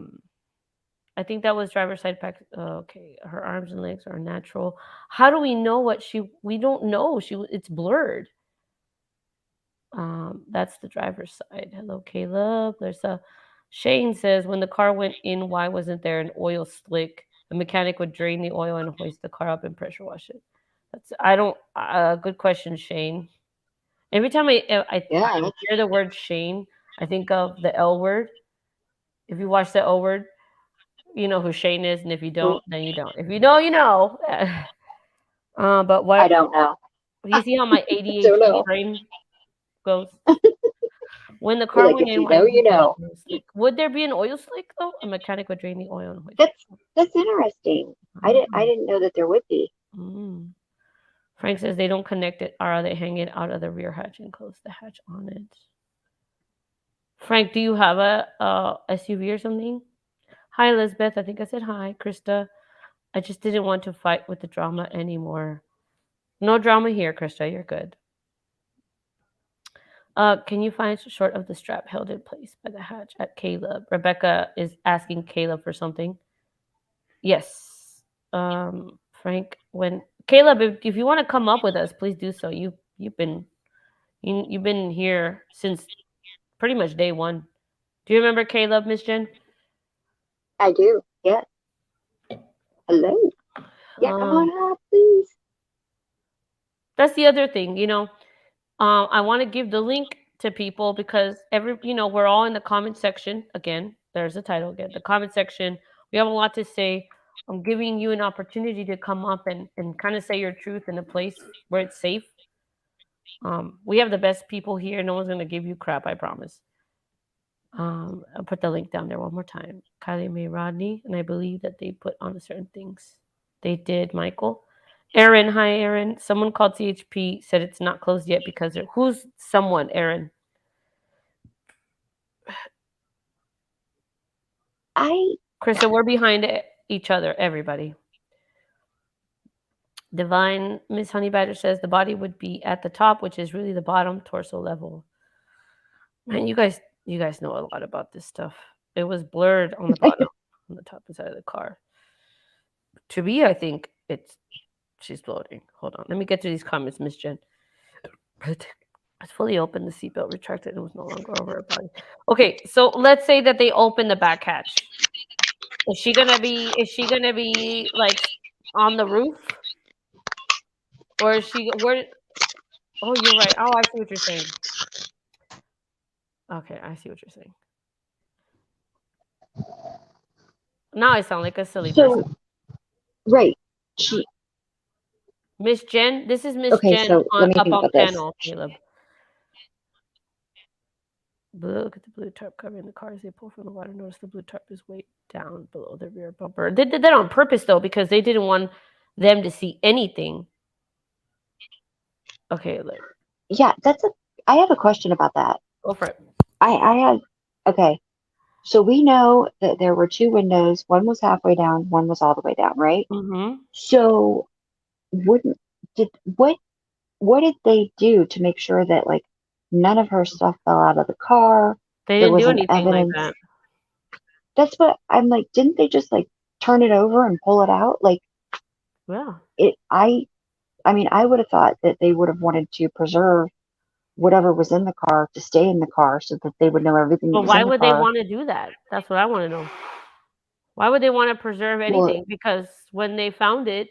think that was driver's side pack. Okay, her arms and legs are natural. How do we know what we don't know. It's blurred. That's the driver's side. Hello, Caleb. There's a Shane says when the car went in, why wasn't there an oil slick? The mechanic would drain the oil and hoist the car up and pressure wash it. I don't. Good question, Shane. Every time I Yeah, hear the word Shane, I think of the L word. If you watch the L word, you know who Shane is, and if you don't, then you don't. If you know, you know. But I what don't know. do you see how my Don't ADHD know. brain goes? When the You're car like, went if in, you why know, did you you put an know. oil slick? Would there be an oil slick though? A mechanic would drain the oil and hoist it. That's interesting. I didn't know that there would be. Mm. Frank says they don't connect it, or they hang it out of the rear hatch and close the hatch on it. Frank, do you have a SUV or something? Hi, Elizabeth. I think I said hi. Krista, I just didn't want to fight with the drama anymore. No drama here, Krista. You're good. Can you find short of the strap held in place by the hatch at Caleb? Rebecca is asking Caleb for something. Yes. Frank, when Caleb, if you want to come up with us, please do so. You've been you've been here since pretty much day one. Do you remember Caleb, Miss Jen? I do. Yeah. Hello. Yeah, come on up, please. That's the other thing, I want to give the link to people because we're all in the comment section. Again, there's the title again, the comment section. We have a lot to say. I'm giving you an opportunity to come up and kind of say your truth in a place where it's safe. We have the best people here. No one's going to give you crap, I promise. I'll put the link down there one more time. Kylie Mae Rodney, and I believe that they put on certain things. They did, Michael. Aaron, hi, Aaron. Someone called CHP, said it's not closed yet because who's someone, Aaron? Krista, we're behind each other, everybody. Divine Miss Honey Badger says the body would be at the top, which is really the bottom torso level. Man, you guys know a lot about this stuff. It was blurred on the bottom, on the top side of the car. To me, I think she's floating. Hold on. Let me get to these comments, Miss Jen. It's fully open, the seatbelt retracted and was no longer over her body. Okay, so let's say that they open the back hatch. Is she gonna be like on the roof? Or is she where oh you're right. Oh, I see what you're saying. Okay, I see what you're saying. Now I sound like a silly person. Right. Miss Jen, this is Miss Okay, Jen so let me up think on about this. panel, Caleb. Look at the blue tarp covering the car as they pull from the water. Notice the blue tarp is way down below the rear bumper. They did that on purpose, though, because they didn't want them to see anything. Okay, look. Yeah, I have a question about that. Go for it. Okay. So we know that there were two windows. One was halfway down, one was all the way down, right? Mm-hmm. So what did they do to make sure that like none of her stuff fell out of the car? They There didn't do wasn't anything like evidence. that. That's what I'm like. Didn't they just like turn it over and pull it out? Like, Yeah. I mean, I would have thought that they would have wanted to preserve whatever was in the car to stay in the car so that they would know everything that But was why in the would they car. want to do that? That's what I want to know. Why would they want to preserve anything? Because when they found it,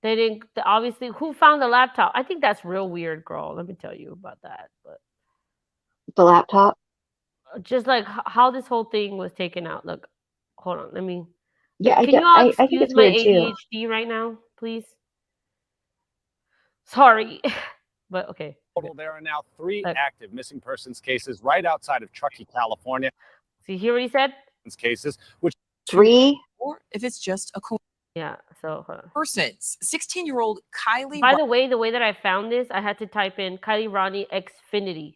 they didn't. Obviously, who found the laptop? I think that's real weird, girl. Let me tell you about that. But the laptop. Just like how this whole thing was taken out. Look, hold on. Let me. Yeah, Can you all I think excuse it's my weird too. ADHD right now, please? Sorry, but okay. Total, there are now 3 active missing persons cases right outside of Truckee, California. See, hear what he said? Cases, which 3, or if it's just a yeah. So persons. 16-year-old Kiely. By the way that I found this, I had to type in Kylie Rodni Xfinity,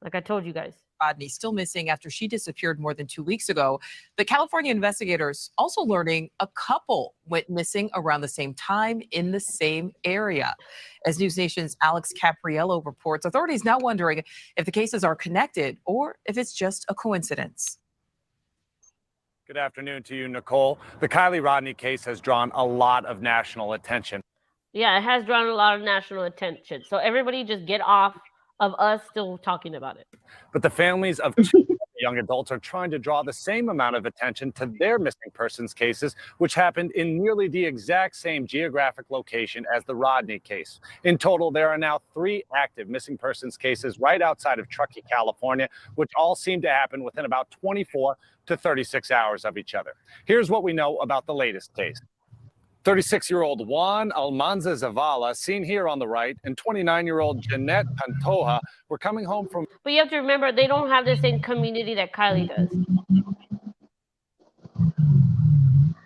like I told you guys. Rodni still missing after she disappeared more than 2 weeks ago. The California investigators also learning a couple went missing around the same time in the same area. As News Nation's Alex Capriello reports, authorities now wondering if the cases are connected or if it's just a coincidence. Good afternoon to you, Nicole. The Kiely Rodni case has drawn a lot of national attention. Yeah, it has drawn a lot of national attention. So everybody just get off of us still talking about it. But the families of 2 Young adults are trying to draw the same amount of attention to their missing persons cases, which happened in nearly the exact same geographic location as the Rodni case. In total, there are now 3 active missing persons cases right outside of Truckee, California, which all seem to happen within about 24 to 36 hours of each other. Here's what we know about the latest case. 36-year-old Juan Almanza Zavala, seen here on the right, and 29-year-old Jeanette Pantoja were coming home from... But you have to remember, they don't have the same community that Kiely does.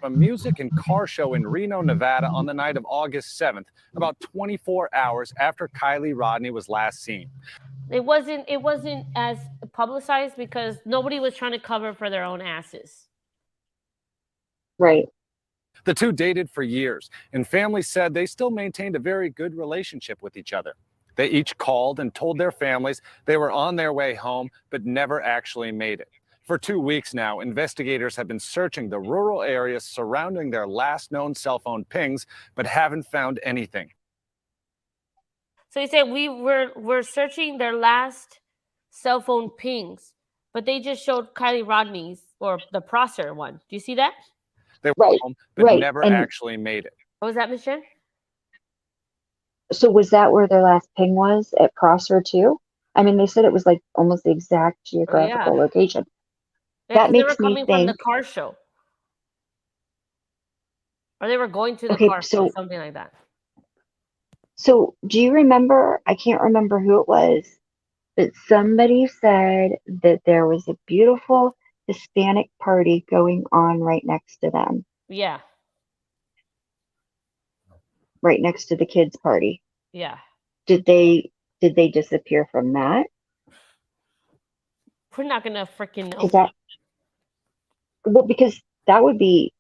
A music and car show in Reno, Nevada on the night of August 7th, about 24 hours after Kiely Rodni was last seen. It wasn't as publicized because nobody was trying to cover for their own asses. Right. The two dated for years, and families said they still maintained a very good relationship with each other. They each called and told their families they were on their way home, but never actually made it. For 2 weeks now, investigators have been searching the rural areas surrounding their last known cell phone pings, but haven't found anything. So he said we're searching their last cell phone pings, but they just showed Kiely Rodni's, or the Prosser one. Do you see that? They were home, but never actually made it. What was that, Ms. Jen? So was that where their last ping was, at Prosser too? I mean, they said it was like almost the exact geographical location. Yeah, That they were makes me coming from the think. car show. Or they were going to the Okay, car show, something like that. So do you remember, I can't remember who it was, but somebody said that there was a beautiful Hispanic party going on right next to them, Yeah, right next to the kids' party. yeah. Did they disappear from that? We're not gonna freaking know. Because that would be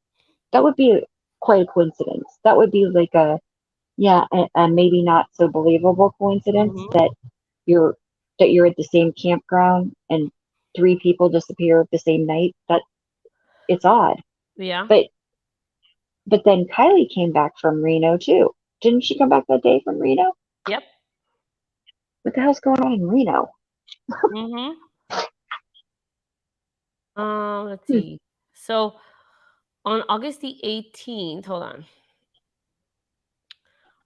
quite a coincidence. That would be like a maybe not so believable coincidence that you're at the same campground and 3 people disappear the same night. That it's odd. Yeah. But then Kiely came back from Reno too. Didn't she come back that day from Reno? Yep. What the hell's going on in Reno? Let's see. So on August the 18th, hold on.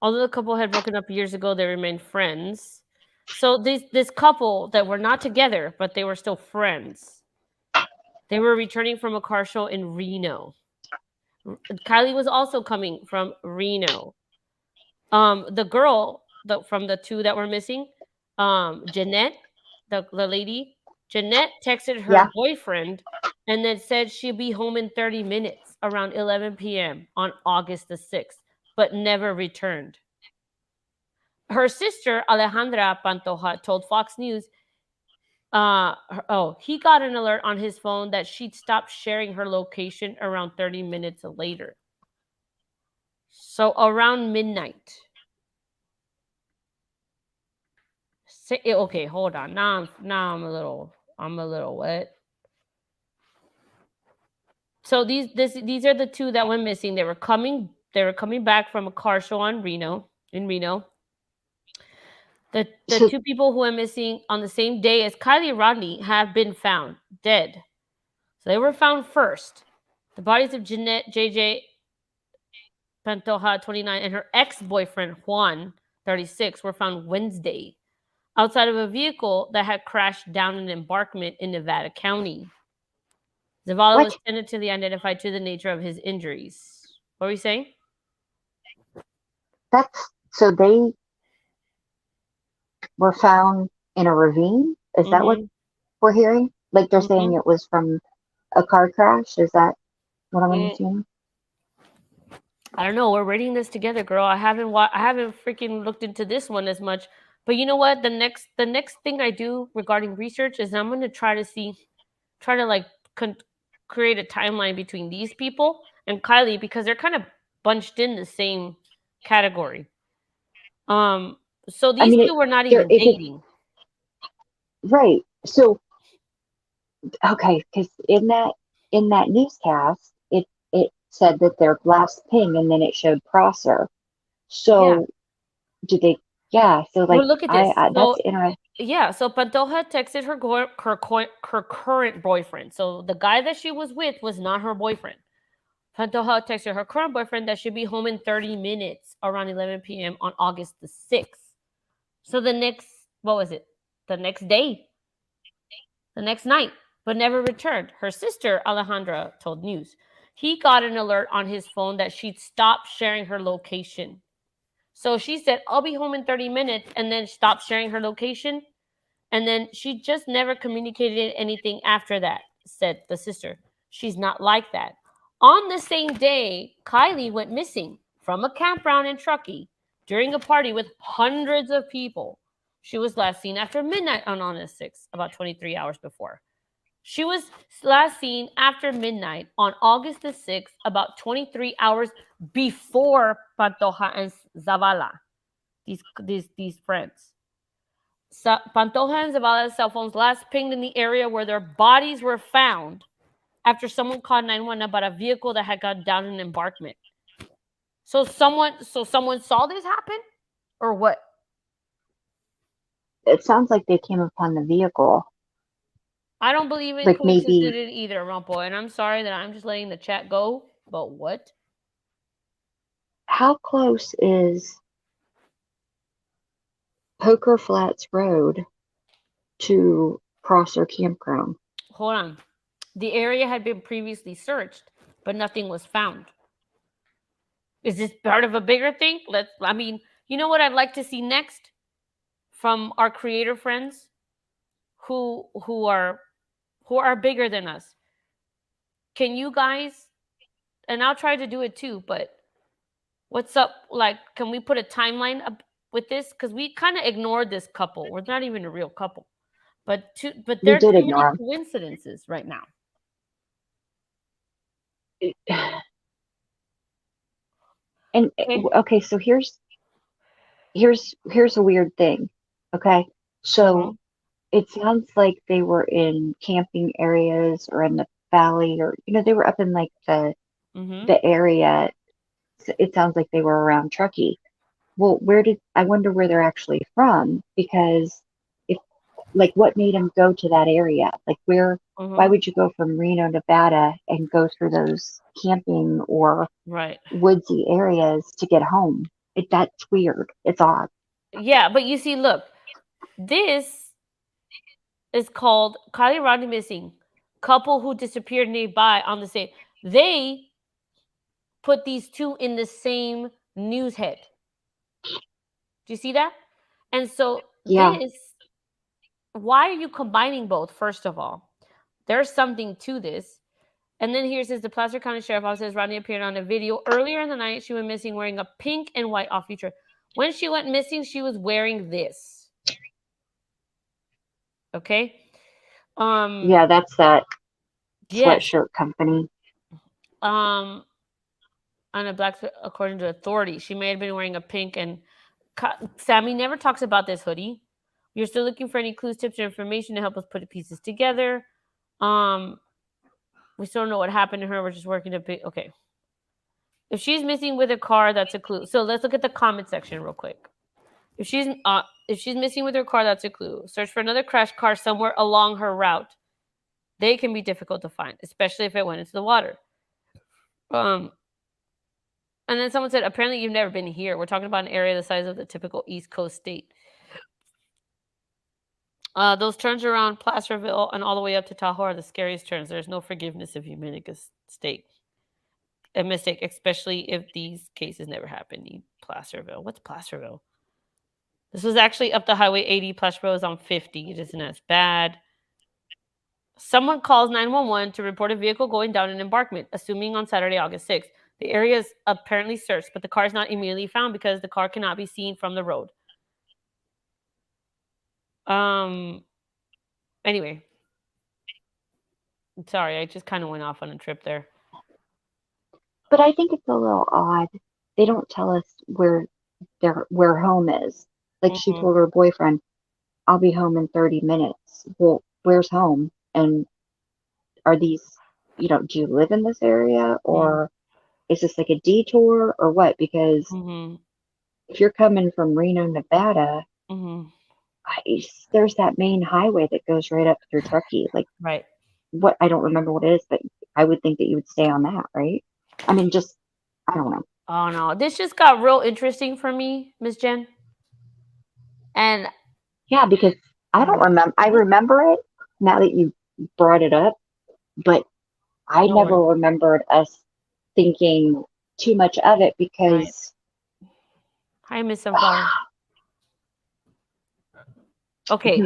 Although the couple had broken up years ago, they remained friends. So this couple that were not together, but they were still friends. They were returning from a car show in Reno. Kiely was also coming from Reno. The girl from the 2 that were missing, Jeanette, the lady, Jeanette texted her boyfriend and then said she'd be home in 30 minutes around 11 p.m. on August the 6th, but never returned. Her sister, Alejandra Pantoja, told Fox News he got an alert on his phone that she'd stopped sharing her location around 30 minutes later. So around midnight. Okay, hold on. Now I'm a little what? So these are the 2 that went missing. They were coming back from a car show in Reno. The 2 people who went missing on the same day as Kiely Rodni have been found dead. So they were found first. The bodies of Jeanette JJ Pantoja, 29, and her ex-boyfriend Juan, 36, were found Wednesday outside of a vehicle that had crashed down an embankment in Nevada County. Zavala was tentatively identified to the nature of his injuries. What were you saying? So they were found in a ravine? Is that what we're hearing? Like they're saying it was from a car crash? Is that what I'm understanding? I don't know. We're reading this together, girl. I haven't freaking looked into this one as much. But you know what? The next thing I do regarding research is I'm going to try to like create a timeline between these people and Kiely, because they're kind of bunched in the same category. So these 2 were not even dating. Right. So okay, because in that newscast it said that their last ping and then it showed Prosser. So did they Yeah, so Well, like look at this. that's So interesting. yeah, so Pantoja texted her current boyfriend. So the guy that she was with was not her boyfriend. Pantoja texted her current boyfriend that she'd be home in 30 minutes around 11 p.m. on August the 6th. So the next, what was it? The next day, the next night, but never returned. Her sister, Alejandra, told News. He got an alert on his phone that she'd stopped sharing her location. So she said, I'll be home in 30 minutes, and then stopped sharing her location. And then she just never communicated anything after that, said the sister. She's not like that. On the same day, Kiely went missing from a campground in Truckee during a party with hundreds of people. She was last seen after midnight on August 6th, about 23 hours before. She was last seen after midnight on August the 6th, about 23 hours before Pantoja and Zavala, these friends. Pantoja and Zavala's cell phones last pinged in the area where their bodies were found after someone called 911 about a vehicle that had gone down an embankment. So someone saw this happen, or what? It sounds like they came upon the vehicle. I don't believe in Like coincidence maybe did it either, Rumpo, and I'm sorry that I'm just letting the chat go, but what? how close is Poker Flats Road to Prosser Campground? Hold on. The area had been previously searched, but nothing was found. Is this part of a bigger thing? You know what I'd like to see next from our creator friends who are bigger than us. Can you guys, and I'll try to do it too, but what's up? Like, can we put a timeline up with this? Because we kind of ignored this couple. We're not even a real couple. But We there are did too many ignore coincidences right now. them. And Okay. okay, so here's a weird thing. Okay, so it sounds like they were in camping areas or in the valley, or they were up in like the area. It sounds like they were around Truckee. Well, I wonder where they're actually from, because if like what made them go to that area? Like why would you go from Reno, Nevada and go through those camping or Right. woodsy areas to get home? That's weird. It's odd. Yeah, but you see, look, this is called Kiely Rodni Missing. Couple who disappeared nearby on the same. They put these two in the same news head. Do you see that? And so Yeah. why are you combining both? First of all, there's something to this. And then here says the Placer County Sheriff Office says Rodni appeared on a video earlier in the night. She went missing wearing a pink and white off-feature. When she went missing, she was wearing this. Okay. Yeah, that's that Yes. sweatshirt company. On a black, according to authorities, she may have been wearing a pink and Sammy never talks about this hoodie. You're still looking for any clues, tips, or information to help us put the pieces together. We still don't know what happened to her. We're just working to be okay. If she's missing with a car, that's a clue. So let's look at the comment section real quick. If she's missing with her car, that's a clue. Search for another crashed car somewhere along her route. They can be difficult to find, especially if it went into the water. And then someone said, apparently you've never been here. We're talking about an area the size of the typical East Coast state. Those turns around Placerville and all the way up to Tahoe are the scariest turns. There's no forgiveness if you make a mistake, especially if these cases never happen. Placerville. What's Placerville? This was actually up the Highway 80. Placerville is on 50. It isn't as bad. Someone calls 911 to report a vehicle going down an embankment, assuming on Saturday, August 6th. The area is apparently searched, but the car is not immediately found because the car cannot be seen from the road. Anyway. Sorry, I just kind of went off on a trip there. But I think it's a little odd. They don't tell us where home is. Like she told her boyfriend, I'll be home in 30 minutes. Well, where's home? And are these, do you live in this area, or is this like a detour or what? Because if you're coming from Reno, Nevada, Mhm. there's that main highway that goes right up through Truckee. Like, Right. what, I don't remember what it is, but I would think that you would stay on that, right? I mean, just, I don't know. Oh no, this just got real interesting for me, Miss Jen. And Yeah, because I don't remember. I remember it now that you brought it up, but I no never worries. remembered us thinking too much of it Right. because Hi, Miss Sunflower. Okay.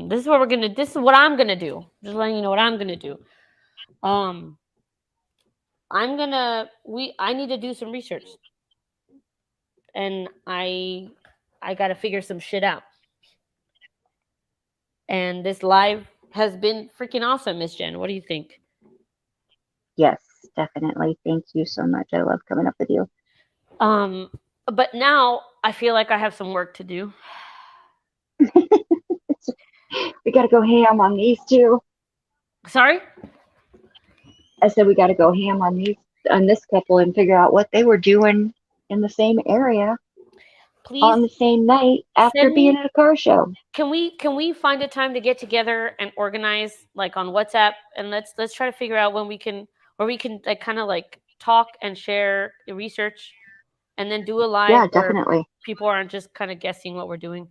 This is what we're gonna. This is what I'm gonna do. Just letting you know what I'm gonna do. I'm gonna. I need to do some research, and I gotta figure some shit out. And this live has been freaking awesome, Miss Jen. What do you think? yes, definitely. Thank you so much. I love coming up with you. But now I feel like I have some work to do. We got to go ham on these two. Sorry? I said we got to go ham on this couple and figure out what they were doing in the same area Please on the same night after send being me. at a car show. Can we find a time to get together and organize like on WhatsApp, and let's try to figure out when we can, where we can like kind of like talk and share research, and then do a live Yeah, where definitely. people aren't just kind of guessing what we're doing.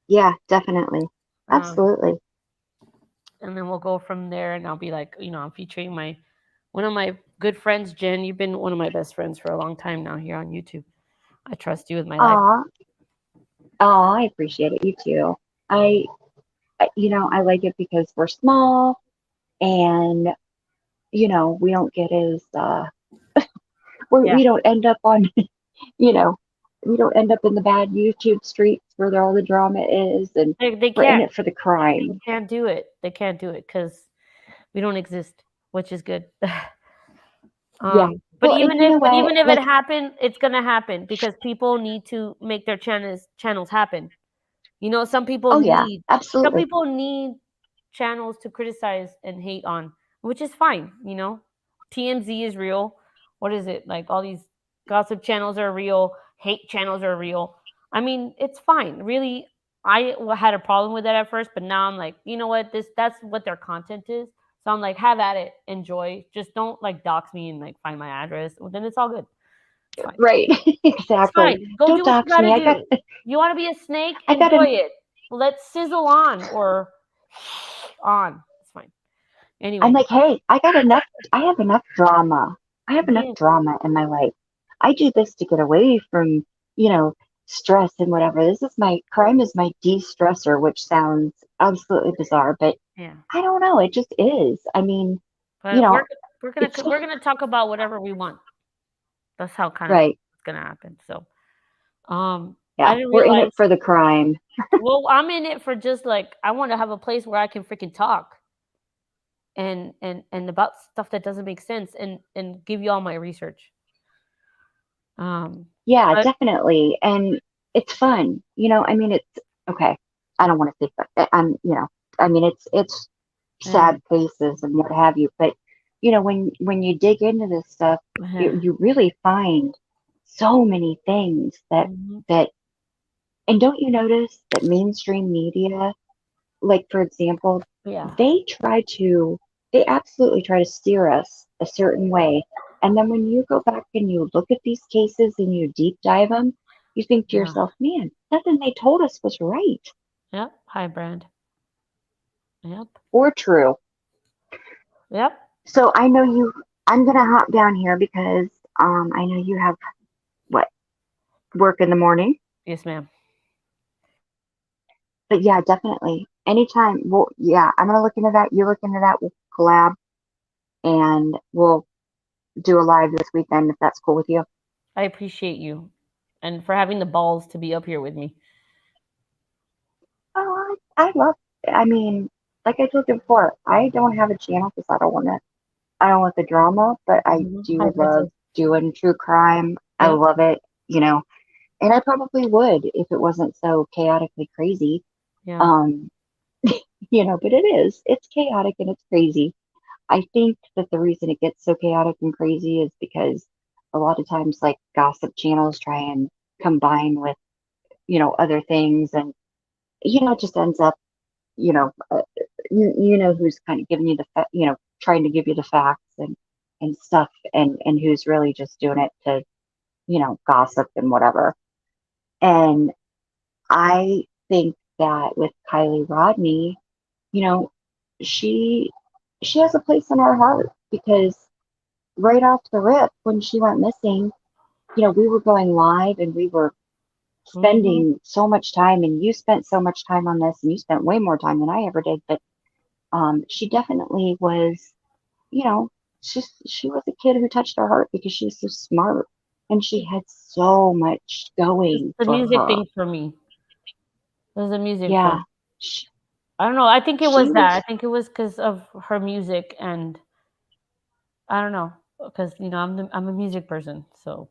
Yeah, definitely. Absolutely. And then we'll go from there, and I'll be like, I'm featuring one of my good friends, Jen. You've been one of my best friends for a long time now here on YouTube. I trust you with my life. I appreciate it. You too. I like it because we're small and, we don't get as, Yeah. we don't end up on, you know, we don't end up in the bad YouTube streets where all the drama is, and They we're in can't. it for the They crime. can't do it. They can't do it because we don't exist, which is good. Yeah. But Well, and you know what? even if it Like, happened, it's gonna happen because people need to make their channels happen. Some people oh yeah, need absolutely. channels to criticize and hate on, which is fine. TMZ is real. What is it like? All these gossip channels are real. Hate channels are real. I mean, it's fine. Really, I had a problem with that at first, but now I'm like, you know what? That's what their content is. So I'm like, have at it, enjoy. Just don't like dox me and like find my address. Well, then it's all good. It's fine. Right. It's Exactly. fine. Go Don't do what you dox gotta me. do. You want to be a snake? I got Enjoy an, it. Let's sizzle on or on. It's fine. I'm Anyway. like, hey, I have enough drama. I have enough Yeah. drama in my life. I do this to get away from, you know, stress and whatever. Crime is my de-stressor, which sounds absolutely bizarre, but Yeah. I don't know. It just is. I mean, But we're it's we're gonna talk about whatever we want. That's how kind of right. it's gonna happen. So I Yeah. didn't We're in realize. it for the crime. Well, I'm in it for just like I want to have a place where I can freaking talk and about stuff that doesn't make sense and give you all my research. Yeah, But definitely. And it's fun. I mean, it's okay. I don't want to say that. I mean, it's yeah, sad faces and what have you. But when you dig into this stuff, yeah. you really find so many things Mhm. that, and don't you notice that mainstream media, like for example, Yeah. they absolutely try to steer us a certain way. And then when you go back and you look at these cases and you deep dive them, you think to Yeah. yourself, man, nothing they told us was right Yep. Hi, Brand. Yep. or true. Yep. So I'm gonna hop down here because I know you have what, work in the morning. Yes, ma'am. But yeah, definitely. Anytime. Well, yeah, I'm gonna look into that. You look into that. We'll collab and we'll do a live this weekend if that's cool with you. I appreciate you and for having the balls to be up here with me. Oh, I love. I mean, like I told you before, I don't have a channel because I don't want the drama, but I Hi, do love Princess. doing true crime. I Yep. love it, and I probably would if it wasn't so chaotically crazy. Yeah. But it's chaotic and it's crazy. I think that the reason it gets so chaotic and crazy is because a lot of times like gossip channels try and combine with, other things, and it just ends up, you know, uh, you know who's kind of giving you trying to give you the facts and stuff, and who's really just doing it to, gossip and whatever. And I think that with Kylie Rodney, you know, she she has a place in our heart because right off the rip, when she went missing, we were going live and we were spending so much time, and you spent so much time on this, and you spent way more time than I ever did. But she definitely was, you know, she was a kid who touched our heart because she was so smart and she had so much going The for music her. thing for me. It was the music Yeah, thing. I don't know. I think it was she that. was I think it was because of her music, and I don't know, because I'm a music person, so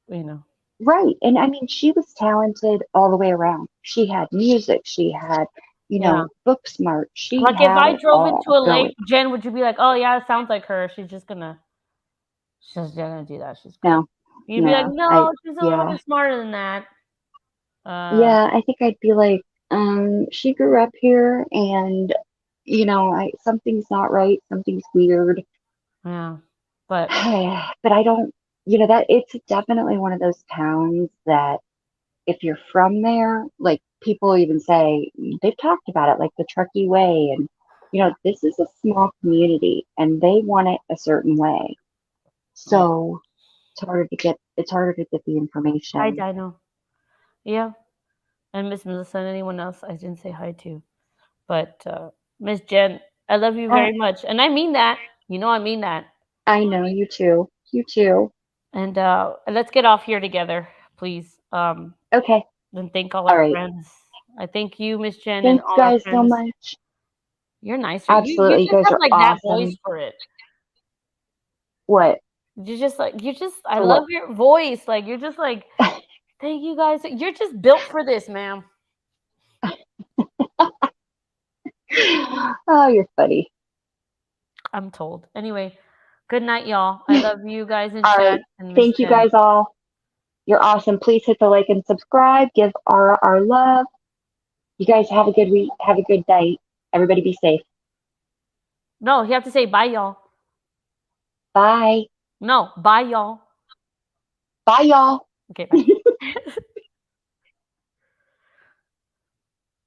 you know. right. And I mean, she was talented all the way around. She had music, she had, Yeah. book smart. She Like if had I it drove into all a going. lake, Jen, would you be like, "Oh yeah, it sounds like her. She's gonna do that. She's gonna." No, You'd be like, no, "No, she's a little yeah. bit smarter than that." Yeah, I think I'd be like, she grew up here and, something's not right, something's weird. Yeah, but But I don't, that it's definitely one of those towns that if you're from there, like people even say, they've talked about it, like the Truckee Way. And, this is a small community and they want it a certain way. So it's harder to get the hi, information. Dino. Yeah, and Miss Melissa and anyone else I didn't say hi to, but Miss Jen, I love you Uh, very much, and I mean that. I mean that. I know you too. You too. And let's get off here together, please. Okay. And thank all All our right. friends. I thank you, Miss Jen, and Thanks, all our guys, so friends. much. You're nicer. You Absolutely. You just guys have are like that voice awesome. for it. What? I For love what? your voice. Like you're just like, thank you guys. You're just built for this, ma'am. Oh, you're funny. I'm told. Anyway, good night, y'all. I love you guys in All chat right. and Miss Thank you Jen. guys all. You're awesome. Please hit the like and subscribe. Give our love. You guys have a good week. Have a good night. Everybody be safe. No, you have to say bye, y'all. Bye. No, bye, y'all. Bye, y'all. Okay, bye.